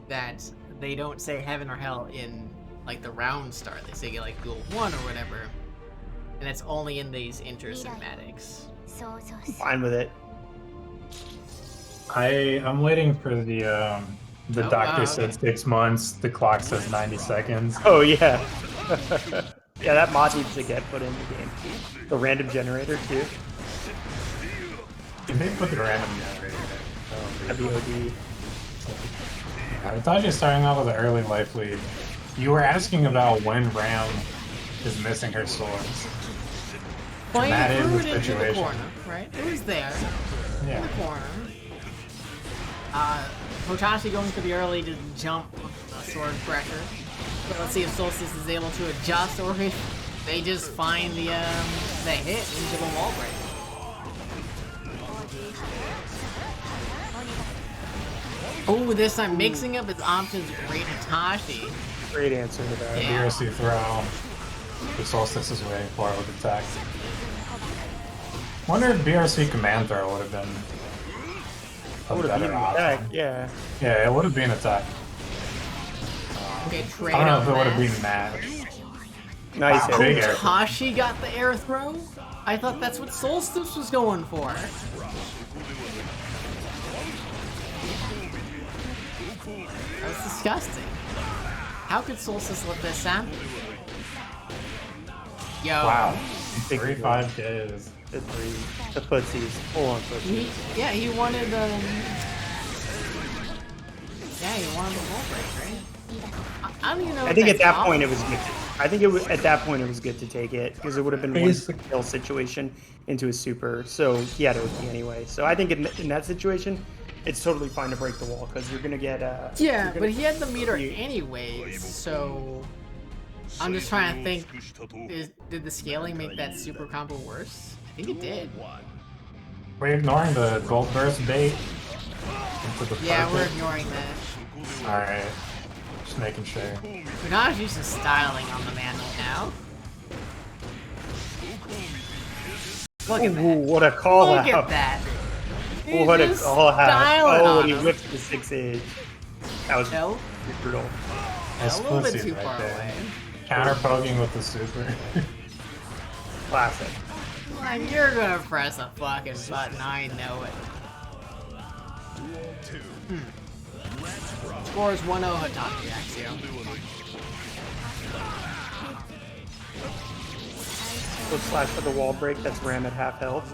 that they don't say heaven or hell in like the round start. They say like duel 1 or whatever, and it's only in these intro cinematics. Fine with it. I'm waiting for the Oh, doctor wow, said okay. 6 months. The clock says 90 seconds. Oh yeah. Yeah, that mod needs to get put in the game. The random generator too. Did they put the random generator in? WOD. I thought you were starting off with an early life lead. You were asking about when Ram is missing her swords. Well, you that is threw the it into the situation. corner, right? It was there. In Yeah. the corner. Hotashi going for the early to jump with the sword pressure. So let's see if Solstice is able to adjust or if they just find the hit into the wall break. Oh, this time mixing up his options, great Hotashi. Great answer to that. Yeah. BRC throw. The Solstice is waiting for it with attack. Wonder if BRC command throw would have been a Would have better been an option. attack, yeah. Yeah, it would have been attack. Okay, trade I don't know on if it would have that. been match. Nice Wow. hit. Big air. Hotashi got the air throw? I thought that's what Solstice was going for. That was disgusting. How could Solstice let this happen? Yo. Wow. Big 3-5Ks. The three. The footsies. Full on footsies. He wanted he wanted the wall break, right? I don't even know. I if think at that's that point it possible. was good. I think it was at that point it was good to take it because it would have been one kill situation into a super. So he had OT anyway. So I think in that situation, it's totally fine to break the wall because you're gonna get. Yeah, but he had the meter anyways, so I'm just trying to think. Did the scaling make that super combo worse? I think it did. We're ignoring the gold burst bait into the Yeah, we're perfect. ignoring that. Alright. Just making sure. Hotashi's just styling on the man now. Look at Ooh, that. what a call Look out! at that. He's What a just call out! styling Oh, on and he him. whipped the 6-8. That was No, brutal. That's a little bit pussy too right far there. away. Counter poking with the super. Classic. Like, you're gonna press a fucking button, I know it. Duel 2. Let's Scores 1-0 Hotashi, Axio. Flip slash for the wall break. That's Ram at half health.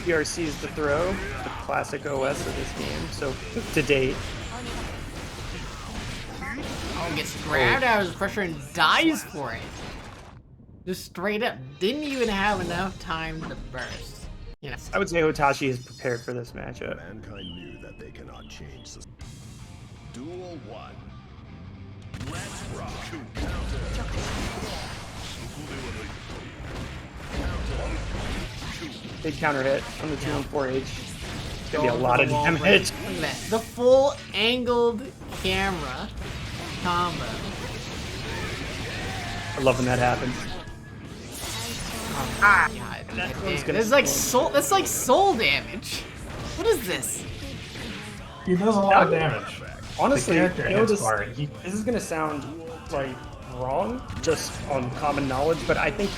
PRC is the throw, the classic OS of this game. So to date. Oh, gets grabbed out of his pressure and dies for it. Just straight up. Didn't even have enough time to burst. You know. I would say Hotashi is prepared for this matchup. Mankind knew that they cannot change the Duel 1. Let's rock. Big counter hit from the 214H. It's gonna be a Going lot for of the wall damage. break. Look at that. The full angled camera combo. I love when that happens. God, That damn. one's gonna That's like stand. that's like soul damage. What is this? He does a lot of damage. Honestly, The character you know, hits this hard. this is gonna sound like wrong, just on common knowledge, but I think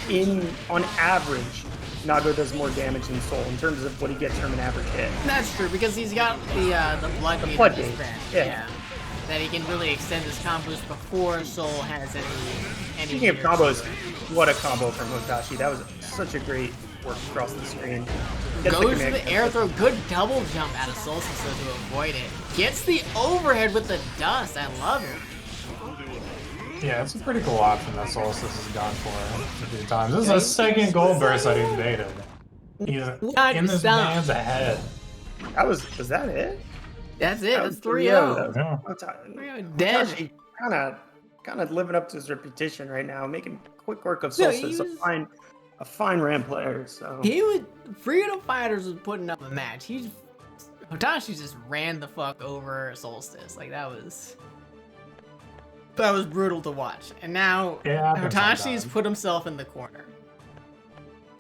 on average, Nago does more damage than Soul in terms of what he gets from an average hit. That's true because he's got the blood meter blood to gauge, spend. yeah. That he can really extend his combos before Soul has any. Speaking of gears. combos, what a combo from Hotashi. That was such a great work across the screen. Gets Goes to command the air throw, good double jump out of Solstice so to avoid it. Gets the overhead with the dust. I love it. Yeah, it's a pretty cool option that Solstice has gone for a few times. This is a second gold burst that he's baited. He's in this Stop. man's head. Was that it? That's it. That That's was 3-0. Yeah. Dead. Hotashi kind of living up to his reputation right now, making quick work of No, Solstice. he was- A fine Ram player. So He would. Freedom Fighters was putting up a match. Hotashi just ran the fuck over Solstice. Like that was brutal to watch. And now Yeah, it happens Hotashi's sometimes. put himself in the corner.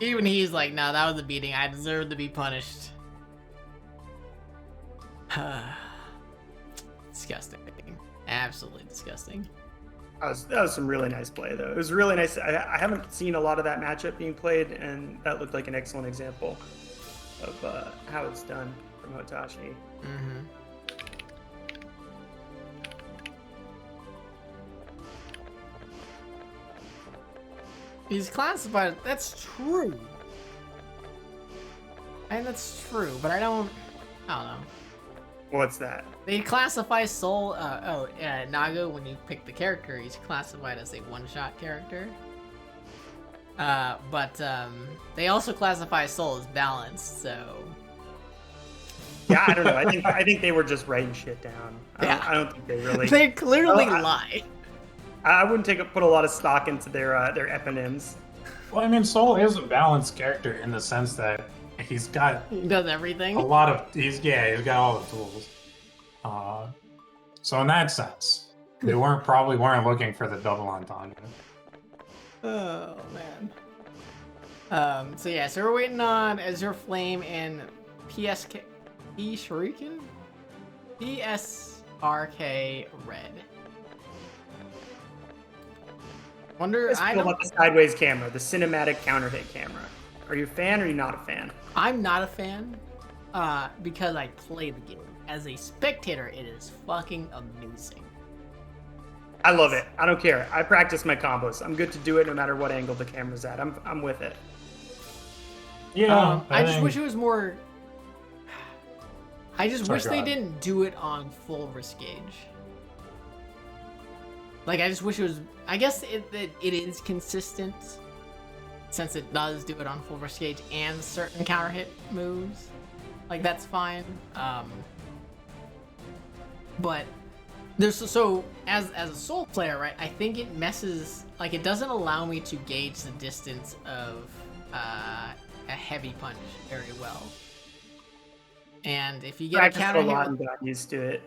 Even he's like, nah, that was a beating. I deserve to be punished. Disgusting. Absolutely disgusting. that was some really nice play, though. It was really nice. I haven't seen a lot of that matchup being played, and that looked like an excellent example of how it's done from Hotashi. Mm-hmm. He's classified. That's true. And that's true, but I don't know. What's that? They classify Soul, Nago, when you pick the character, he's classified as a one-shot character. But they also classify Soul as balanced, so... Yeah, I don't know. I think they were just writing shit down. I don't think they really... They clearly Oh, lie. I wouldn't put a lot of stock into their eponyms. Well, I mean, Soul is a balanced character in the sense that he's got He does everything. a lot of he's got all the tools. So in that sense, they probably weren't looking for the double entendre. Oh, man. So yeah, so we're waiting on Azure Flame and PsrK Red. Wonder, I feel about the sideways camera, the cinematic counter hit camera. Are you a fan or are you not a fan? I'm not a fan, because I play the game. As a spectator, it is fucking amazing. I love it. I don't care. I practice my combos. I'm good to do it no matter what angle the camera's at. I'm with it. Yeah, I just wish it was more. I just wish they God. didn't do it on full risk gauge. Like, I just wish it was. I guess it is consistent, since it does do it on full risk gauge and certain counter hit moves. Like, that's fine. But there's so as a Soul player, right? I think it messes. Like, it doesn't allow me to gauge the distance of a heavy punch very well. And if you get Practiced a counter a lot hit, and got used to it.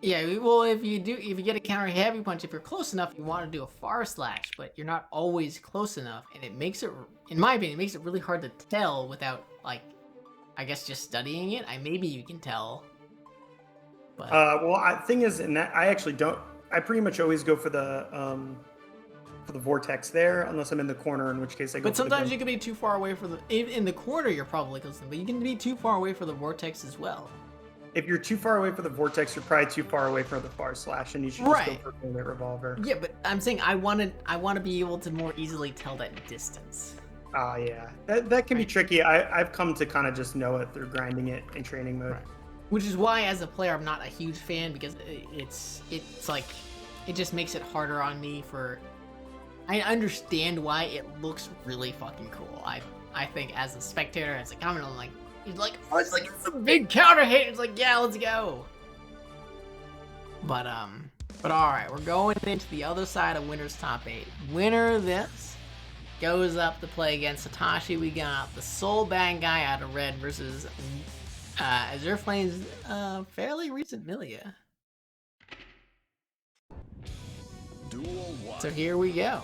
yeah, well, if you get a counter heavy punch, if you're close enough, you want to do a far slash, but you're not always close enough, and it makes it, in my opinion, it makes it really hard to tell without, like, I guess just studying it. Maybe you can tell. But Thing is, in that I actually don't. I pretty much always go for the for the vortex there, unless I'm in the corner, in which case I go. But sometimes you can be too far away for the in the corner. You're probably close, but you can be too far away for the vortex as well. If you're too far away for the vortex, you're probably too far away for the far slash, and you should just go for the revolver. Yeah, but I'm saying I want to be able to more easily tell that distance. Yeah, that can be tricky. I've come to kind of just know it through grinding it in training mode. Right. Which is why, as a player, I'm not a huge fan, because it's like it just makes it harder on me. I understand why it looks really fucking cool. I think as a spectator, as a commentator, I'm like, he's like, oh, it's like it's a big counter hit. It's like, yeah, let's go. But all right, we're going into the other side of winner's top 8. Winner of this goes up to play against Hotashi. We got the soul bad guy out of red versus Azure Flame's fairly recent Millia. So here we go.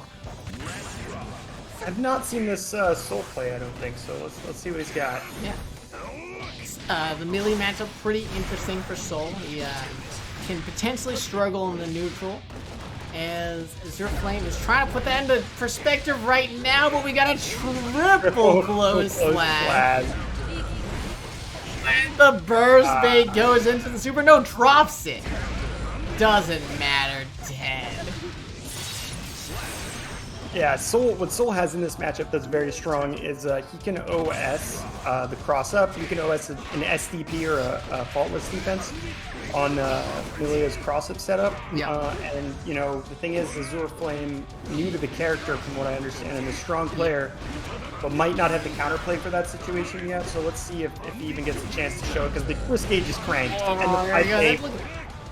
I've not seen this Soul play, I don't think, so let's see what he's got. Yeah. The Millia matchup pretty interesting for Soul. He can potentially struggle in the neutral, as Azure Flame is trying to put that into perspective right now, but we got a triple close slash. And the burst bait goes into the super. No, drops it. Doesn't matter, Ted. Yeah, what Soul has in this matchup that's very strong is he can OS the cross-up. You can OS an SDP or a faultless defense on Millia's cross-up setup. Yeah. And, you know, the thing is, Azure Flame, new to the character from what I understand, and a strong player, but might not have the counterplay for that situation yet. So let's see if he even gets a chance to show it, because the risk gauge is cranked. Oh, and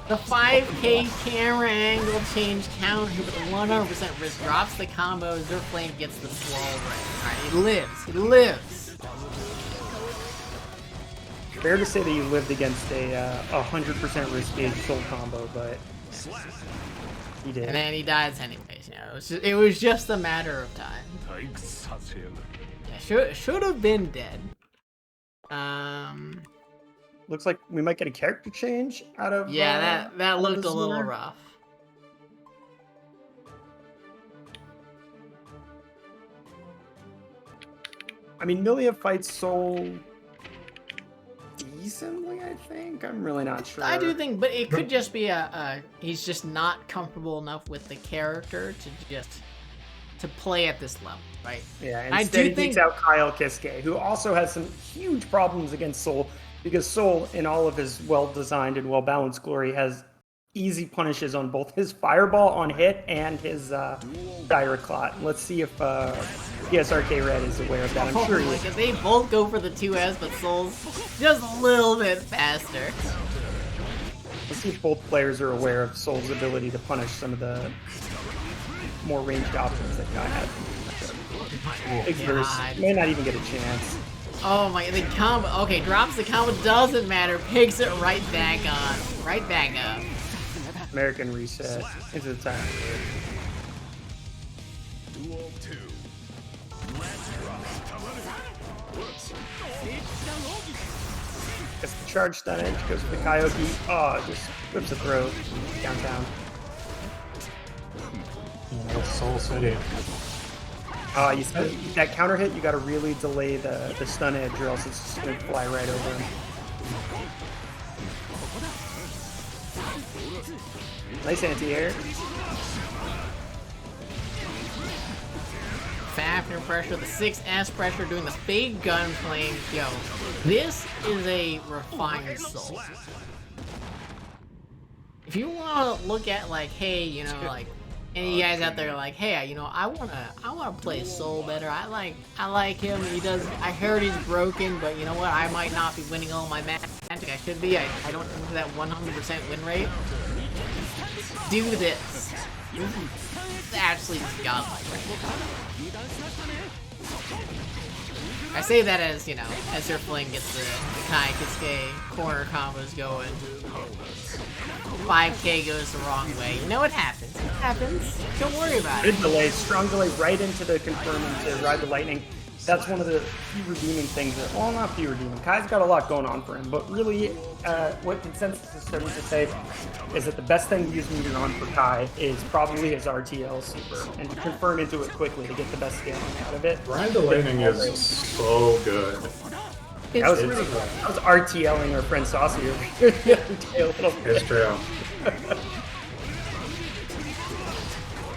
the 5K camera angle change counter with a 100% risk drops the combo. Azure Flame gets the slow right. Alright, he lives. He lives. Fair to say that you lived against a 100% risk gauge soul combo, but he did. And then he dies anyways. You know, it was just a matter of time. Yeah, should have been dead. Looks like we might get a character change out of. Yeah, that looked a little rough. I mean, Millia fights Soul decently, I think. I'm really not sure. I do think, but it could just be he's just not comfortable enough with the character to play at this level, right? Yeah, instead he takes out Kyle Kiske, who also has some huge problems against Soul, because Soul, in all of his well-designed and well-balanced glory, has easy punishes on both his Fireball on hit and his Dire Clot. Let's see if PsrK Red is aware of that. I'm sure he is. Because they both go for the 2S, but Soul's just a little bit faster. Let's see if both players are aware of Soul's ability to punish some of the more ranged options that Guy had. Eggles may not even get a chance. Oh my, the combo, okay, drops the combo, doesn't matter, picks it right back on, right back up. American reset into the time. Duel 2. Gets the charge stun edge, goes for the Coyote. Oh, just whips the throw downtown. Soul City. You said that counter hit, you gotta really delay the stun edge, or else it's just gonna fly right over him. Nice anti-air. Fafnir pressure, the 6S pressure, doing this big gun flame. Yo, this is a refined Soul. If you want to look at, like, hey, you know, like, any of you guys out there are like, hey, you know, I wanna play Soul better. I like him. He does. I heard he's broken, but you know what? I might not be winning all my matches. I should be. I don't have that 100% win rate. Do this. It's actually godlike. I say that as, you know, as your fling gets the Kai Kiske corner combos going. 5K goes the wrong way. You know what happens. It happens. Don't worry about it. Good delay, strong delay right into the confirming to ride the lightning. that's one of the few redeeming things. Well, not few redeeming. Kai's got a lot going on for him, but really, what consensus is starting to say is that the best thing to use meter on for Kai is probably his RTL super, and to confirm into it quickly to get the best scaling out of it. Ride the Lightning is so good. I was RTLing our friend Saucy over here the other day a little bit. It's true.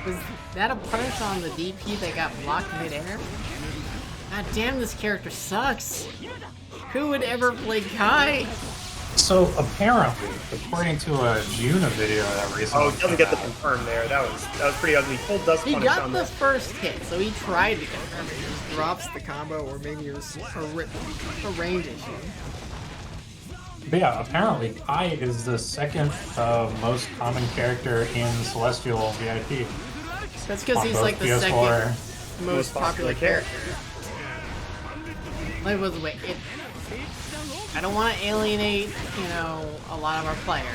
Was that a punish on the DP that got blocked midair? God damn, this character sucks. Who would ever play Kai? So apparently, according to a Juna video that recently. Oh, he doesn't get the confirm there. That was pretty ugly. Full dust He punish got on the that. first hit, so he tried to confirm it. He just drops the combo, or maybe it was a range issue. But yeah, apparently Kai is the second most common character in Celestial VIP. That's because On he's both like the PS4. second most popular character. Like, wait, I don't want to alienate, you know, a lot of our players,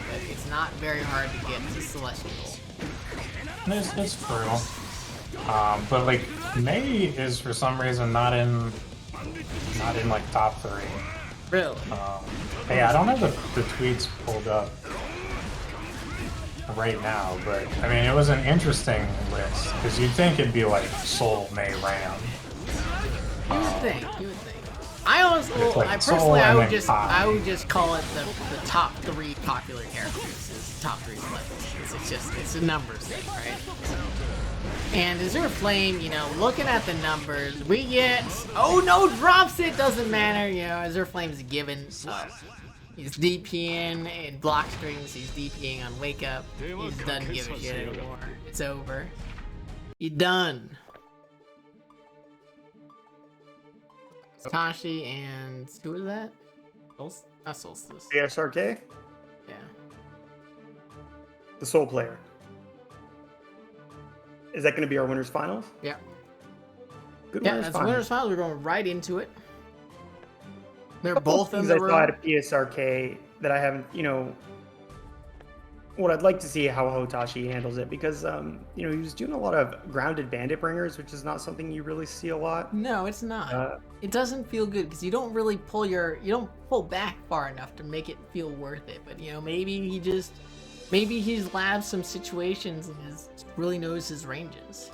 but it's not very hard to get to Celestial. It's true. But like May is for some reason not in like top 3. Really? Hey, I don't have the tweets pulled up right now, but I mean it was an interesting list because you'd think it'd be like Soul, May, Ram. You would think. I honestly, like I Soul personally, and I then Kai. would just call it the top 3 popular characters. It's top 3 levels. It's a numbers thing, right? And Azure Flame, you know, looking at the numbers, we get, oh no, drops it, doesn't matter, you know, Azure Flame's given, he's DPing in block strings, he's DPing on wake up, he doesn't give a shit anymore, it's over, you done. Hotashi and, who is that? Not Solstice. PsrK, Yeah. the Soul player. Is that going to be our winners finals? Yeah. Good Yeah, winners that's finals. winners finals. We're going right into it. They're Couple both in things the I saw room. at PsrK that I haven't, you know, what I'd like to see how Hotashi handles it because, you know, he was doing a lot of grounded bandit bringers, which is not something you really see a lot. No, it's not. It doesn't feel good because you don't really you don't pull back far enough to make it feel worth it. But, you know, maybe he's labbed some situations and really knows his ranges.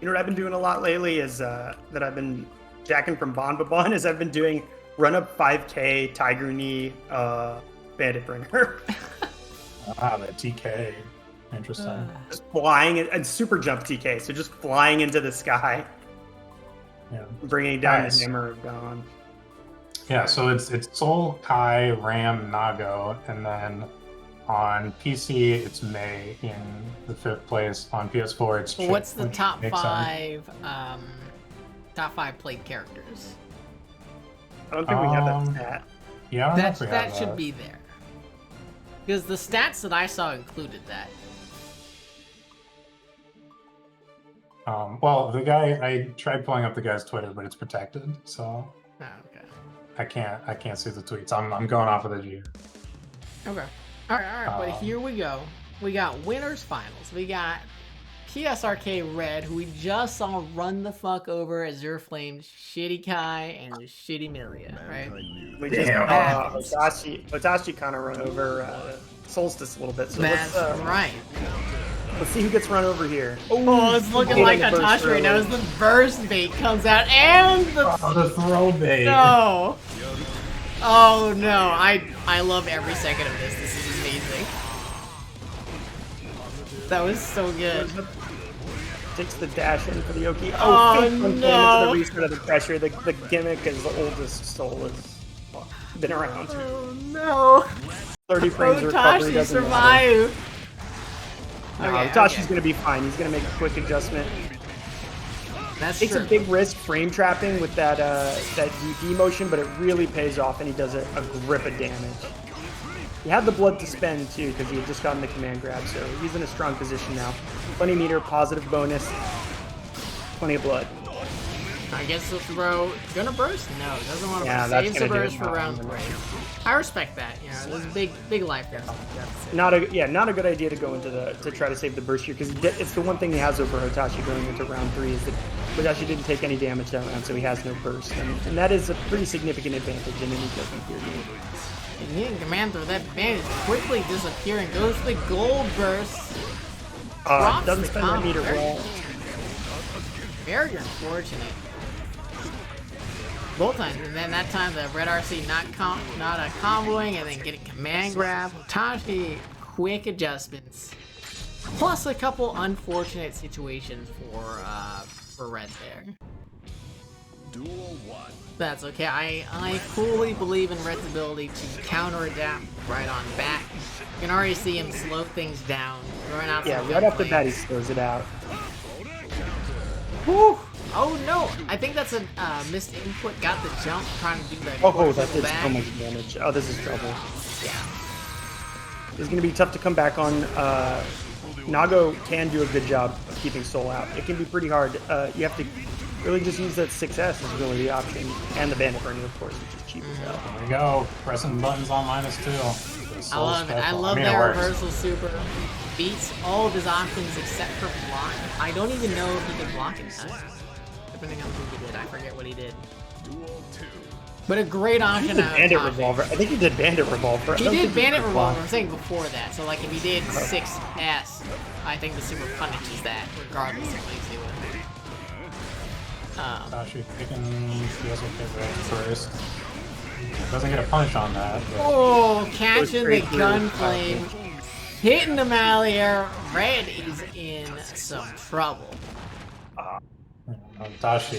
You know what I've been doing a lot lately is that I've been jacking from Bon is I've been doing run up 5K Tiger Knee bandit bringer. The TK. Interesting. Just flying and super jump TK, so just flying into the sky, Yeah. bringing down Nice. the hammer of dawn. Yeah, so it's Soul, Kai, Ram, Nago, and then on PC it's May in the 5th place. On PS4 it's Well, what's the which top makes sense. 5 played characters? I don't think we have that stat. Yeah, I don't know if we That have should be there. Because the stats that I saw included that. Well, the guy, I tried pulling up the guy's Twitter, but it's protected, so Oh, okay. I can't see the tweets. I'm going off of the G. Okay. Alright, but here we go. We got winners finals. We got PsrK Red, who we just saw run the fuck over Azure Flame's shitty Kai and his shitty Millia, right? We just Hotashi kind of run over Solstice a little bit. So That's right. let's see who gets run over here. Oh, it's looking like the burst Hotashi right now early. as the burst bait comes out and the The throw bait. no. Oh no, I love every second of this. This is amazing. That was so good. Takes the dash in for the Yoki. Oh, fake one no. into the reset of the pressure. The gimmick is the oldest soul has been around. Oh no. 30 frames of recovery Hotashi doesn't matter. survived. No, Okay, Hotashi's okay. going to be fine. He's going to make a quick adjustment. That's Takes true. a big risk frame trapping with that DP motion, but it really pays off, and he does a grip of damage. He had the blood to spend, too, because he had just gotten the command grab, so he's in a strong position now. 20 meter, positive bonus, plenty of blood. I guess he'll throw. Gonna burst? No, doesn't want to Yeah, burst. that's Saves the gonna do burst it. for round 3. I respect that. You know, there's big life there. Not a good idea to go into to try to save the burst here, because it's the one thing he has over Hotashi going into round 3 is that Hotashi didn't take any damage that round, so he has no burst, and that is a pretty significant advantage in any different gear game. And he can command throw that advantage quickly disappearing. Goes for the gold burst. Doesn't the spend that combo. meter well. Very unfortunate. Both times, and then that time the red RC not comboing, and then getting command grab. Hotashi, quick adjustments, plus a couple unfortunate situations for red there. Duel 1. That's okay. I fully believe in red's ability to counter adapt right on back. You can already see him slow things down, throwing out. Yeah, some right off the gunplay. bat he slows it out. Whew. Oh no! I think that's a missed input. Got the jump, trying to do that. Oh, that did back. so much damage. Oh, this is trouble. Yeah. It's going to be tough to come back on. Nago can do a good job of keeping Soul out. It can be pretty hard. You have to really just use that 6S as really the option. And the Bandit Burning, of course, which is cheap as hell. There we go. Pressing buttons on -2. I love it. I love that reversal super. Beats all of his options except for block. I don't even know if he could block in time. Depending on who he did. I forget what he did. Duel 2. But a great option out of Bandit Hotashi. Revolver. I think he did Bandit Revolver. I He don't did think Bandit could Revolver. block. I'm saying before that. So like if he did 6S, I think the super punishes that regardless of what he's doing. Hotashi picking PsrK right first. Doesn't get a punch on that. But Oh, catching the straight through. gun flame. Hitting the Millia. Red is in some trouble. Hotashi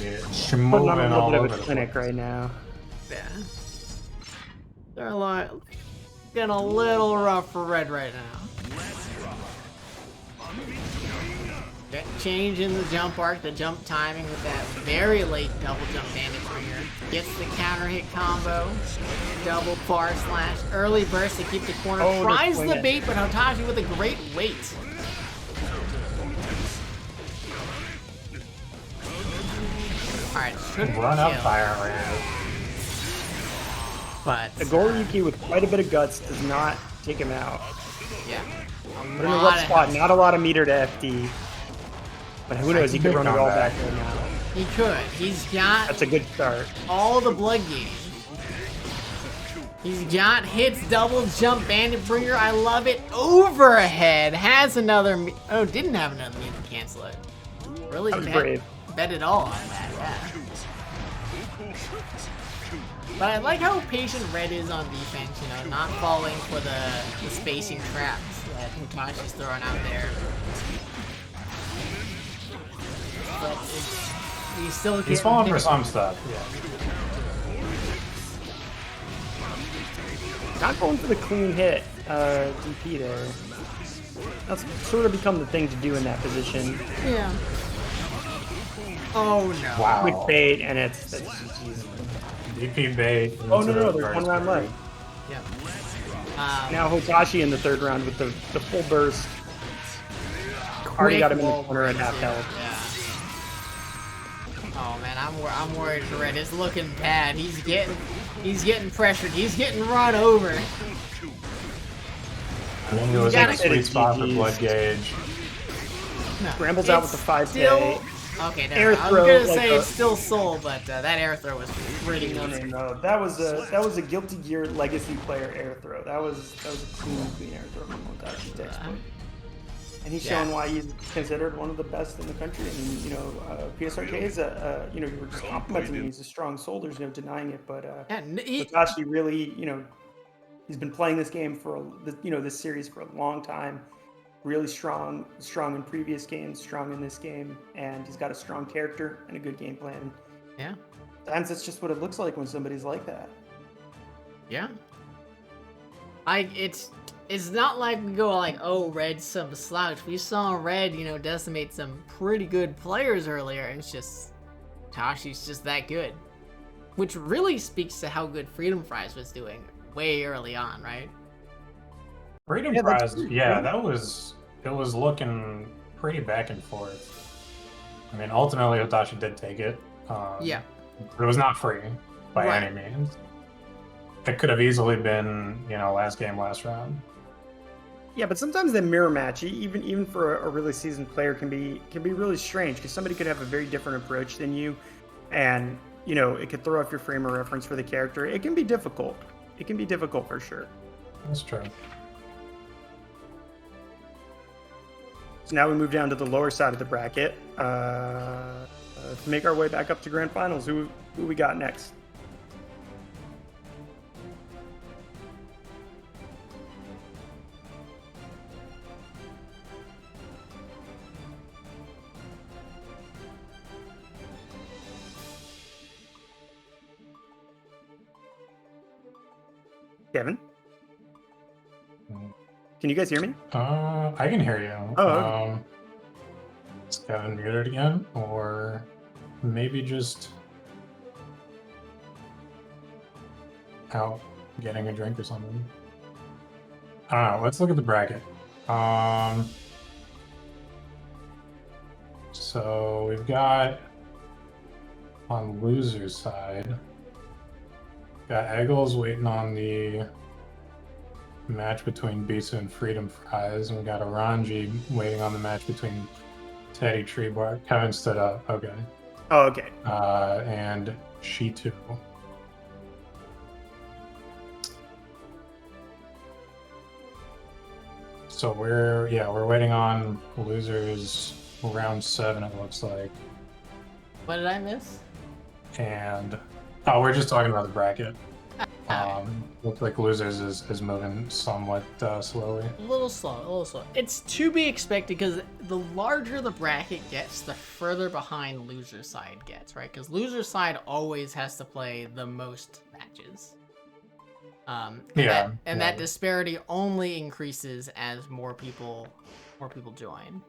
Putting on moving a all little over bit of the a clinic right now. Yeah. They're like getting a little rough for red right now. Changing the jump arc, the jump timing with that very late double jump bandit bringer. Gets the counter hit combo. Double bar slash. Early burst to keep the corner. Oh, Tries they're the swinging. bait, but Hotashi with a great weight. Alright, should Run up kill, fire right but The Goryuki with quite a bit of guts does not take him out. yeah. Put him in a rough spot. Not a lot of meter to FD. But who knows? He could run it all back right now. He could. He's got That's a good start. all the blood gauge. He's got hits, double jump, bandit bringer. I love it. Overhead has another. Oh, didn't have another meter to cancel it. Really That was brave. bet it all on that. Yeah. But I like how patient red is on defense. You know, not falling for the spacing traps that Hotashi's throwing out there. But he's still He's falling for some stuff. Yeah. Not going for the clean hit DP there. That's sort of become the thing to do in that position. Yeah. Oh no. Wow. Quick bait, and it's geez. DP bait. Oh into no, the there's one burst round parry. left. Yeah. Now Hotashi in the third round with the full burst. Already got him in the corner at half health. Yeah. Oh man, I'm worried for red. It's looking bad. He's getting pressured. He's getting run over. I think it was gotta like a sweet hit it, spot for GGs. blood gauge. No, Scrambles out with it's the 5K. still- Okay, no, Air I was throw, gonna like say a- it's still soul, but that air throw was pretty good. No, that was a Guilty Gear Legacy player air throw. That was a clean air throw from Hotashi textbook. And he's Yeah. shown why he's considered one of the best in the country. I mean, you know, PsrK is you know, you were just complimenting him. He's a strong soul. There's no denying it. But Yeah, Hotashi really, you know, he's been playing this game this series for a long time. Really strong in previous games, strong in this game, and he's got a strong character and a good game plan. yeah, Sometimes that's just what it looks like when somebody's like that. yeah. It's not like we go like, oh, red's some slouch. We saw red, you know, decimate some pretty good players earlier. It's just Tashi's just that good, which really speaks to how good FreedomFries was doing way early on, right? FreedomFries, yeah, it was looking pretty back and forth. I mean, ultimately Hotashi did take it, Yeah. But it was not free by Right. any means. It could have easily been, last game, last round. Yeah, but sometimes the mirror match, even for a really seasoned player, can be really strange because somebody could have a very different approach than you, and it could throw off your frame of reference for the character. It can be difficult. It can be difficult for sure. That's true. So now we move down to the lower side of the bracket to make our way back up to grand finals. Who we got next? Kevin? Can you guys hear me? I can hear you. Oh, okay. Is Kevin muted again? Or maybe just out getting a drink or something? I don't know. Let's look at the bracket. So we've got on loser's side, got Eggles waiting on the match between Beesu and FreedomFries, and we got Oranji waiting on the match between TeddyTreebark. Kevin stood up. Okay. Oh, okay. And Chetoo. So we're waiting on losers round 7. It looks like. What did I miss? And we're just talking about the bracket. Looks like losers is moving somewhat slowly. A little slow. It's to be expected because the larger the bracket gets, the further behind loser side gets, right? Because loser side always has to play the most matches. That disparity only increases as more people join.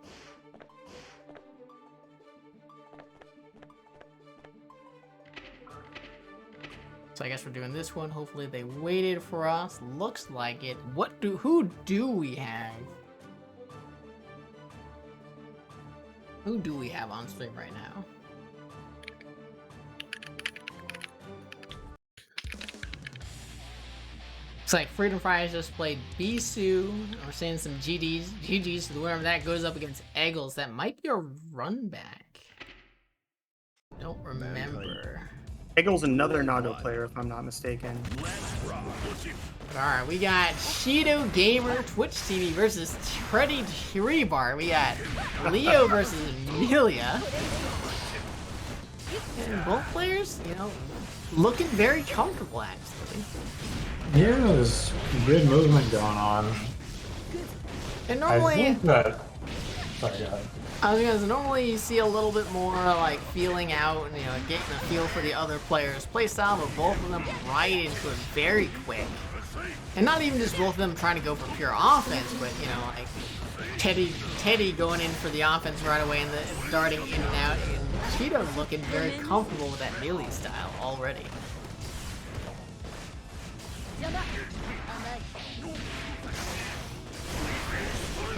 So I guess we're doing this one. Hopefully they waited for us. Looks like it. Who do we have? Who do we have on stream right now? Looks like FreedomFries just played Beesu. We're seeing some GGs. So whoever that goes up against Eggles. That might be a run back. Don't remember. Eggles, another Nago player, if I'm not mistaken. Alright, we got Chetoo Gamer Twitch TV versus TeddyTreebark. We got Leo versus Millia. And both players, looking very comfortable, actually. Yeah, there's good movement going on. And normally, I think that... Sorry, go ahead. I was gonna say, normally you see a little bit more like feeling out and getting a feel for the other players' playstyle, but both of them right into it very quick. And not even just both of them trying to go for pure offense, but like Teddy going in for the offense right away and darting in and out, and Chetoo looking very comfortable with that melee style already.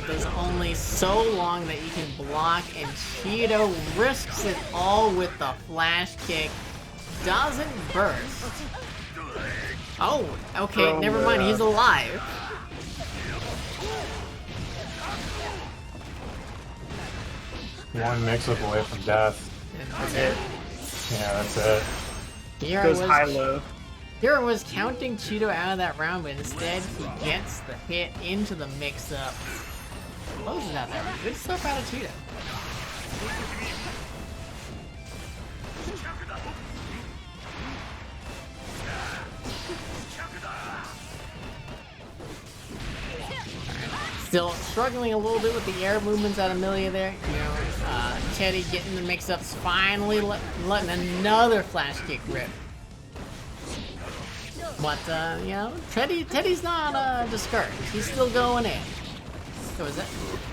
There's only so long that you can block, and Chetoo risks it all with the flash kick. Doesn't burst. Oh, okay, never mind, he's alive. One mix-up away from death. And that's it. Yeah, that's it. Here Goes high-low. Here was counting Chetoo out of that round, but instead he gets the hit into the mix-up. Closes out there. Good stuff out of Chetoo. Still struggling a little bit with the air movements out of Millia there. Teddy getting the mix-ups, finally letting another flash kick rip. But, Teddy's not discouraged. He's still going in. So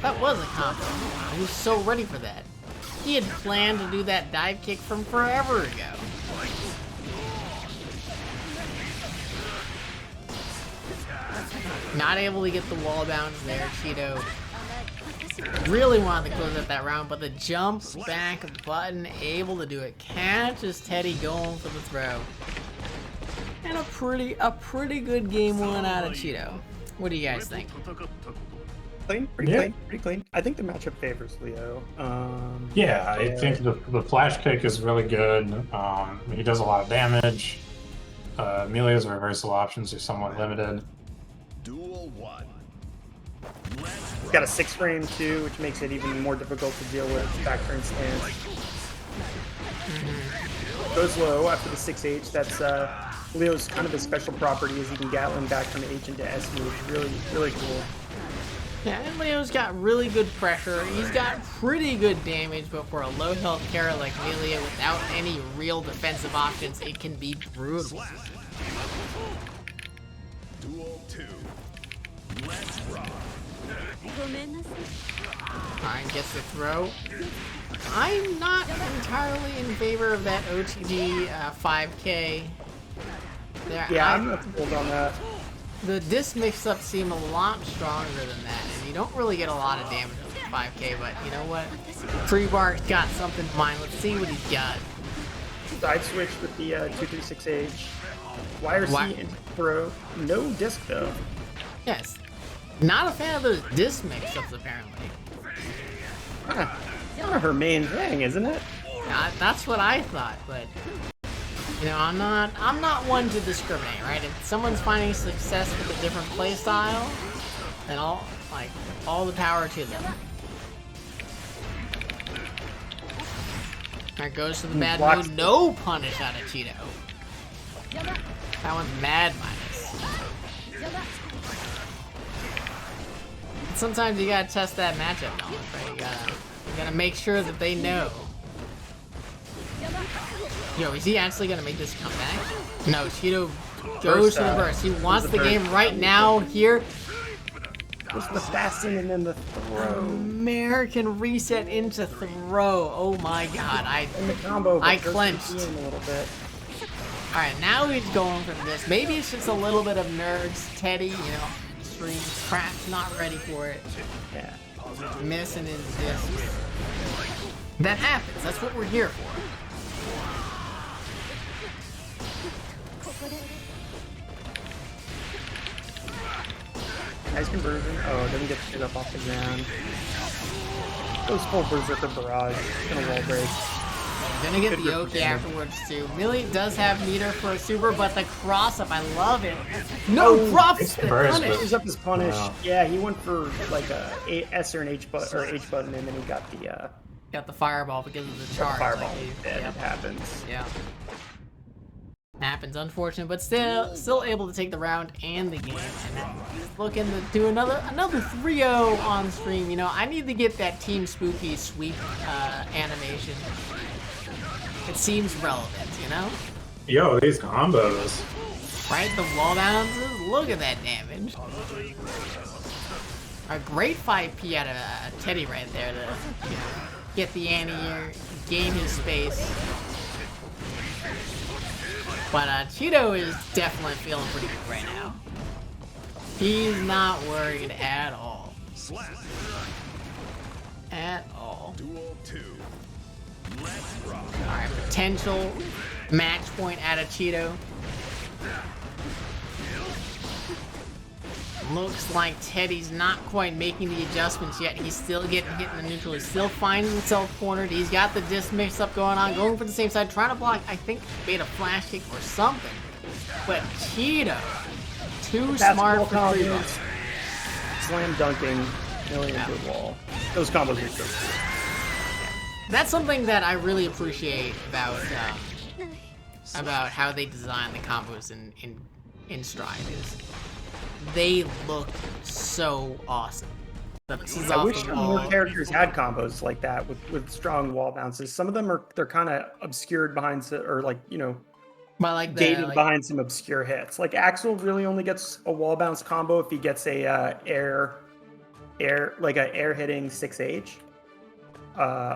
that was a combo. He was so ready for that. He had planned to do that dive kick from forever ago. Not able to get the wall bounce there, Chetoo. Really wanted to close out that round, but the jump back button able to do it. Catches Teddy going for the throw. And a pretty good game one out of Chetoo. What do you guys think? Clean, pretty clean. I think the matchup favors Leo. Yeah, I think the flash kick is really good. He does a lot of damage. Millia's reversal options are somewhat limited. Duel 1. He's got a 6-frame too, which makes it even more difficult to deal with. Back turn stance. Goes low after the 6H. That's Leo's kind of a special property, is he can Gatling back from H into S move. Really cool. Yeah, and Leo's got really good pressure. He's got pretty good damage, but for a low health character like Millia without any real defensive options, it can be brutal. Duel 2. Let's rock. Alright, gets the throw. I'm not entirely in favor of that OTG 5K. Yeah, I'm not sold on that. The disc mix-ups seem a lot stronger than that, and you don't really get a lot of damage with 5K, but you know what? TreeBark's got something in mind. Let's see what he's got. Side switch with the 236H. YRC and throw. No disc though. Yes. Not a fan of those disc mix-ups, apparently. Kind of her main thing, isn't it? That's what I thought, but you know, I'm not one to discriminate, right? If someone's finding success with a different play style, then all the power to them. Alright, goes to the bad move. No punish out of Chetoo. That one's mad minus. Sometimes you gotta test that matchup knowledge, right? You gotta make sure that they know. Yo, is he actually gonna make this comeback? No, Chetoo goes to the burst. He wants the game right now here. Just the fasting and then the throw. American reset into throw. Oh my god, And the combo. I clenched. A little bit. Alright, now he's going for this. Maybe it's just a little bit of nerds. Teddy, you know, stream crap, not ready for it. Yeah. Missing his discs. That happens. That's what we're here for. Nice conversion. Oh, doesn't get shit up off the ground. Goes full Berserker Barrage. Gonna wall break. Gonna get the OK afterwards too. Millie does have meter for a super, but the cross up, I love it. No, drops the punish. He's up his punish. Wow. Yeah, he went for like a S or an H button, and then he got the fireball because of the charge. Fireball. It happens. Yeah. Happens, unfortunate, but still able to take the round and the game. And he's looking to do another 3-0 on stream. You know, I need to get that Team Spooky sweep animation. It seems relevant, you know? Yo, these combos. Right, the wall bounces. Look at that damage. A great 5P out of Teddy right there to get the anti-air, gain his space. But Chetoo is definitely feeling pretty good right now. He's not worried at all. At all. Duel 2. Let's rock. Alright, potential match point out of Chetoo. Looks like Teddy's not quite making the adjustments yet. He's still getting hit in the neutral. He still finds himself cornered. He's got the disc mix up going on, going for the same side, trying to block, I think, bait a flash kick or something. But Chetoo, too smart for TreeBark. Slam dunking, Millia into the wall. Those combos are good. That's something that I really appreciate about how they design the combos in Stride is they look so awesome. I wish more characters had combos like that with strong wall bounces. Some of them they're kind of obscured behind gated behind some obscure hits. Like Axel really only gets a wall bounce combo if he gets a air hitting 6H.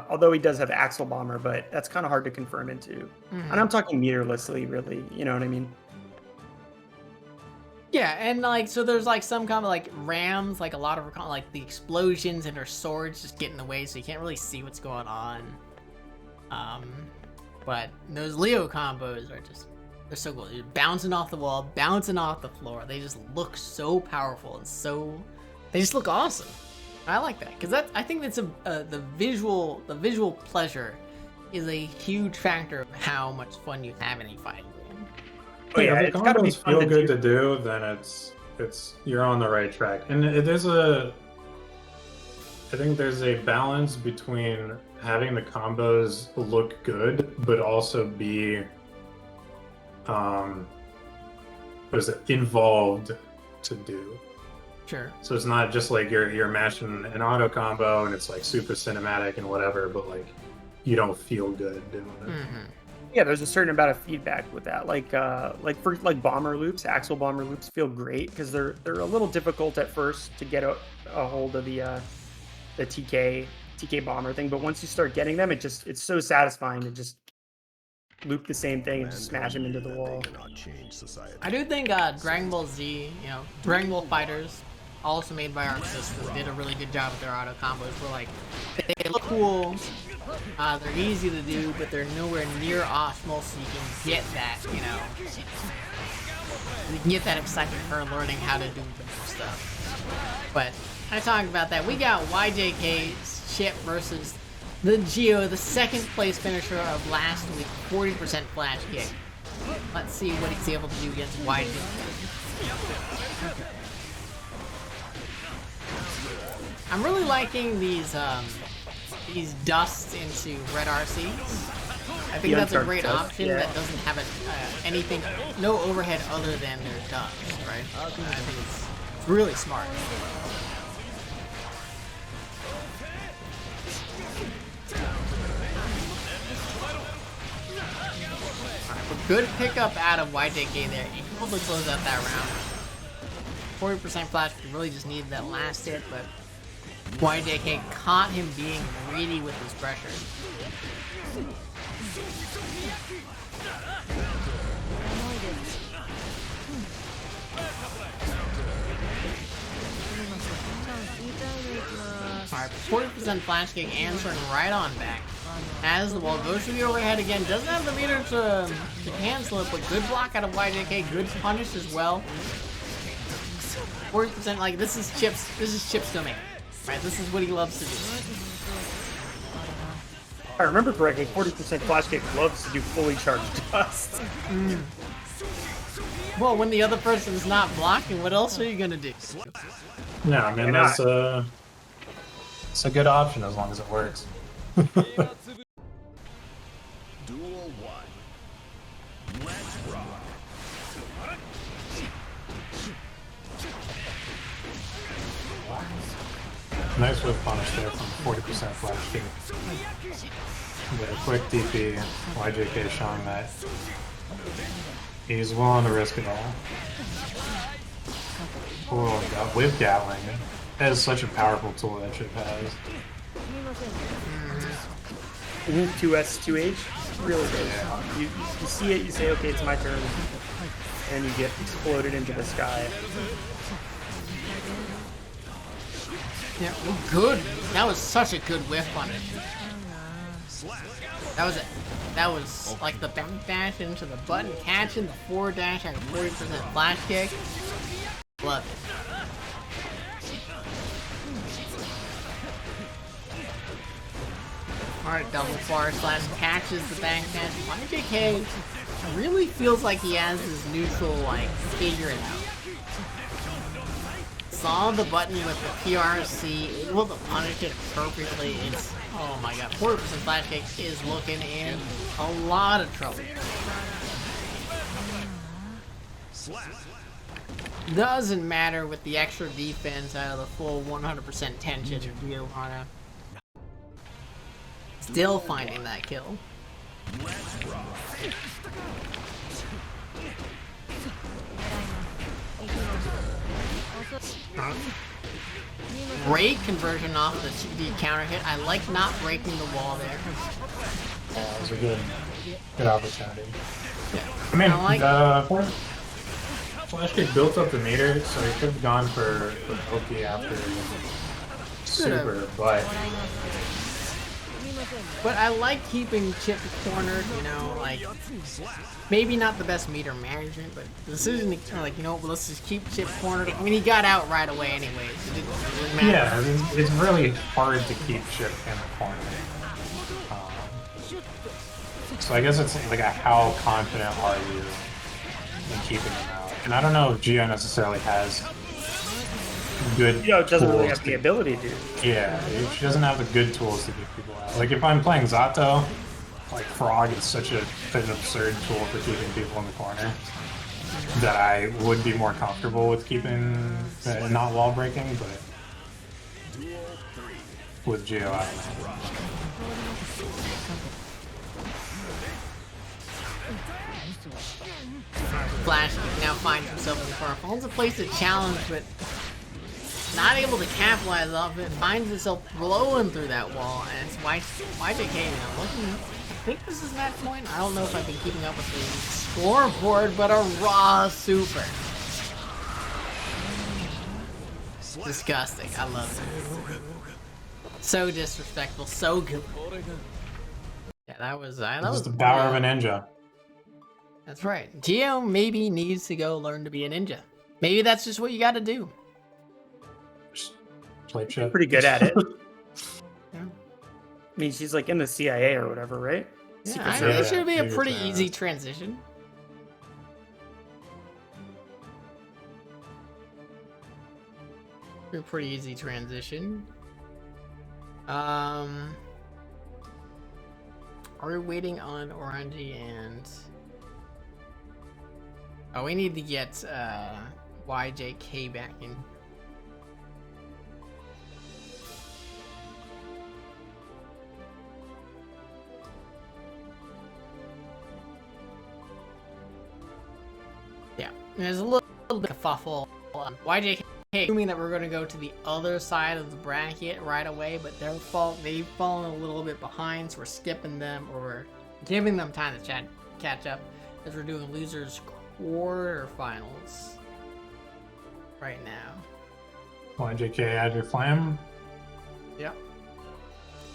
Although he does have Axel Bomber, but that's kind of hard to confirm into. And I'm talking meterlessly, really. You know what I mean? Yeah, and like so there's like some kind of like rams, like a lot of her like the explosions and her swords just get in the way, so you can't really see what's going on. But those Leo combos are just they're so cool. You're bouncing off the wall, bouncing off the floor. They just look so powerful and so they just look awesome. I like that because I think that's the visual pleasure is a huge factor of how much fun you have in a fighting game. Oh yeah, if the it's gotta be combos fun feel to good do. to do, then it's you're on the right track. And I think there's a balance between having the combos look good, but also be involved to do. Sure. So it's not just like you're mashing an auto combo and it's like super cinematic and whatever, but like you don't feel good doing it. Mm-hmm. Yeah, there's a certain amount of feedback with that. Like for bomber loops, axle bomber loops feel great because they're a little difficult at first to get a hold of the TK bomber thing, but once you start getting them, it's so satisfying to just loop the same thing and just smash them into the wall. I do think Dragon Ball Z, Dragon Ball Fighters, also made by Arc Systems, did a really good job with their auto combos. Where like they look cool, they're easy to do, but they're nowhere near optimal, so you can get that, you can get that excitement for learning how to do better stuff. But I talked about that. We got YJK's Chip versus the Geo, the second place finisher of last week, 40% flash kick. Let's see what he's able to do against YJK. I'm really liking these dusts into red RCs. I think that's a great option that doesn't have anything, no overhead other than their dust, right? I think it's really smart. Good pickup out of YJK there. Able to close out that round. 40% flash, really just needed that last hit, but YJK caught him being greedy with his pressure. Alright, 40% flash kick answering right on back. As the wall goes through the overhead again, doesn't have the meter to cancel it, but good block out of YJK, good punish as well. 40%, like this is Chip's domain, right? This is what he loves to do. If I remember correctly, 40% flash kick loves to do fully charged dust. Well, when the other person's not blocking, what else are you gonna do? No, I mean it's a good option as long as it works. Duel 1. Let's rock. Nice whip punish there from 40% flash kick. But a quick DP, YJK showing that he's willing to risk it all. Oh, God, with Gatling. That is such a powerful tool that Chip has. 2S, 2H, really good. Yeah. You see it, you say, okay, it's my turn, and you get exploded into the sky. Yeah, well, good. That was such a good whiff punish. That was like the back dash into the button catching, the forward dash and 40% flash kick. Love it. Alright, double forward slash catches the back dash. YJK really feels like he has his neutral, like, figured out. Saw the button with the PRC, able to punish it appropriately. It's, oh my god, 40% flash kick is looking in a lot of trouble. Doesn't matter with the extra defense out of the full 100% tension of Ereorr. Still finding that kill. Great conversion off the counter hit. I like not breaking the wall there. That was a good opportunity. Yeah. I mean, I like Flashkick built up the meter, so he could have gone for Oki after Super, But I like keeping Chip cornered, you know, like, maybe not the best meter management, but the decision to, like, you know, let's just keep Chip cornered. I mean, he got out right away anyways. It didn't matter. Yeah, it's really hard to keep Chip in the corner. So I guess it's like how confident are you in keeping him out? And I don't know if Geo necessarily has good Geo doesn't really tools have the ability to. Yeah, she doesn't have the good tools to keep people out. Like if I'm playing Zato, like Frog is such an absurd tool for keeping people in the corner that I would be more comfortable with keeping not wall breaking, but with Geo, I don't know. Flashkick now finds himself in the corner. Finds a place to challenge, but not able to capitalize off it. Finds himself blowing through that wall, and it's YJK now looking. I think this is match point. I don't know if I've been keeping up with the scoreboard, but a raw super. Disgusting. I love it. So disrespectful. So good. Yeah, that was the power of a ninja. That's right. Geo maybe needs to go learn to be a ninja. Maybe that's just what you got to do. Play Chip. Pretty good at it. Yeah. I mean, she's like in the CIA or whatever, right? Yeah, I mean, it should be a pretty easy transition. A pretty easy transition. Are we waiting on Oranji and... Oh, we need to get YJK back in. Yeah, there's a little bit of fuffle. YJK assuming that we're going to go to the other side of the bracket right away, but they've fallen a little bit behind, so we're skipping them, or we're giving them time to catch up as we're doing losers quarterfinals right now. YJK Azure Flame. Yep.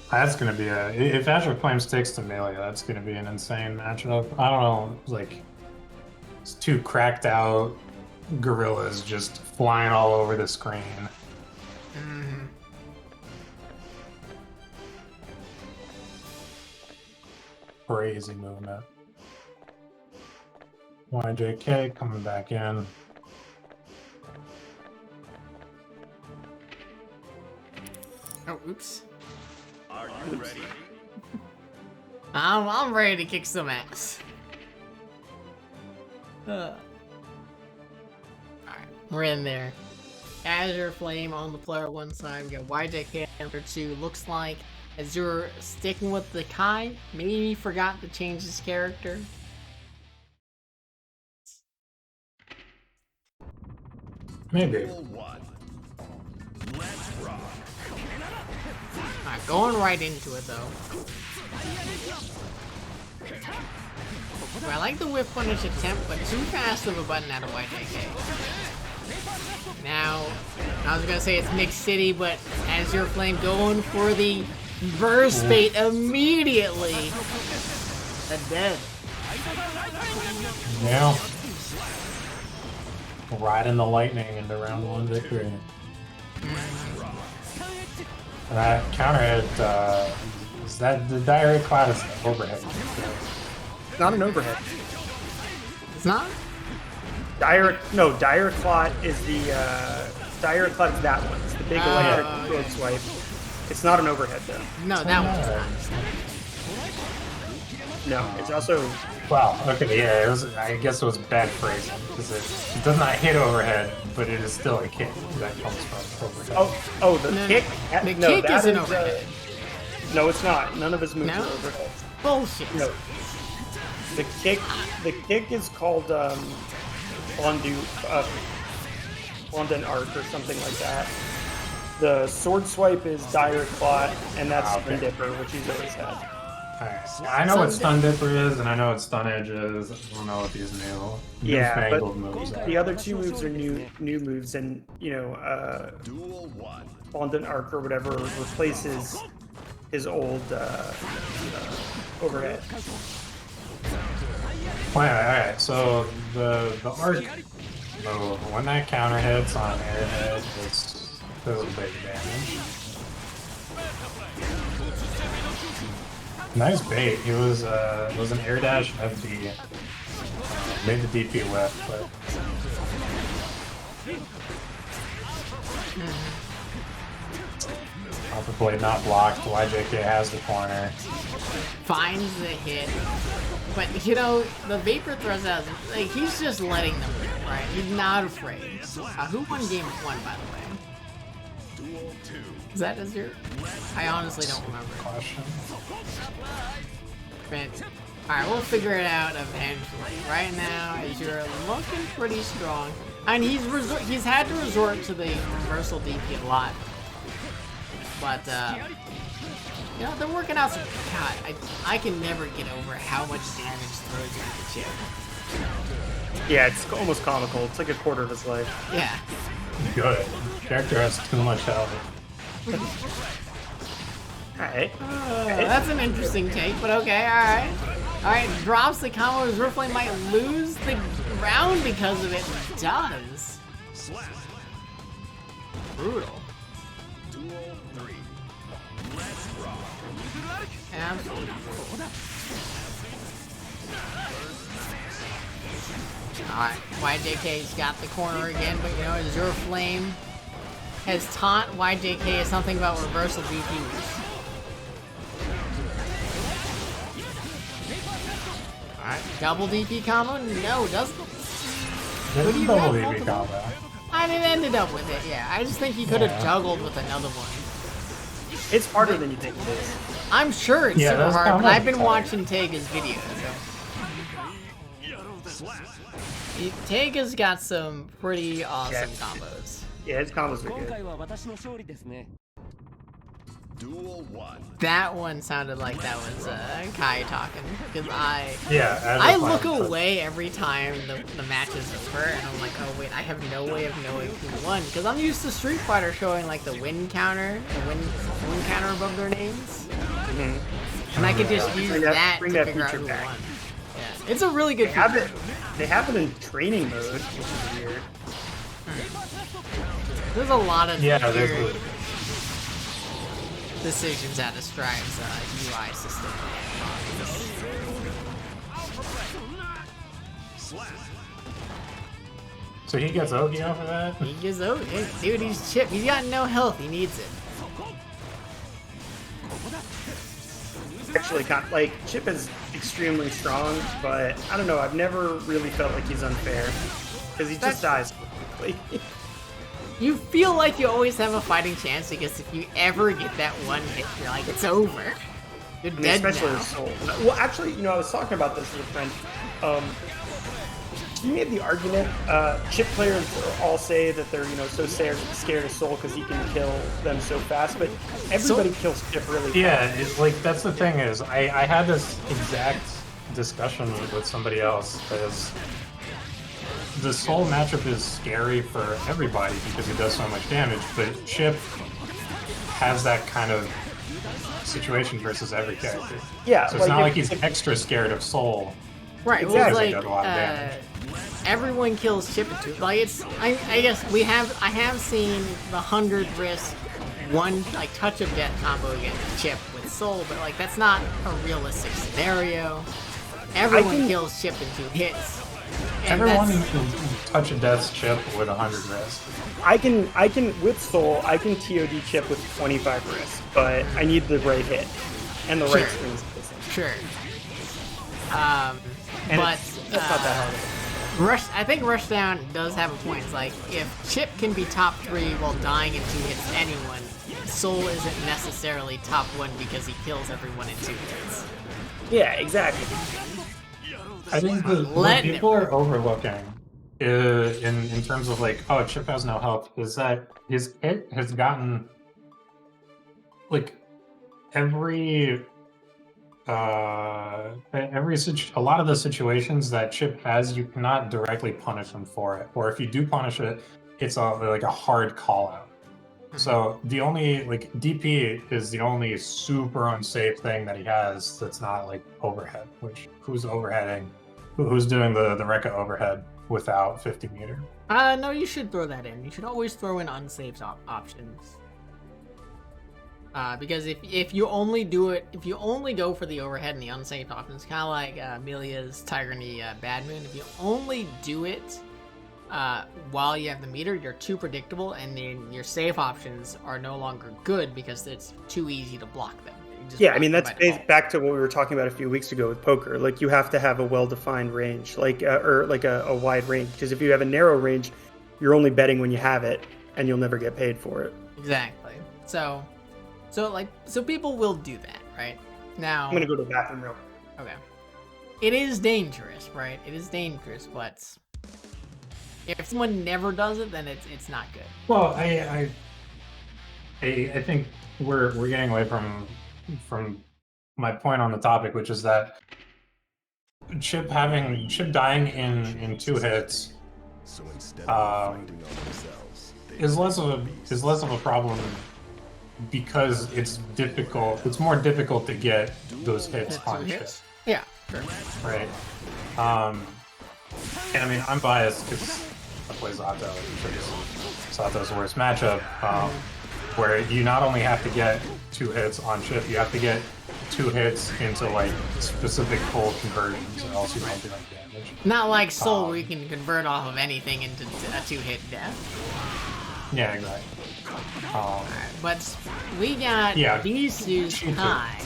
That's gonna be if Azure Flame sticks to Millia, that's gonna be an insane matchup. I don't know, like it's two cracked out gorillas just flying all over the screen. Mm-hmm. Crazy movement. YJK coming back in. Oh, oops. Are you ready? I'm ready to kick some ass. Alright, we're in there. Azure Flame on the player one side. We got YJK on number two. Looks like Azure sticking with the Kai. Maybe forgot to change his character. Maybe. Let's rock. Alright, going right into it though. I like the whip punish attempt, but too fast of a button out of YJK. Now, I was gonna say it's Mixed City, but Azure Flame going for the burst bait immediately. A dead. Yeah. Riding the lightning into round one victory. That counter hit, is that the Diary Cloud is the overhead? It's not an overhead. It's not? Dire Clot is the Dire Clot is that one. It's the big electric road swipe. It's not an overhead though. No, that one's not. No, it's also Well, okay, yeah, it was. I guess it was bad phrasing because it does not hit overhead, but it is still a kick that comes from overhead. the kick. The No, kick that isn't is, overhead. no, it's not. None of his moves No? are overhead. Bullshit. No. The kick is called Fondant Arc or something like that. The sword swipe is Dire Clot, and that's Spin Dipper, which he's always had. Alright, I know what Stun Dipper is, and I know what Stun Edge is. I don't know what these newfangled moves are. The other two moves are new moves, and Duel 1. Fondant Arc or whatever replaces his old overhead. Alright, so the arc move, when that counter hits on Airhead, it's a big damage. Nice bait. He was an air dash FD. Made the DP whip, but Alpha Blade not blocked. YJK has the corner. Finds the hit. But, you know, the Vapor throws out, like, he's just letting them rip, right? He's not afraid. Who won game 1, by the way? Duel 2. Is that Azure? I honestly don't remember. Question. Alright, we'll figure it out eventually. Right now, Azure looking pretty strong. And he's had to resort to the reversal DP a lot. But, you know, they're working out some... God, I can never get over how much damage throws into Chip. Yeah, it's almost comical. It's like a quarter of his life. Yeah. Good. Character has too much health. Alright. That's an interesting take, but okay, alright. Alright, drops the combo. Rifflane might lose the round because of it. It does. Brutal. Duel 3. Let's rock. Absolutely. Alright, YJK's got the corner again, but you know, Azure Flame has taught YJK something about reversal DPs. Alright, double DP combo? No, doesn't. There's a double DP combo. And it ended up with it, yeah. I just think he could have juggled with another one. It's harder than you think it is. I'm sure it's super hard, but I've been watching Tega's videos. So. Tega's got some pretty awesome combos. Yeah, his combos are good. Duel 1. That one sounded like that was Kai talking, because I look away every time the match is over, and I'm like, oh wait, I have no way of knowing who won, because I'm used to Street Fighter showing like the win counter above their names, and I could just use that to figure out who won. Yeah, it's a really good feature. They have it in training mode, which is weird. There's a lot of weird there's decisions out of Strive's UI system. So he gets Ogi off of that? He gets Ogi. Dude, he's Chip. He's got no health. He needs it. Actually, like, Chip is extremely strong, but I don't know. I've never really felt like he's unfair because he just dies quickly. You feel like you always have a fighting chance because if you ever get that one hit, you're like, it's over. You're dead especially now. his soul. Well, actually, you know, I was talking about this with a friend. He made the argument. Chip players all say that they're, you know, so scared of Soul because he can kill them so fast, but everybody kills Chip really fast. Yeah, like that's the thing is, I had this exact discussion with somebody else because the Soul matchup is scary for everybody because it does so much damage, but Chip has that kind of situation versus every character. Yeah, so it's not like he's extra scared of Soul. Right, exactly. well, like, everyone kills Chip into it. Like, it's, I guess I have seen the 100 risk one, like, touch of death combo against Chip with Soul, but, like, that's not a realistic scenario. Everyone kills Chip in 2 hits. Everyone can touch a death's Chip with 100 risk. I can with Soul, I can TOD Chip with 25 risk, but I need the right hit and the right strings. Sure. And but that's not that hard. I think Rushdown does have a point. It's like, if Chip can be top 3 while dying in 2 hits to anyone, Soul isn't necessarily top 1 because he kills everyone in 2 hits. Yeah, exactly. I think what people are overlooking in terms of like, oh, Chip has no health, is that his hit has gotten like every a lot of the situations that Chip has, you cannot directly punish him for it, or if you do punish it, it's like a hard call out. So the only like DP is the only super unsafe thing that he has that's not like overhead. Which who's overheading? Who's doing the Rekka overhead without 50 meter? No, you should throw that in. You should always throw in unsafe options. Because if you only do it, if you only go for the overhead and the unsafe options, kind of like Millia's Tiger Knee Bad Moon, if you only do it while you have the meter, you're too predictable, and then your safe options are no longer good because it's too easy to block them. Yeah, I mean, that's back to what we were talking about a few weeks ago with poker. Like, you have to have a well-defined range, like or like a wide range, because if you have a narrow range, you're only betting when you have it, and you'll never get paid for it. Exactly. So people will do that, right? Now, I'm gonna go to the bathroom real quick. Okay. It is dangerous, right? It is dangerous, but if someone never does it, then it's not good. Well, I think we're getting away from my point on the topic, which is that Chip dying in 2 hits So instead of finding on themselves, is less of a problem because it's difficult. It's more difficult to get those hits on Chip. Yeah, sure. Right. And I mean, I'm biased because I play Zato. Zato's worst matchup, where you not only have to get 2 hits on Chip, you have to get 2 hits into like specific full conversions, or else you won't do any damage. Not like Soul, where you can convert off of anything into a 2-hit death. Yeah, exactly. But we got Beesu's Chetoo. high.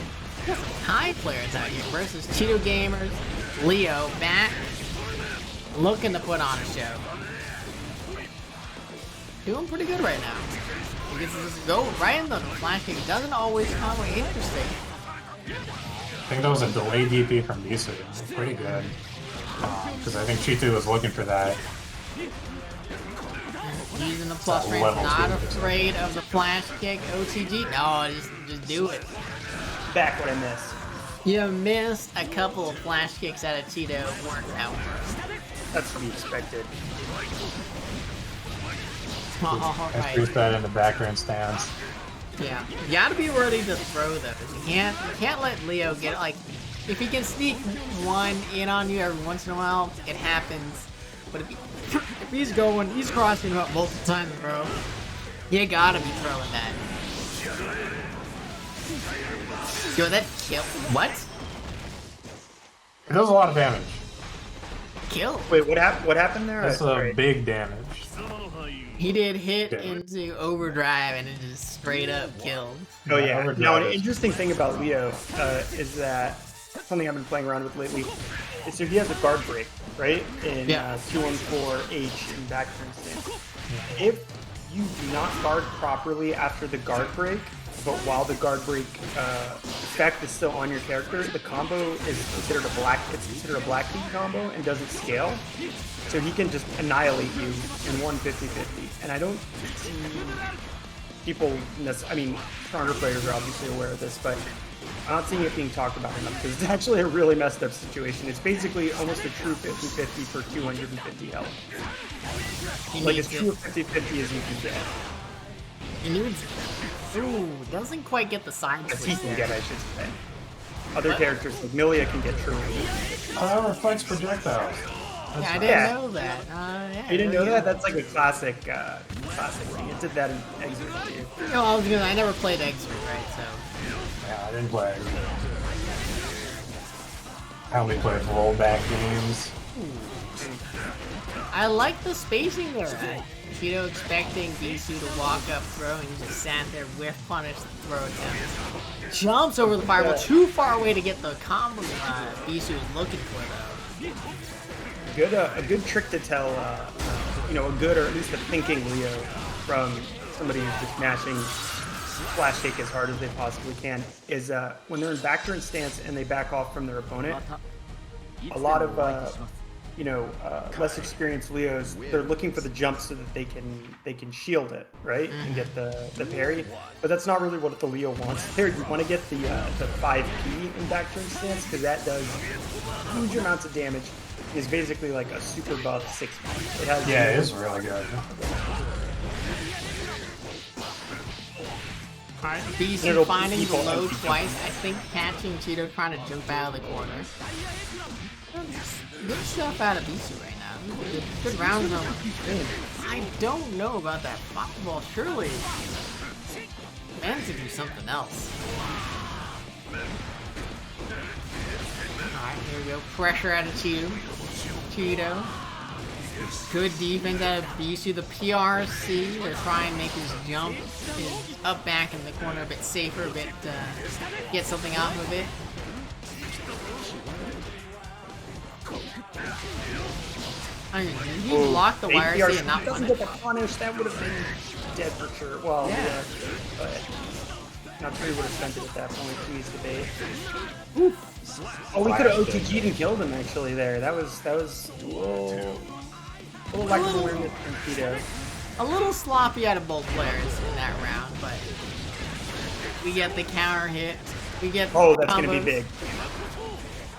High players out here versus Cheeto Gamers. Leo back, looking to put on a show. Doing pretty good right now. He gets to just go right in the Flashkick. Doesn't always come interesting. I think that was a delayed DP from Beesu. Pretty good. Because I think Chetoo was looking for that. Using the plus range, not afraid of the Flashkick OTG. No, just do it. Back what I missed. You missed a couple of Flashkicks out of Chetoo. Worked out first. That's to be expected. Let's boost that in the background stance. Yeah, you gotta be ready to throw those. You can't let Leo get, like, if he can sneak one in on you every once in a while, it happens. But if he's crossing up multiple times, bro, you gotta be throwing that. Yo, that kill. What? It does a lot of damage. Kill. Wait, what happened there? That's a big damage. He did hit into overdrive and it just straight up killed. Oh yeah. Now an interesting thing about Leo is that something I've been playing around with lately is so he has a guard break, right? In 2-1-4-H in backturn stance. If you do not guard properly after the guard break, but while the guard break effect is still on your character, the combo is considered a black key combo and doesn't scale. So he can just annihilate you in 150-50. And I don't see people, I mean, stronger players are obviously aware of this, but I'm not seeing it being talked about enough because it's actually a really messed up situation. It's basically almost a true 50-50 for 250 health. Like as true 50-50 as you can get. He needs. Ooh, doesn't quite get the side As switch he can there. get, I should say. Other characters like Millia can get true. Oh, that reflects projectiles. Yeah, I didn't know that. Yeah, You didn't know that? That's like a classic thing. It did that in Exert too. No, I never played Exert, right? So. Yeah, I didn't play. I only played rollback games. I like the spacing there. Chetoo expecting Beesu to walk up throwing, just sat there whiff punish the throw attempt. Jumps over the fireball, too far away to get the combo Beesu is looking for though. A good trick to tell, a good or at least a thinking Leo from somebody who's just mashing Flashkick as hard as they possibly can is when they're in backturn stance and they back off from their opponent. A lot of less experienced Leos, they're looking for the jump so that they can shield it, right, and get the parry. But that's not really what the Leo wants. There, you want to get the 5P in back turn stance because that does huge amounts of damage. It's basically like a super buff 6P. It has yeah, it is really good. Alright, Beesu finding the low twice. I think catching Chetoo trying to jump out of the corner. Good stuff out of Beesu right now. Good rounds on. I don't know about that fireball. Surely, meant to do something else. Alright, here we go. Pressure out of Chetoo. Good defense out of Beesu. The PRC to try and make his jump is up back in the corner a bit safer, a bit get something off of it. I mean, he blocked the wire C and not doesn't get the punish. That would have been dead for sure. Well, yeah, but not sure he would have spent it at that point. Please debate. Oh, we could have OTG'd and killed him actually there. That was a little lack of awareness from Chetoo. A little sloppy out of both players in that round, but we get the counter hit. We get oh, that's combos. Gonna be big.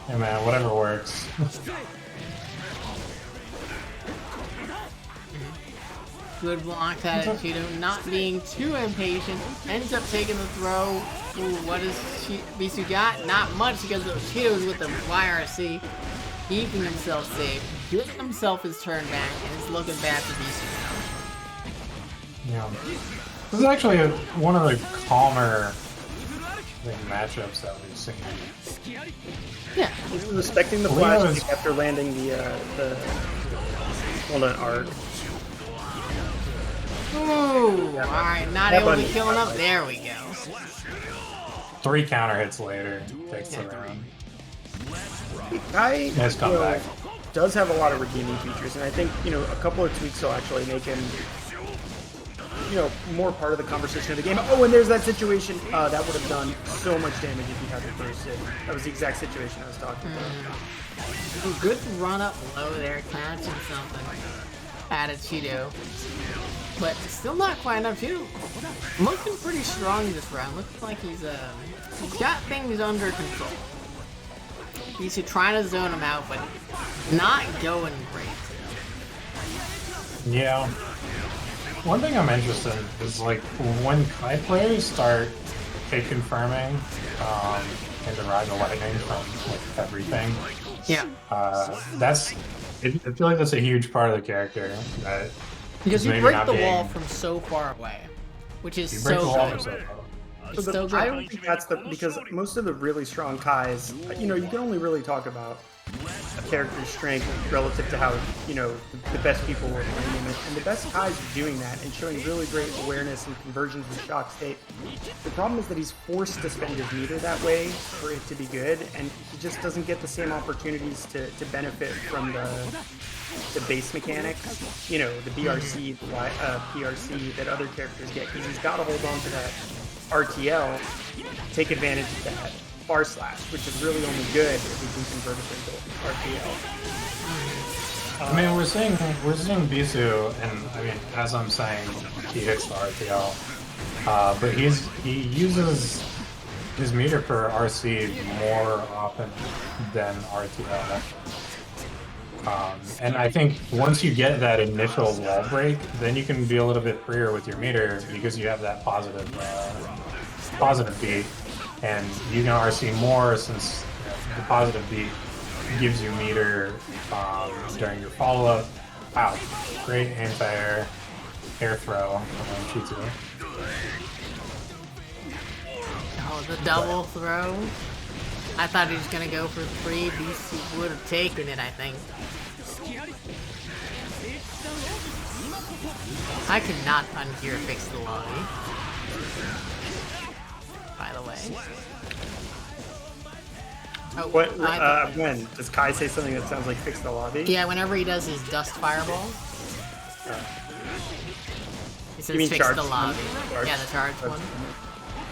Hey man, whatever works. Good block out of Chetoo, not being too impatient. Ends up taking the throw. Ooh, what does Beesu got? Not much because Chetoo's with the YRC. Keeping himself safe, giving himself his turn back, and it's looking bad for Beesu now. Yeah. This is actually one of the calmer matchups that we've seen. Yeah. He's respecting the flash after landing the hold on, arc. Ooh, alright, not able to kill him up. There we go. 3 counter hits later, takes the round. Nice comeback. Does have a lot of redeeming features, and I think a couple of tweaks will actually make him more part of the conversation of the game. Oh, and there's that situation that would have done so much damage if he had the first hit. That was the exact situation I was talking about. Ooh, good run up low there, catching something out of Chetoo. But still not quite enough too. Looking pretty strong this round. Looks like he's got things under control. He's trying to zone him out, but not going great. Yeah. One thing I'm interested in is like when Kai players start pick confirming and the Ride the Lightning from like everything. Yeah. I feel like that's a huge part of the character. Because you break the wall from so far away, which is so good. I don't think that's because most of the really strong Kais, you can only really talk about a character's strength relative to how, the best people were playing him. And the best Kais are doing that and showing really great awareness and conversions with shock state. The problem is that he's forced to spend his meter that way for it to be good, and he just doesn't get the same opportunities to benefit from the base mechanics, the BRC, PRC that other characters get. He's got to hold on to that RTL, take advantage of that bar slash, which is really only good if we can convert it into RTL. I mean, we're seeing Beesu, and I mean, as I'm saying, he hits the RTL, but he uses his meter per RC more often than RTL. And I think once you get that initial wall break, then you can be a little bit freer with your meter because you have that positive beat, and you can RC more since the positive beat gives you meter during your follow-up. Wow, great anti-air throw from Chetoo. Oh, the double throw. I thought he was going to go for 3. Beesu would have taken it, I think. I cannot ungear fix the lobby. By the way. Oh, when? Does Kai say something that sounds like fix the lobby? Yeah, whenever he does his dust fireball. He says fix the lobby. Yeah, the charge one.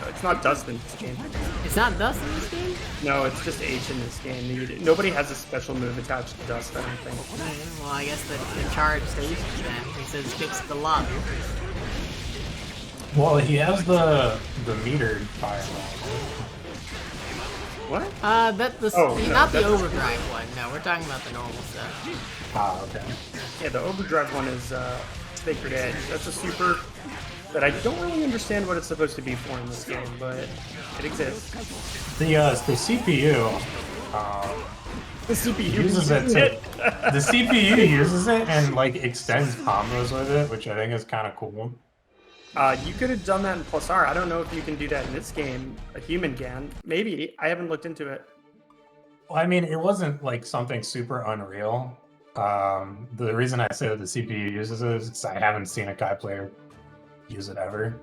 It's not dust in this game. It's not dust in this game? No, it's just H in this game. Nobody has a special move attached to Dust, I don't think. Well, I guess the charge stations then. He says fix the lock. Well, he has the metered fireball. What? Not the that's- overdrive one. No, we're talking about the normal stuff. Ah, okay. Yeah, the overdrive one is Sacred Edge. That's a super that I don't really understand what it's supposed to be for in this game, but it exists. The CPU. The CPU Uses it the CPU uses it and like extends combos with it, which I think is kind of cool. You could have done that in Plus R. I don't know if you can do that in this game. A human can. Maybe. I haven't looked into it. Well, I mean, it wasn't like something super unreal. The reason I say that the CPU uses it is because I haven't seen a Kai player use it ever.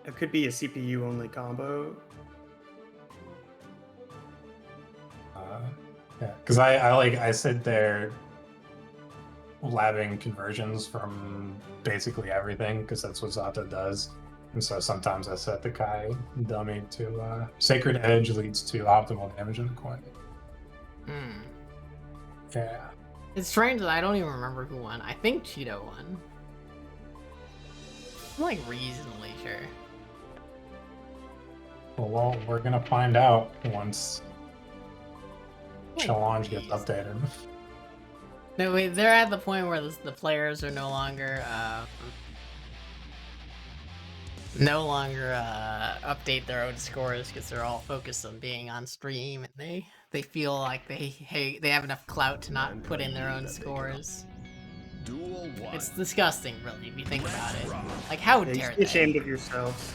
It could be a CPU only combo. Yeah, because I sit there labbing conversions from basically everything because that's what Zata does, and so sometimes I set the Kai dummy to Sacred Edge leads to optimal damage in the coin. Yeah. It's strange that I don't even remember who won. I think Cheeto won. I'm like reasonably sure. Well, we're gonna find out once challenge gets updated. No, wait, they're at the point where the players are no longer update their own scores because they're all focused on being on stream, and they feel like they have enough clout to not put in their own scores. Duel 1. It's disgusting, really, if you think about it. Like, how Yeah, you dare should be they? ashamed of yourselves.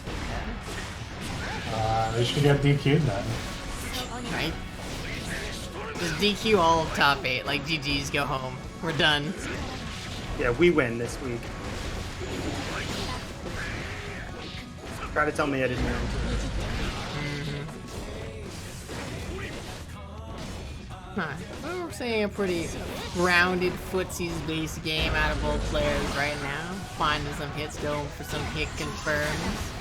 They should get DQ'd then. Right? Just DQ all of top 8, like GG's, go home. We're done. Yeah, we win this week. Try to tell me I didn't know. Well, we're seeing a pretty rounded footsies based game out of both players right now. Finding some hits, going for some hit confirms.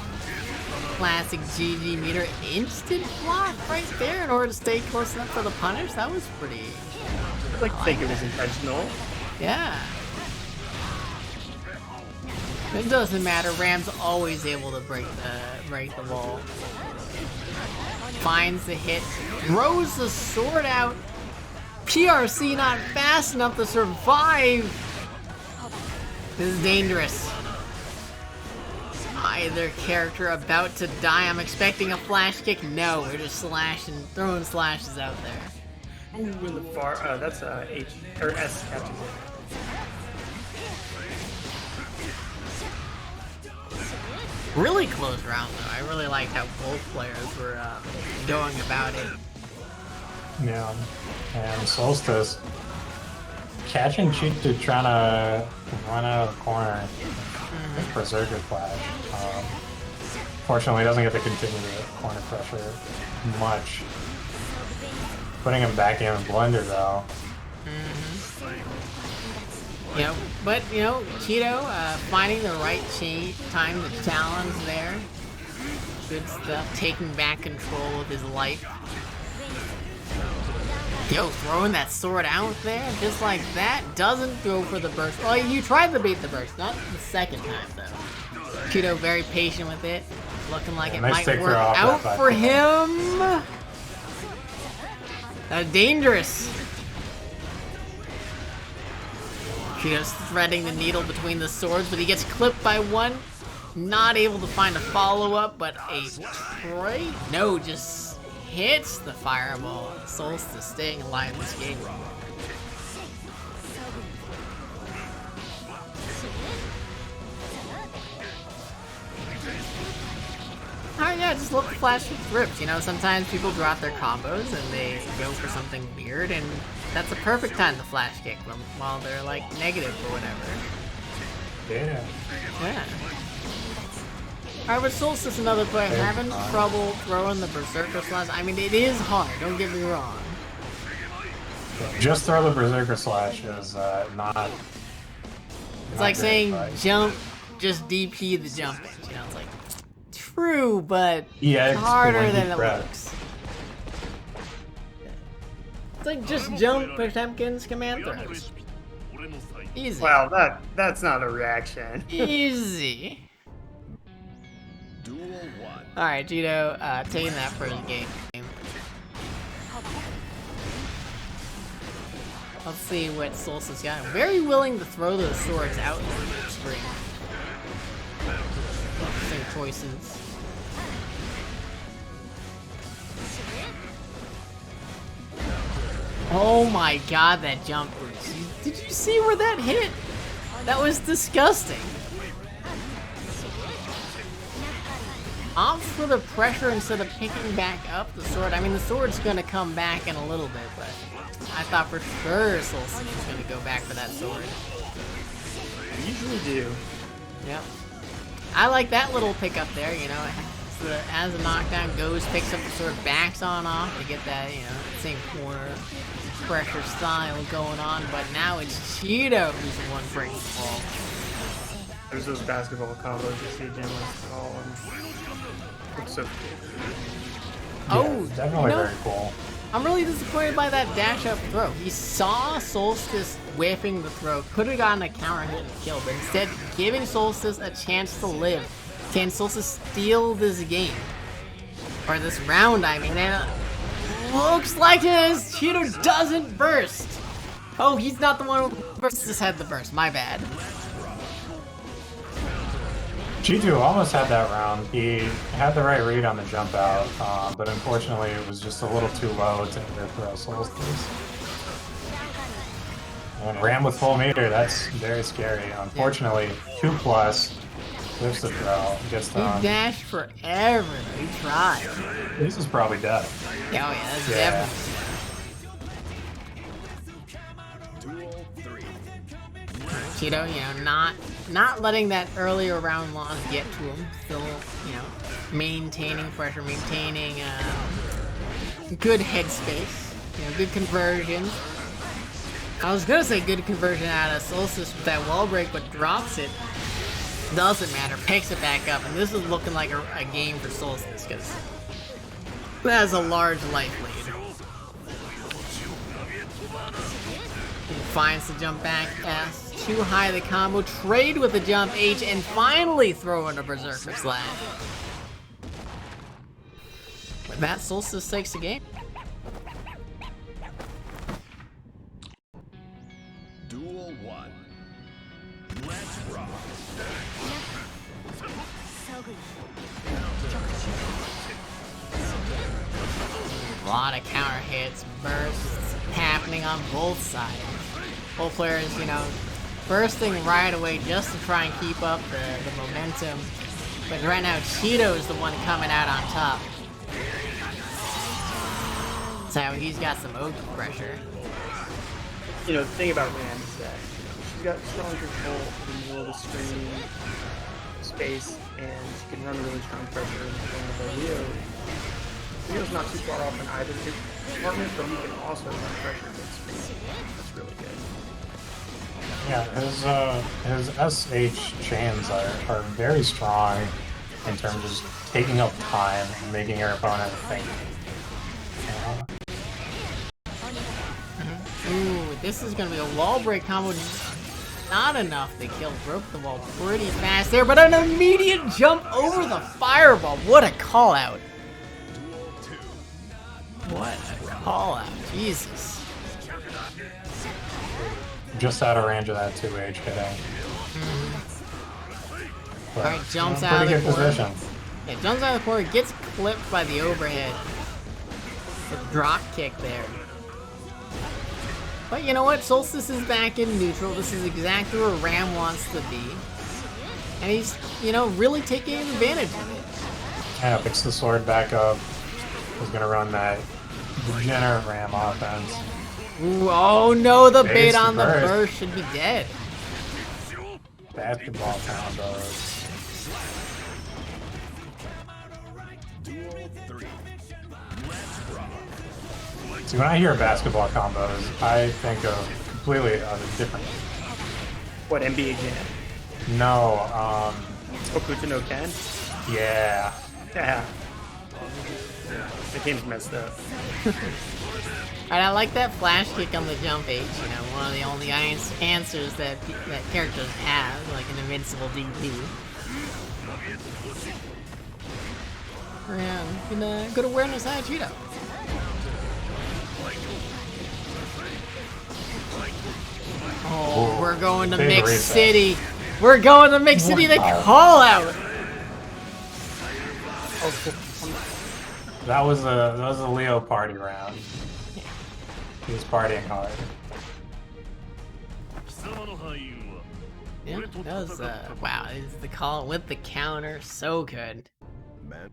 Classic GG meter instant block right there in order to stay close enough for the punish. That was pretty. I'd like to think it was intentional. Yeah. It doesn't matter. Ram's always able to break the wall. Finds the hit, throws the sword out. PsrK not fast enough to survive. This is dangerous. Either character about to die. I'm expecting a flash kick. No, we're just throwing slashes out there. Ooh, in the far. That's H or S catches it. Really close round though. I really liked how both players were going about it. Yeah. And Solstice catching Chetoo trying to run out of the corner. Berserker Flash. Fortunately, he doesn't get to continue the corner pressure much. Putting him back in Blender though. Chetoo finding the right time to challenge there. Good stuff. Taking back control of his life. Throwing that sword out there just like that. Doesn't go for the burst. Well, you tried to bait the burst, not the second time though. Chetoo very patient with it. Looking like it nice might work out for him. Dangerous. Chetoo's threading the needle between the swords, but he gets clipped by one. Not able to find a follow-up, but just hits the fireball. Solstice staying alive in this game. Alright, yeah, just look, flash with rips. Sometimes people drop their combos and they go for something weird, and that's a perfect time to flash kick them while they're like negative or whatever. Yeah. Alright, with Solstice, another player having trouble throwing the Berserker Slash. I mean, it is hard, don't get me wrong. Just throw the Berserker Slash is not. It's like saying jump, just DP the jumping. It's like true, but yeah, it's harder than it looks. It's like just jump Potemkin's command throws. Easy. Wow, that's not a reaction. Easy. Duel 1. Alright, Chetoo, taking that first game. Let's see what Solstice got. Very willing to throw those swords out in the extreme. Interesting choices. Oh my god, that jump boost. Did you see where that hit? That was disgusting. Opt for the pressure instead of picking back up the sword. I mean, the sword's gonna come back in a little bit, but I thought for sure Solstice was gonna go back for that sword. I usually do. Yep. I like that little pickup there, you know. So as the knockdown goes, picks up the sword, backs on off to get that, you know, same corner pressure style going on. But now it's Chetoo who's the one breaking the ball. There's those basketball combos you see Jim likes to call them. Looks so cool. Oh, definitely you know, very cool. I'm really disappointed by that dash up throw. He saw Solstice whiffing the throw, could have gotten a counter hit and kill, but instead giving Solstice a chance to live. Can Solstice steal this game? Or this round, I mean. And it looks like it is. Chetoo doesn't burst. Oh, he's not the one who burst. Had the burst. My bad. Chetoo almost had that round. He had the right read on the jump out, but unfortunately it was just a little too low to throw Solstice. And ran with full meter, that's very scary. Unfortunately, 2+, flips the throw, gets He down. dashed forever, though. He tried. This is probably dead. Yeah, oh yeah, that's Yeah. definitely. Duel 3. Chetoo, you know, not letting that earlier round loss get to him. Still, you know, maintaining pressure, maintaining good headspace. You know, good conversion. I was gonna say good conversion out of Solstice with that wall break, but drops it. Doesn't matter, picks it back up, and this is looking like a game for Solstice, because that has a large life lead. He finds the jump back S, too high the combo, trade with the jump H, and finally throw in a Berserker Slash. With that, Solstice takes the game. Duel 1. Let's rock. A lot of counter hits, bursts happening on both sides. Both players, you know, bursting right away just to try and keep up the momentum. But right now, Chetoo is the one coming out on top. So he's got some Oki pressure. You know, the thing about Ram is that she's got strong control of the middle of the screen space, and she can run really strong pressure in the corner. But Leo's not too far off in either department, but he can also run pressure mid-screen. That's really good. Yeah, his SH chains are very strong in terms of just taking up time and making your opponent think. Ooh, this is gonna be a wall break combo. Not enough to kill. Broke the wall pretty fast there, but an immediate jump over the fireball. What a call out. What a call out. Jesus. Just out of range of that 2H hitting. Alright, jumps in out of pretty the good corner. position. Yeah, jumps out of the corner, gets clipped by the overhead. The drop kick there. But you know what? Solstice is back in neutral. This is exactly where Ram wants to be. And he's, you know, really taking advantage of it. Yeah, picks the sword back up. He's gonna run that degenerate Ram offense. Ooh, oh no, the bait Base on the burst. burst should be dead. Basketball combos. Duel 3. Let's rock. See, when I hear basketball combos, I think of completely of a different. What, NBA Jam? No, Okuta no Ken? yeah. Yeah. The game's messed up. Alright, I like that flash kick on the jump H, you know, one of the only answers that characters have, like an invincible DP. Yeah, good awareness out of Chetoo. Oh, we're going to Mix City. We're going to Mix City, they call out! That was a Leo party round. He was partying hard. Yeah, that was, wow, the call with the counter, so good.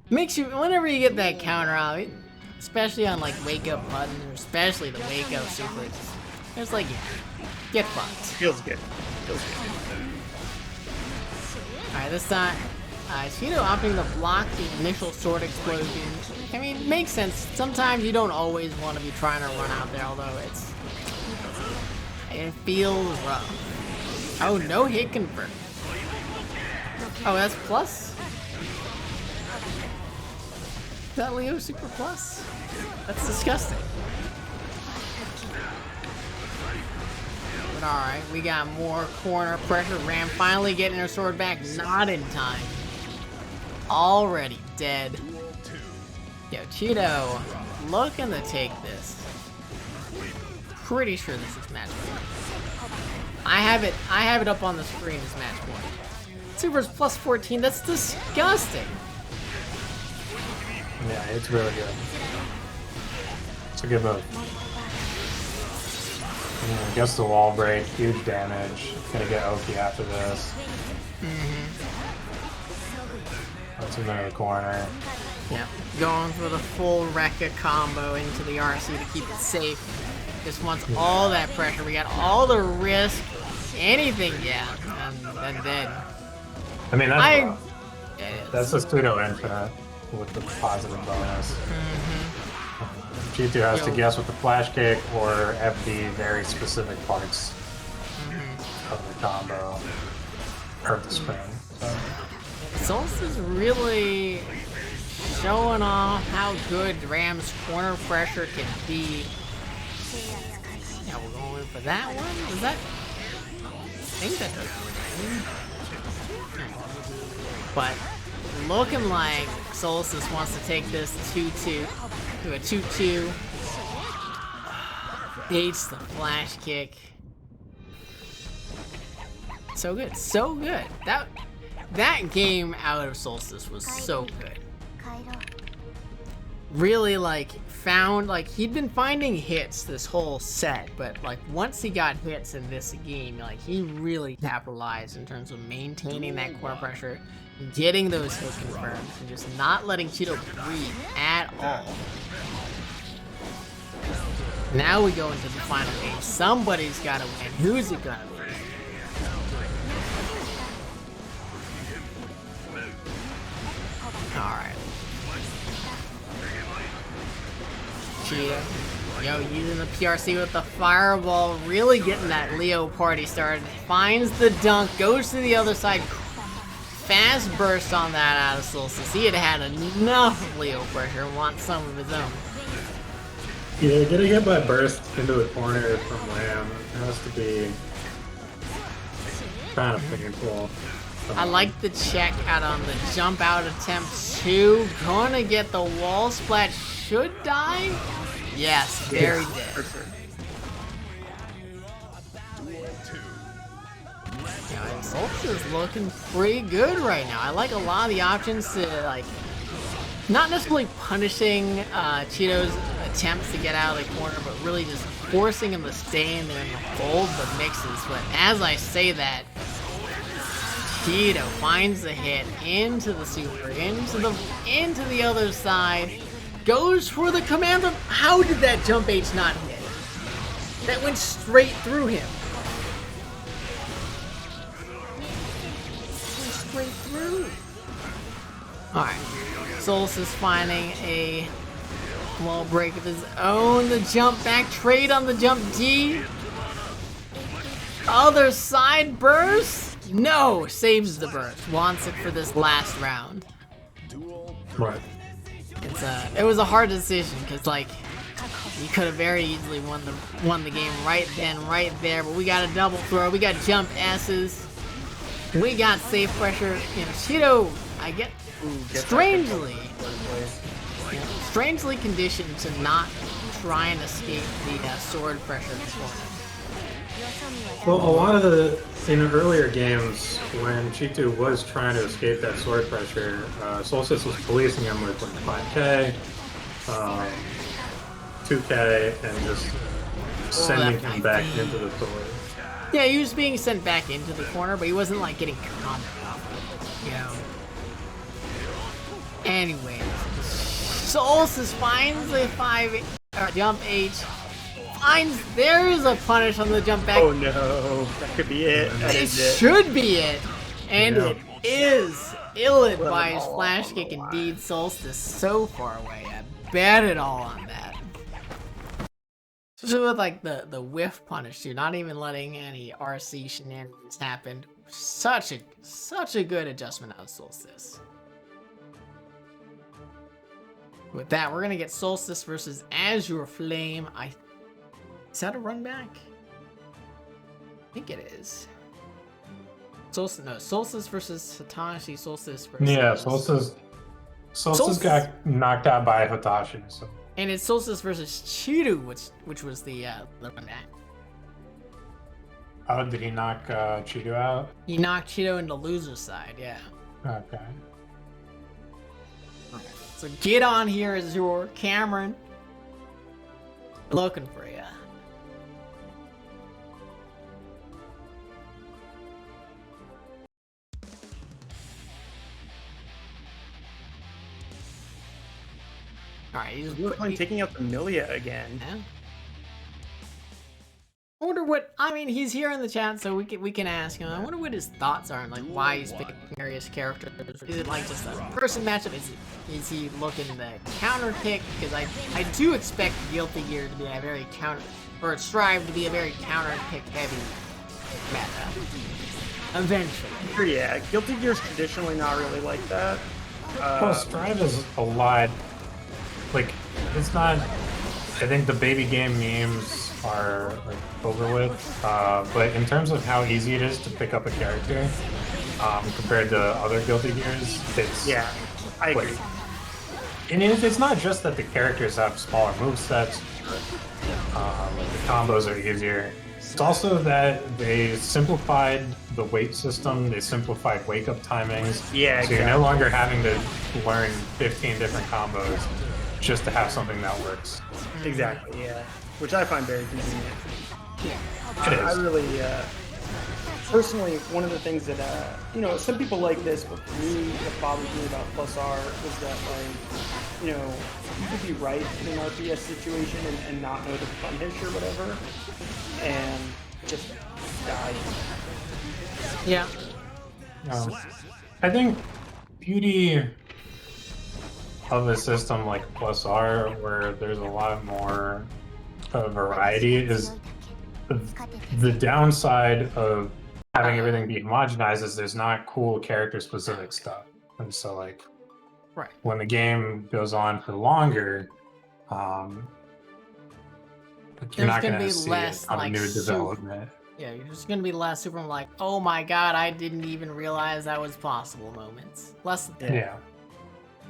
Makes you, whenever you get that counter out, especially on like wake up button, or especially the wake up super, it's like, yeah, get fucked. Feels good. Feels good. Alright, this time, Chetoo opting to block the initial sword explosion. I mean, makes sense. Sometimes you don't always want to be trying to run out there, although it feels rough. Oh, no hit confirm. Oh, that's plus? Is that Leo Super Plus? That's disgusting. But alright, we got more corner pressure. Ram finally getting her sword back, not in time. Already dead. Yo, Chetoo looking to take this. Pretty sure this is match point. I have it up on the screen as match point. Super's plus 14, that's disgusting. Yeah, it's really good. It's a good move. Yeah, gets the wall break, huge damage. Gonna get OP after this. Puts him into the corner. Yep, going for the full Rekka combo into the RC to keep it safe. Just wants all that pressure. We got all the risk. Anything, yeah. And then. I mean, that's a pseudo infinite with the positive bonus. Chetoo has to guess with the flash kick or FD very specific parts of the combo or the spin. Solstice is really showing off how good Ram's corner pressure can be. Yeah, we're going for that one. Is that? I think that does. But looking like Solstice wants to take this 2-2 to a 2-2. Baits the flash kick. So good, so good. That game out of Solstice was so good. Really, like, he'd been finding hits this whole set, but, like, once he got hits in this game, like, he really capitalized in terms of maintaining that core pressure, getting those hits confirmed, and just not letting Chetoo breathe at all. Now we go into the final game. Somebody's gotta win. Who's it gonna be? Alright. Chetoo. Yo, using the PRC with the fireball, really getting that Leo party started. Finds the dunk, goes to the other side. Fast burst on that out of Solstice. He had enough Leo pressure, wants some of his own. Yeah, getting hit by burst into the corner from Ram has to be kind of painful. I like the check out on the jump out attempt too. Gonna get the wall splat. Should die? Yes, very dead. Yeah, Solstice is looking pretty good right now. I like a lot of the options to, like, not necessarily punishing Chetoo's attempts to get out of the corner, but really just forcing him to stay in there and hold the mixes. But as I say that, Chetoo finds the hit into the super, into the other side, goes for the command of, how did that jump H not hit? That went straight through him. Went straight through. Alright, Solstice finding a wall break of his own. The jump back, trade on the jump D. Other side burst. No, saves the burst. Wants it for this last round. Right. It was a hard decision because, like, You could have very easily won the game right then, right there, but we got a double throw, we got jump S's, we got safe pressure, and Chetoo, I get strangely conditioned to not try and escape the sword pressure this morning. Well, a lot of in earlier games, when Chetoo was trying to escape that sword pressure, Solstice was policing him with like 5K, 2K, and just sending him back into the sword. Yeah, he was being sent back into the corner, but he wasn't like getting combo off, you know. Anyways, Solstice finds a jump H. There's a punish on the jump back. Oh no, that could be it. It should be it. And it is. Ill-advised Flashkick indeed. Solstice so far away. I bet it all on that. Especially with like the whiff punish too. Not even letting any RC shenanigans happen. Such a good adjustment out of Solstice. With that, we're gonna get Solstice versus Azure Flame. Is that a run back? I think it is. Solstice versus Hotashi. Solstice versus... Yeah, Solstice got knocked out by Hotashi. So. And it's Solstice versus Chetoo, which was the run back. Oh, did he knock Chetoo out? He knocked Chetoo into loser side, yeah. Okay. So get on here, Ereorr, Cameron. Looking for you. Alright, he's taking out the Millia again. Yeah. I wonder what, I mean, he's here in the chat, so we can ask him. I wonder what his thoughts are and like why he's picking various characters. Is it like just a person matchup? Is he looking to counter pick? Because I do expect Guilty Gear to be a very strive to be a very counter pick heavy meta. Eventually. Yeah, Guilty Gear's traditionally not really like that. Well, Strive is a lot. Like, it's not. I think the baby game memes are like over with, but in terms of how easy it is to pick up a character compared to other Guilty Gears, it's I agree. And it's not just that the characters have smaller movesets, the combos are easier. It's also that they simplified the weight system, they simplified wake-up timings. Yeah, so you're no longer having to learn 15 different combos just to have something that works. Exactly, yeah. Which I find very convenient. Yeah. I really, personally, one of the things that, some people like this, but for me, what bothers me about +R is that, like, you could be right in an RPS situation and not know the punish or whatever, and just die. Yeah. I think beauty of a system like +R, where there's a lot more variety, is the downside of having everything be homogenized is there's not cool character specific stuff. And so like when the game goes on for longer, you're not going to see less, a new development. Yeah, you're just going to be less super like, oh my god, I didn't even realize that was possible moments. Less than Yeah.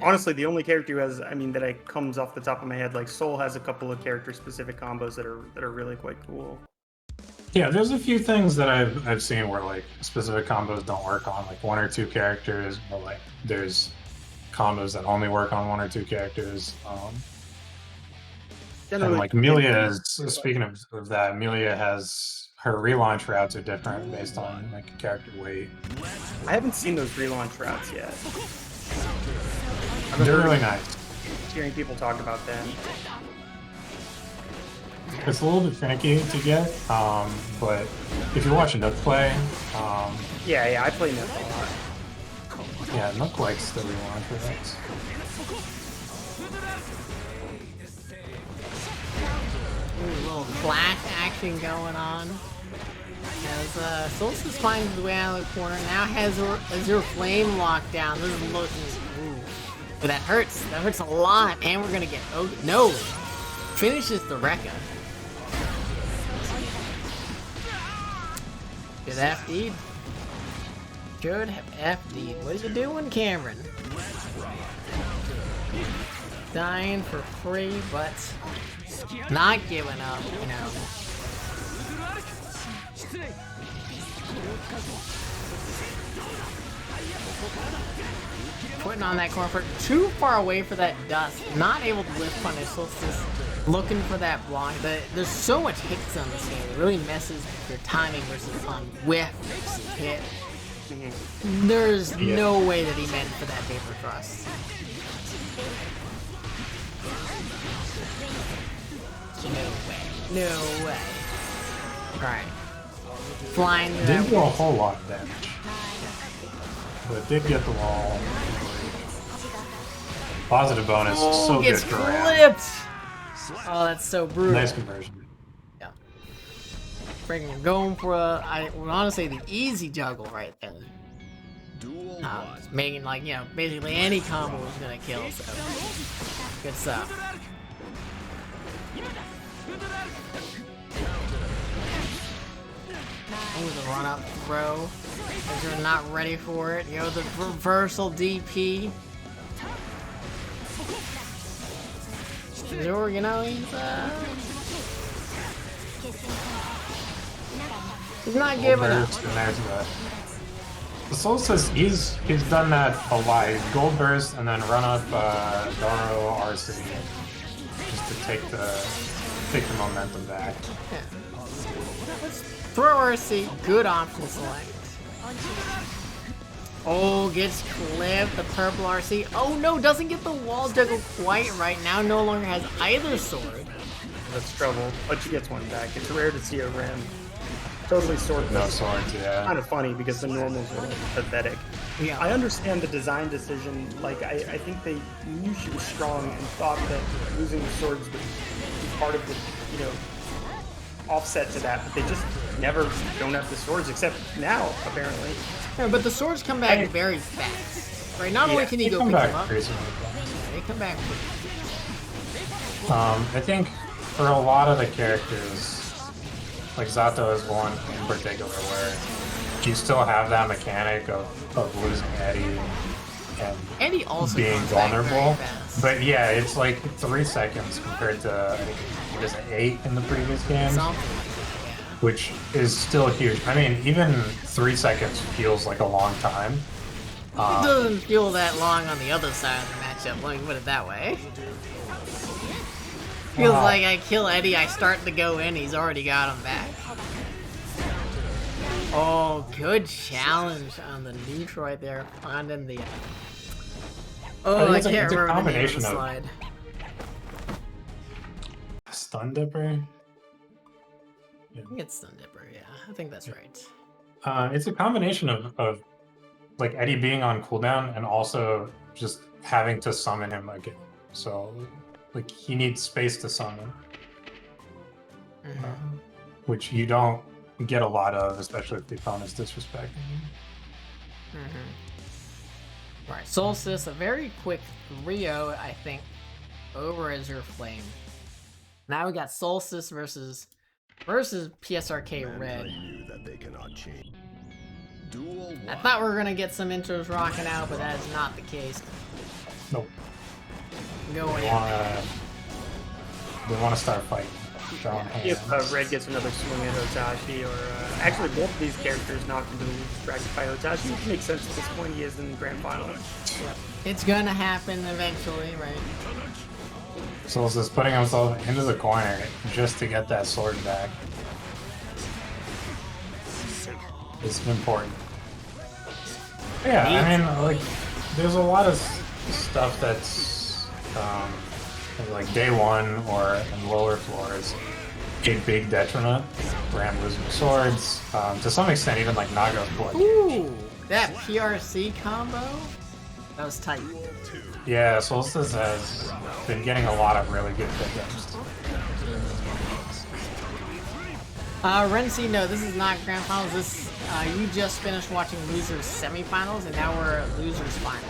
Honestly, the only character who has, that comes off the top of my head, like Soul has a couple of character-specific combos that are really quite cool. Yeah, there's a few things that I've seen where like specific combos don't work on like one or two characters, or like there's combos that only work on one or two characters. And like Millia is, speaking of that, Millia has her relaunch routes are different based on like character weight. I haven't seen those relaunch routes yet. They're really nice. Hearing people talk about them. It's a little bit finicky to get, but if you're watching Nook play, I play Nook a lot. Yeah, Nook likes the relaunch routes. Ooh, a little flash action going on. As Solstice finds his way out of the corner, now has her flame locked down. This is looking. Ooh. But that hurts. That hurts a lot. And we're gonna get. Oh, no! Finishes the Rekka. Good FD. Should have FD. What are you doing, Cameron? Dying for free, but not giving up, you know. Putting on that corner foot, too far away for that dust. Not able to lift punish. Solstice looking for that block. There's so much hits on this game. It really messes with your timing versus on whiff versus hit. There's no way that he meant for that paper thrust. No way. Alright. Flying. Didn't do a whole lot of damage. But did get the wall. Positive bonus. So gets good for clipped. Oh, that's so brutal. Nice conversion. Yeah. Freaking going for I would honestly say the easy juggle right there. Making like, you know, basically any combo was gonna kill, so good stuff. Oh, the run up throw. Because you're not ready for it. You know, the reversal DP. Sure, you know, he's not giving up. The Solstice, he's done that a lot. He's gold burst and then run up Doro RC just to take the momentum back. Yeah. Throw RC, good option select. Oh, gets clipped, the purple RC. Oh no, doesn't get the wall juggle quite right. Now no longer has either sword. That's trouble, but she gets one back. It's rare to see a Ram totally swordless. No swords, yeah. Kind of funny because the normals were pathetic. Yeah. I understand the design decision. Like, I think they knew she was strong and thought that losing the swords would be part of the, you know, offset to that, but they just never don't have the swords, except now, apparently. Yeah, but the swords come back very fast. Right? Not only can you go pick them up, they come back quickly. I think for a lot of the characters, like Zato is one in particular, where you still have that mechanic of losing Eddie and Eddie also being comes back very vulnerable. fast. But yeah, it's like 3 seconds compared to, I think, what is it, 8 in the previous games? Something like that, yeah. Which is still huge. I mean, even 3 seconds feels like a long time. It doesn't feel that long on the other side of the matchup, let me put it that way. Feels like I kill Eddie, I start to go in, he's already got him back. Oh, good challenge on the neutral right there. Finding the... Oh, I can't remember the name of the slide. Stun Dipper? I think it's Stun Dipper, yeah. I think that's right. It's a combination of like Eddie being on cooldown and also just having to summon him again. So like he needs space to summon, which you don't get a lot of, especially if the opponent's disrespecting you. Alright, Solstice, a very quick 3-0, I think, over Azure Flame. Now we got Solstice versus PsrK Red. I thought we were gonna get some intros rocking out, but that is not the case. Nope. Going They want to start fighting. If Red gets another swing at Hotashi, or actually both of these characters knocked into the losing bracket by Hotashi, which makes sense at this point. He is in the grand final. It's gonna happen eventually, right? Solstice putting himself into the corner just to get that sword back. It's important. Yeah, I mean, like, there's a lot of stuff that's like day one or in lower floors, a big detriment. Ram losing swords, to some extent even like Nago's blood. Ooh, that PRC combo? That was tight. Yeah, Solstice has been getting a lot of really good pickups. Renzi, no, this is not Grand Finals. This, you just finished watching Losers Semifinals, and now we're at Losers Finals.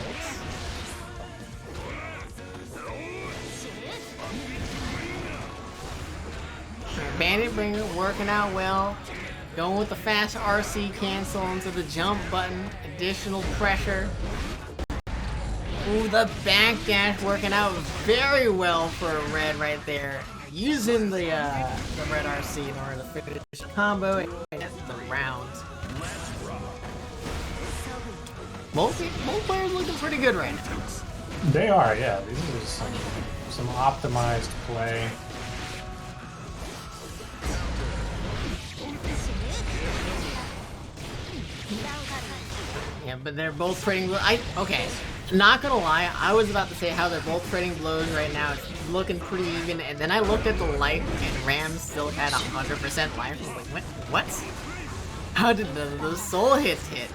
Bandit Bringer working out well. Going with the fast RC cancel into the jump button. Additional pressure. Ooh, the backdash working out very well for Red right there. Using the Red RC in order to finish the combo and get the round. Both players looking pretty good right now. They are, yeah. These are some optimized play. Yeah, but they're both trading. Okay, not gonna lie, I was about to say how they're both trading blows right now. It's looking pretty even, and then I looked at the life, and Ram still had 100% life. I was like, what? How did the soul hits hit?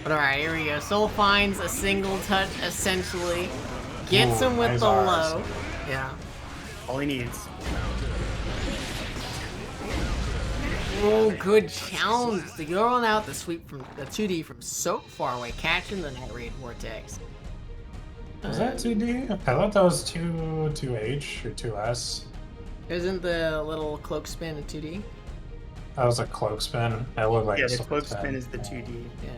But alright, here we go. Soul finds a single touch, essentially. Gets him with nice the Rs. low. Yeah. All he needs. Oh, good challenge. The going out the sweep from the 2D from so far away, catching the Night Raid Vortex. Was that 2D? I thought that was 2H or 2S. Isn't the little cloak spin a 2D? That was a cloak spin. That looked like Yeah, a the soul cloak spin is the 2D. Yeah.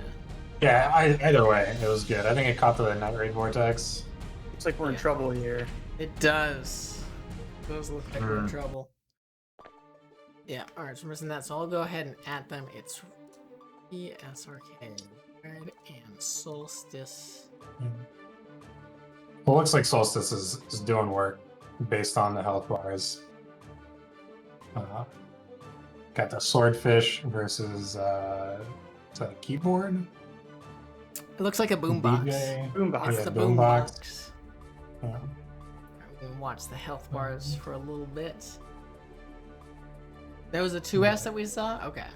Yeah, either way, it was good. I think it caught the Night Raid Vortex. Looks like we're in trouble here. It does. It does look like we're in trouble. Yeah, alright, so missing that, so I'll go ahead and add them. It's PsrK, Red, and Solstice. Well, it looks like Solstice is doing work based on the health bars. Got the Swordfish versus is that a keyboard? It looks like a boombox. Boombox. It's Yeah, the boombox. boombox. Yeah. We can watch the health bars for a little bit. There was a 2S that we saw? Okay.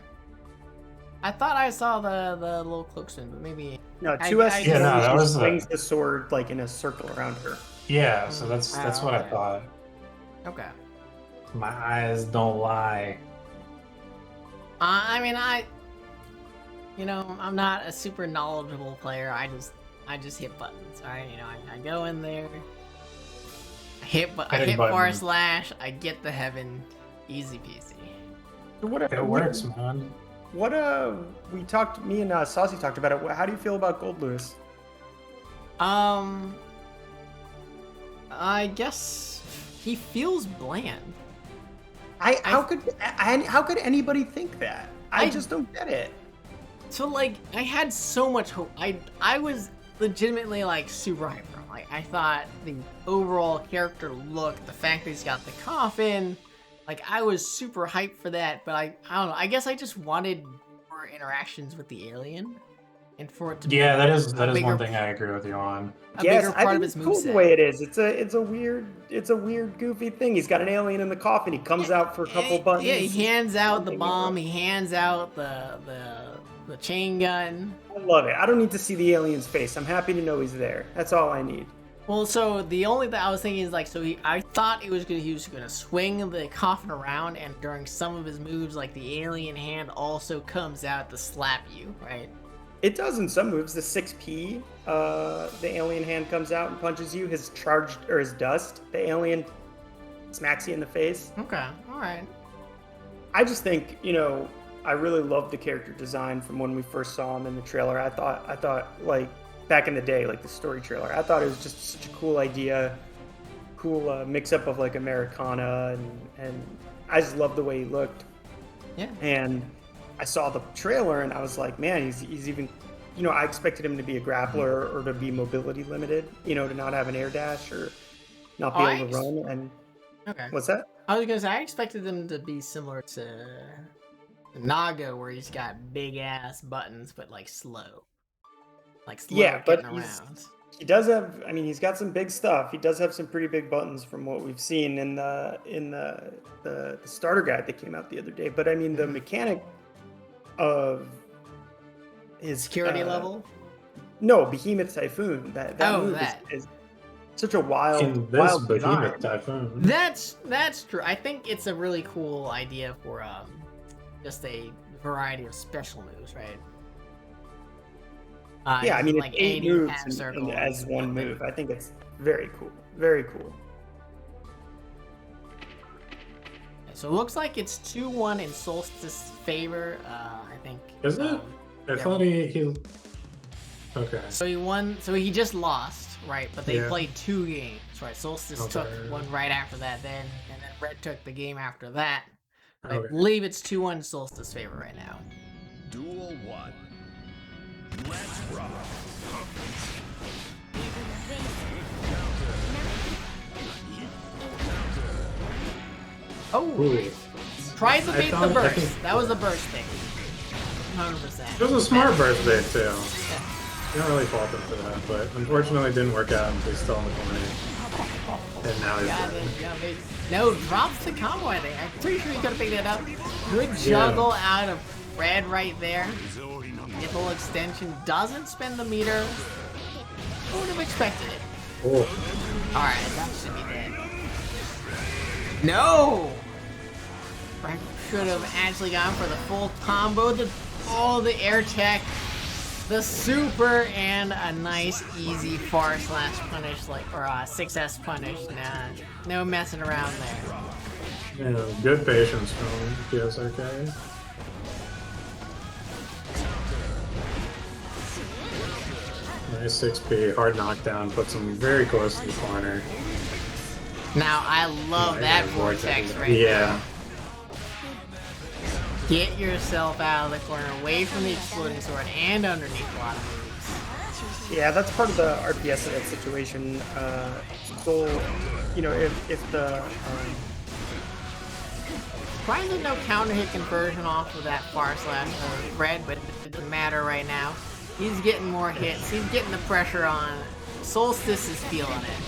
I thought I saw the little cloak spin, but maybe... No, 2S Yeah, no, that was swings the sword like in a circle around her. Yeah, so that's what I okay. thought. Okay. My eyes don't lie. I mean, I'm not a super knowledgeable player. I just hit buttons, alright? I go in there, I hit bar slash, I get the heaven, easy peasy. It works, man. What me and Saucy talked about it. How do you feel about Gold Lewis? I guess he feels bland. How could anybody think that? I just don't get it. So like, I had so much hope. I was legitimately like super hyped for him. Like, I thought the overall character look, the fact that he's got the coffin, like I was super hyped for that. But I don't know. I guess I just wanted more interactions with the alien, and for it to that is one thing I agree with you on. Yes, bigger I part think of his it's cool moveset. the way it is. It's a weird, goofy thing. He's got an alien in the coffin. He comes out for a couple buttons. Yeah, he hands out the bomb. He hands out the chain gun. I love it. I don't need to see the alien's face. I'm happy to know he's there. That's all I need. Well, so the only thing I was thinking is like, I thought he was gonna swing the coffin around, and during some of his moves, like the alien hand also comes out to slap you, right? It does in some moves. The 6P, the alien hand comes out and punches you. His charged or his dust, the alien smacks you in the face. Okay, all right. I just think, I really loved the character design from when we first saw him in the trailer. I thought like back in the day, like the story trailer, I thought it was just such a cool idea, cool mix up of like Americana, and I just loved the way he looked. Yeah. And I saw the trailer and I was like, man, he's even, I expected him to be a grappler or to be mobility limited, to not have an air dash or not be able to run. And okay. What's that? I was gonna say I expected them to be similar to Nago, where he's got big ass buttons but like slow. Yeah, but getting around. He does have. I mean, he's got some big stuff. He does have some pretty big buttons from what we've seen in the starter guide that came out the other day. But I mean, the mechanic of his security level. No, Behemoth Typhoon. That move is such a wild Behemoth design. Typhoon. That's true. I think it's a really cool idea for just a variety of special moves, right? Yeah, I mean, like it's 8 moves as one maybe. move. I think it's very cool. Very cool. So it looks like it's 2-1 in Solstice's favor. I think. Is it? I thought he. Okay. So he won. So he just lost, right? But they Yeah. played 2 games, right? Solstice took one right after that, and then Red took the game after that. I believe it's 2-1 in Solstice's favor right now. Duel 1. Let's rock. Oh, Ooh. tries to bait the I burst. think- That was a burst thing. 100%. It was a smart burst bait too. You don't really fault him for that, but unfortunately it didn't work out and he's still in the corner. And now he's dead. No, drops the combo, I think. I'm pretty sure he could have picked it up. Good juggle out of Red right there. Nipple extension doesn't spin the meter. Who would have expected it? Oh. Alright, that should be dead. No! Red should have actually gone for the full combo. The air tech. The super and a nice easy far slash punish, or 6S punish. Nah, no messing around there. Yeah, good patience from PsrK. Nice 6P, hard knockdown, puts him very close to the corner. Now I love that vortex right there. Get yourself out of the corner, away from the exploding sword, and underneath a lot of moves. Yeah, that's part of the RPS of that situation. So, you know, if the Probably there's no counter hit conversion off of that far slash Red, but it doesn't matter right now. He's getting more hits. He's getting the pressure on. Solstice is feeling it.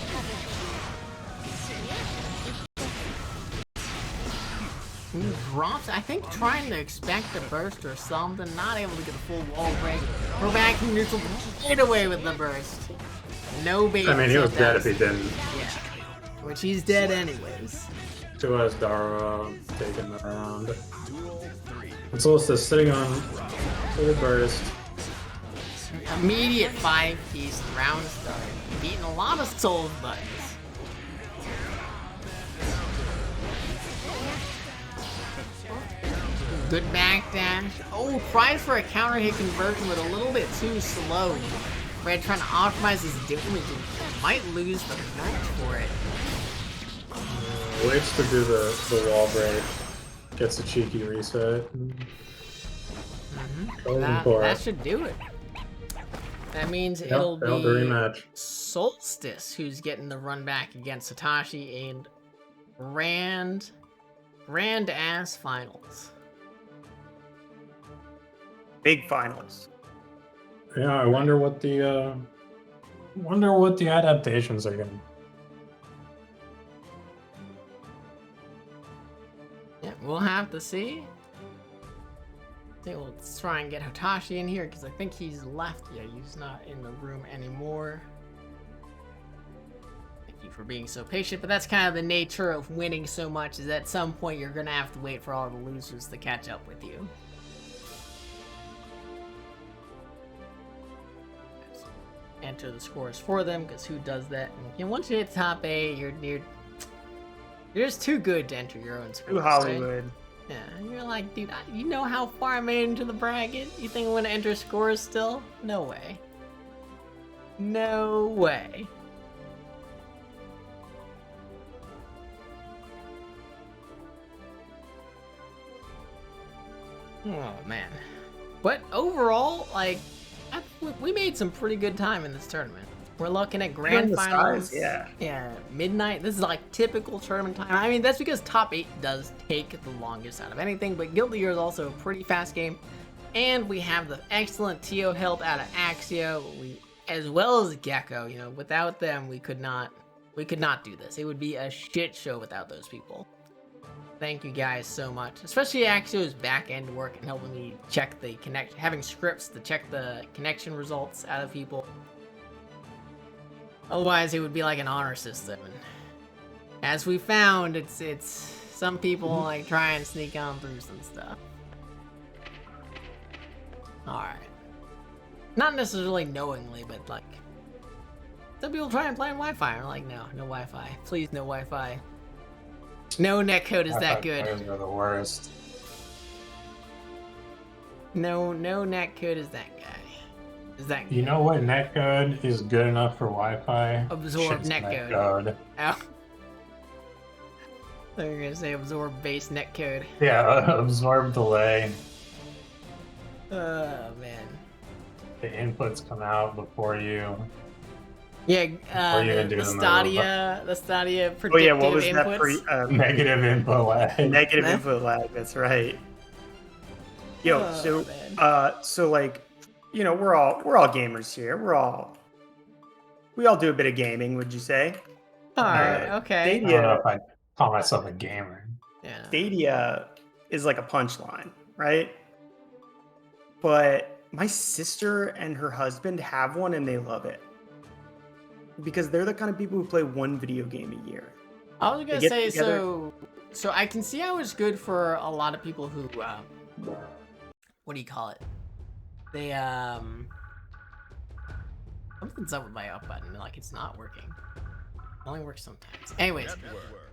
He drops, I think, trying to expect a burst or something, not able to get a full wall break. We're back in neutral, right away with the burst. No bait. I mean, he was dead if he didn't. Yeah, which he's dead anyways. 2S Dara taking that around. And Solstice sitting on full burst. Immediate 5-piece round start. Beating a lot of Souls buttons. Good backdash. Oh, tries for a counter hit conversion, but a little bit too slow. Red trying to optimize his damage and might lose the match for it. Waits to do the wall break. Gets a cheeky reset. That should do it. That means it'll be the rematch. Solstice who's getting the run back against Hotashi and grand ass finals. big finals. Yeah, I wonder what the adaptations are gonna. Yeah, we'll have to see. I think we'll try and get Hotashi in here because I think he's left. Yeah, he's not in the room anymore. Thank you for being so patient, but that's kind of the nature of winning so much, is at some point you're gonna have to wait for all the losers to catch up with you. Enter the scores for them, because who does that? And once you hit top 8, you're just too good to enter your own scores. Too Hollywood. Right? Yeah, you're like, dude, you know how far I made into the bracket? You think I'm gonna enter scores still? No way. No way. Oh, man. But overall, like, we made some pretty good time in this tournament. We're looking at grand finals. Yeah, midnight. This is like typical tournament time. I mean, that's because top 8 does take the longest out of anything, but Guilty Gear is also a pretty fast game. And we have the excellent TO help out of Axio, as well as Gecko. You know, without them, we could not do this. It would be a shit show without those people. Thank you guys so much, especially Axio's back-end work and helping me check the connection, having scripts to check the connection results out of people. Otherwise, it would be like an honor system. And as we found, it's some people like try and sneak on through some stuff. All right, not necessarily knowingly, but like some people try and play on Wi-Fi. I'm like, no Wi-Fi, please, no Wi-Fi. No netcode is that Wi-Fi good. players are the worst. No netcode is that guy. Is that You know what netcode is good enough for Wi-Fi? Absorb Shit's netcode. Oh. They're gonna say absorb base netcode. Yeah, absorb delay. Oh man. The inputs come out before you. Yeah, you even do the the move. Stadia predictive Oh yeah, what was inputs. that? Negative input lag. Negative input lag. That's right. Yo, Oh, so like, you know, we're all gamers here. We all do a bit of gaming. Would you say? Alright, okay. I don't know if I'd call myself a gamer. Yeah. Stadia is like a punchline, right? But my sister and her husband have one and they love it. Because they're the kind of people who play one video game a year. I was gonna get say, together- so I can see how it's good for a lot of people who, what do you call it? They, something's up with my up button, like it's not working. It only works sometimes. Anyways,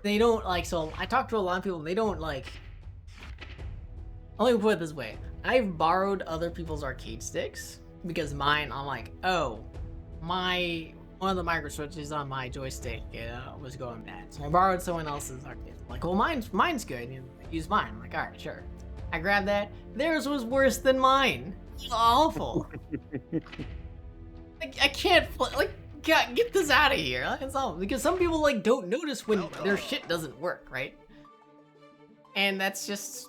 they don't like, so I talk to a lot of people, they don't like, let me put it this way. I've borrowed other people's arcade sticks, because mine, I'm like, oh, one of the micro switches on my joystick was going bad. So I borrowed someone else's arcade. I'm like, well, mine's good. You use mine. I'm like, all right, sure. I grabbed that. Theirs was worse than mine. It was awful. I can't get this out of here. That's all. Because some people like don't notice when their shit doesn't work, right? And that's just.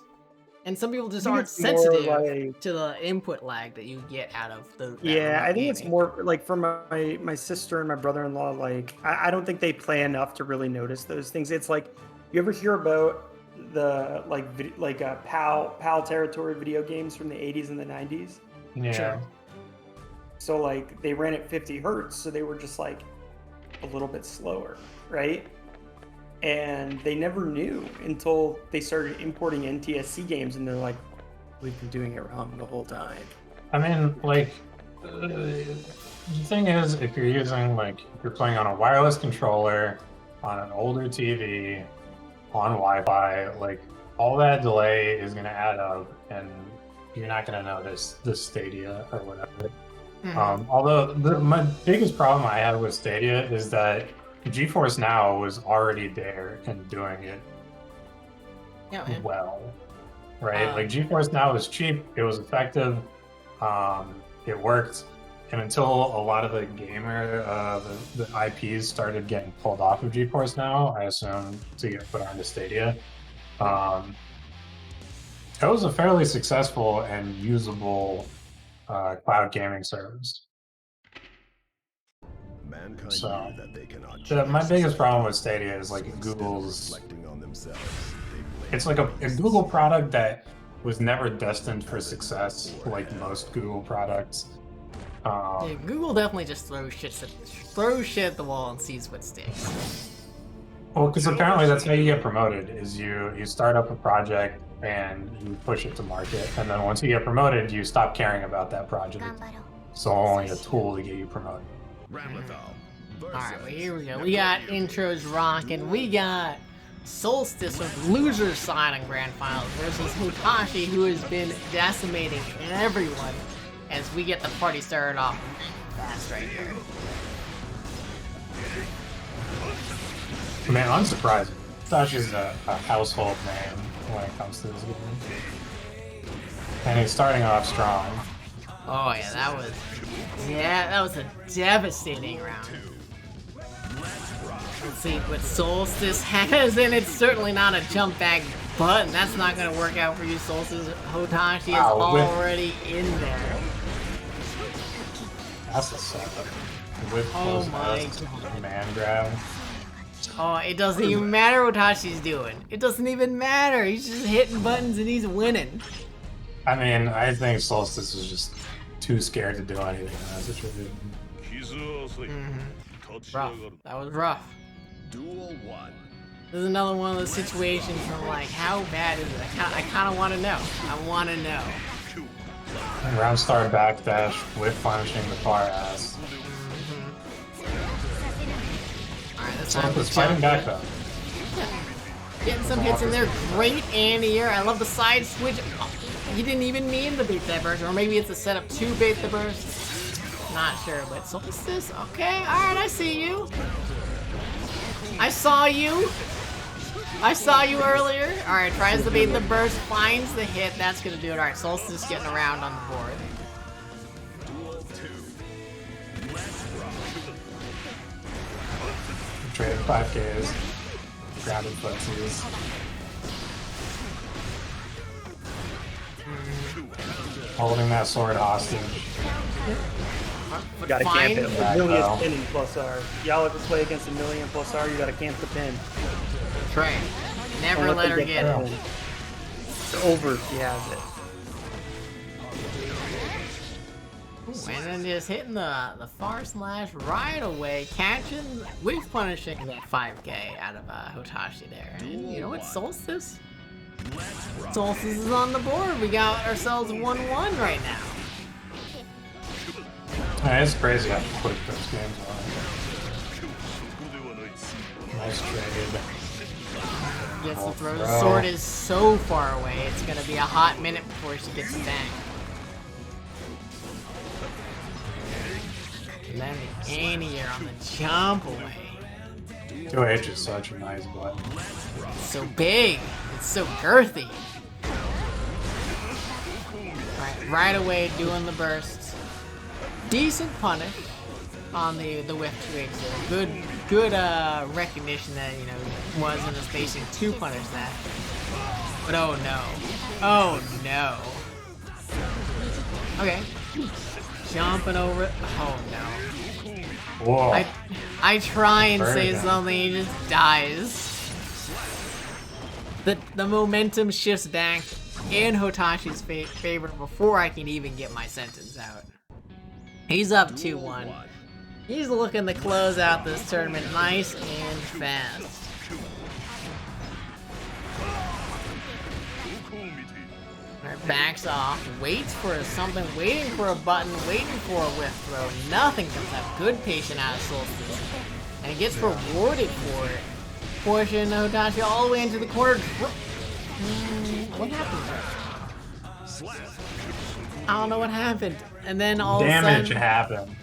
And some people just aren't sensitive to the input lag that you get out of the. Yeah, I think it's more like for my sister and my brother-in-law. Like, I don't think they play enough to really notice those things. It's like, you ever hear about the PAL territory video games from the 80s and the 90s? Yeah. Sure. So like they ran at 50 hertz, so they were just like a little bit slower, right? And they never knew until they started importing NTSC games, and they're like, we've been doing it wrong the whole time. I mean, like, the thing is, if you're using, like, if you're playing on a wireless controller, on an older TV, on Wi-Fi, like, all that delay is going to add up, and you're not going to notice the Stadia or whatever. Mhm. Although, my biggest problem I have with Stadia is that GeForce Now was already there and doing it well, right? Like GeForce Now was cheap, it was effective, it worked, and until a lot of the the IPs started getting pulled off of GeForce Now, I assume, to get put onto Stadia, it was a fairly successful and usable cloud gaming service. Mankind So, knew that they cannot change my biggest society. problem with Stadia is like So instead of Google's. reflecting on themselves, they blame It's like a Google product that was never destined for success, like most Google products. Yeah, Google definitely just throws shit at the wall and sees what sticks. Well, because apparently that's how you get promoted: is you start up a project and you push it to market, and then once you get promoted, you stop caring about that project. So only a tool to get you promoted. Alright, well here we go. We got intros rocking. We got Solstice with loser's side on Grand Finals versus Hotashi, who has been decimating everyone as we get the party started off fast right here. Man, unsurprising. Hotoshi's a household name when it comes to this game. And he's starting off strong. Oh yeah, that was a devastating round. Let's see what Solstice has, and it's certainly not a jump back button. That's not gonna work out for you, Solstice. Hotashi is already in there. That's a suck. With Oh close my eyes, God. man grab. Oh, it doesn't even matter what Hotashi's doing. It doesn't even matter. He's just hitting buttons and he's winning. I mean, I think Solstice was just too scared to do anything in that situation. Rough. That was rough. Duel 1. This is another one of those situations where, like, how bad is it? I kind of want to know. I want to know. Round star backdash with punishing the far ass. Alright, that's Solstice fighting back though. Getting some hits in there. Great anti-air. I love the side switch. Oh, he didn't even mean to bait that burst. Or maybe it's a setup to bait the burst. Not sure, but Solstice? Okay, alright, I see you. I saw you. I saw you earlier. Alright, tries to bait the burst, finds the hit. That's gonna do it. Alright, Solstice getting around on the board. Trading 5Ks. Grounded footsies. Holding that sword hostage. You gotta camp it. Fine. Millia's pinning plus R. Y'all ever play against a Millia plus R, you gotta camp the pin. Trey. Never let her get it. It's over if he has it. Ooh, and then just hitting the far slash right away, catching, with punishing that 5K out of Hotashi there. And you know what, Solstice? Solstice is on the board. We got ourselves 1-1 right now. Yeah, it's crazy how quick those games are. Nice trade. Gets the throw. The sword is so far away. It's gonna be a hot minute before she gets back. And then the anti-air on the jump away. 2H is such a nice button. It's so big. It's so girthy. Right away doing the bursts. Decent punish on the whiff 2H there. Good recognition that, you know, wasn't spacing to punish that. But oh no. Oh no. Okay. Jumping over it. Oh no. Whoa. I try and say Burn. something, he just dies. The momentum shifts back in Hotashi's favor before I can even get my sentence out. He's up 2-1. He's looking to close out this tournament nice and fast. Alright, backs off, waits for something, waiting for a button, waiting for a whiff throw. Nothing comes out. Good patient out of Solstice. And he gets rewarded for it. Pushing Hotashi all the way into the corner. What happened there? I don't know what happened. And then all of a sudden... Damage happened.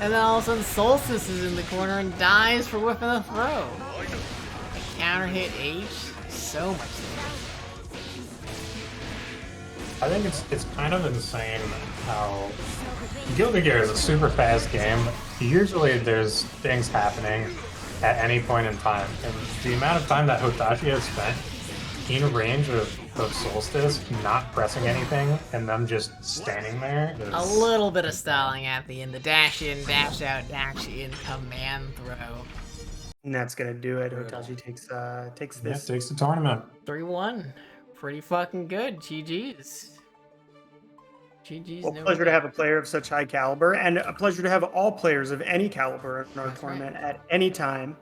And then all of a sudden Solstice is in the corner and dies for whipping the throw. Counter hit H. So much damage. I think it's kind of insane how Guilty Gear is a super fast game. Usually there's things happening at any point in time. And the amount of time that Hotashi has spent in range of Solstice, not pressing anything, and them just standing there is... A little bit of styling at the end. The dash in, dash out, dash in, command throw. And that's gonna do it. Hotashi takes this. Yeah, takes the tournament. 3-1. Pretty fucking good. GG's. GG's. Well, no pleasure to have a player of such high caliber, and a pleasure to have all players of any caliber in our tournament at any time.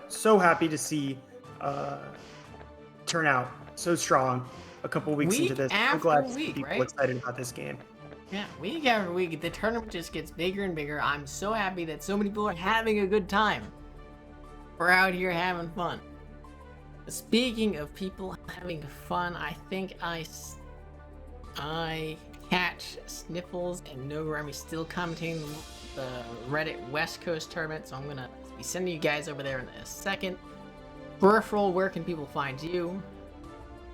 So happy to see turn out so strong a couple weeks into this. I'm glad to see people excited about this game. Yeah, week after week, the tournament just gets bigger and bigger. I'm so happy that so many people are having a good time. We're out here having fun. Speaking of people having fun, I think I catch Sniffles and No Remy still commentating the Reddit West Coast tournament, so I'm gonna be sending you guys over there in a second. Peripheral, where can people find you?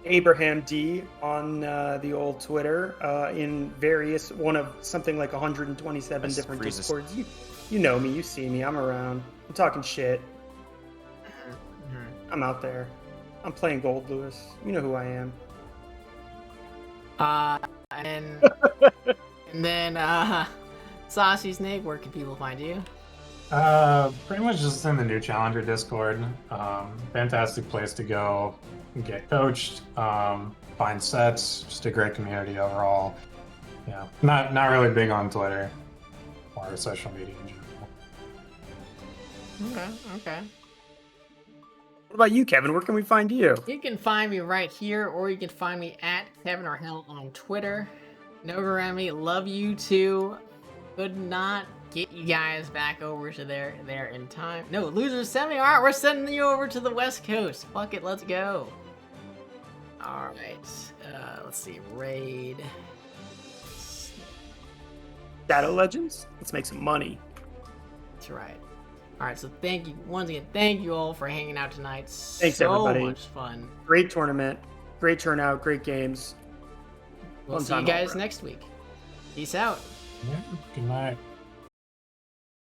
Abraham D on the old Twitter in various one of something like 127 different Discords. You know me, you see me, I'm around. I'm talking shit. I'm out there. I'm playing Gold, Lewis. You know who I am. And then Saucy Snake, where can people find you? Pretty much just in the new Challenger Discord. Fantastic place to go, get coached, find sets, just a great community overall. Yeah, not really big on Twitter or social media in general. Okay. What about you, Kevin? Where can we find you? You can find me right here, or you can find me at Kevin or Hell on Twitter. Nogoremi, love you too. Could not get you guys back over to there in time. No, losers 70. All right, we're sending you over to the West Coast. Fuck it, let's go. All right, let's see, raid. Shadow Legends. Let's make some money. That's right. All right, so thank you once again. Thank you all for hanging out tonight. Thanks, so everybody. Much fun. Great tournament. Great turnout. Great games. We'll see you guys next week. Peace out. Yeah, good night.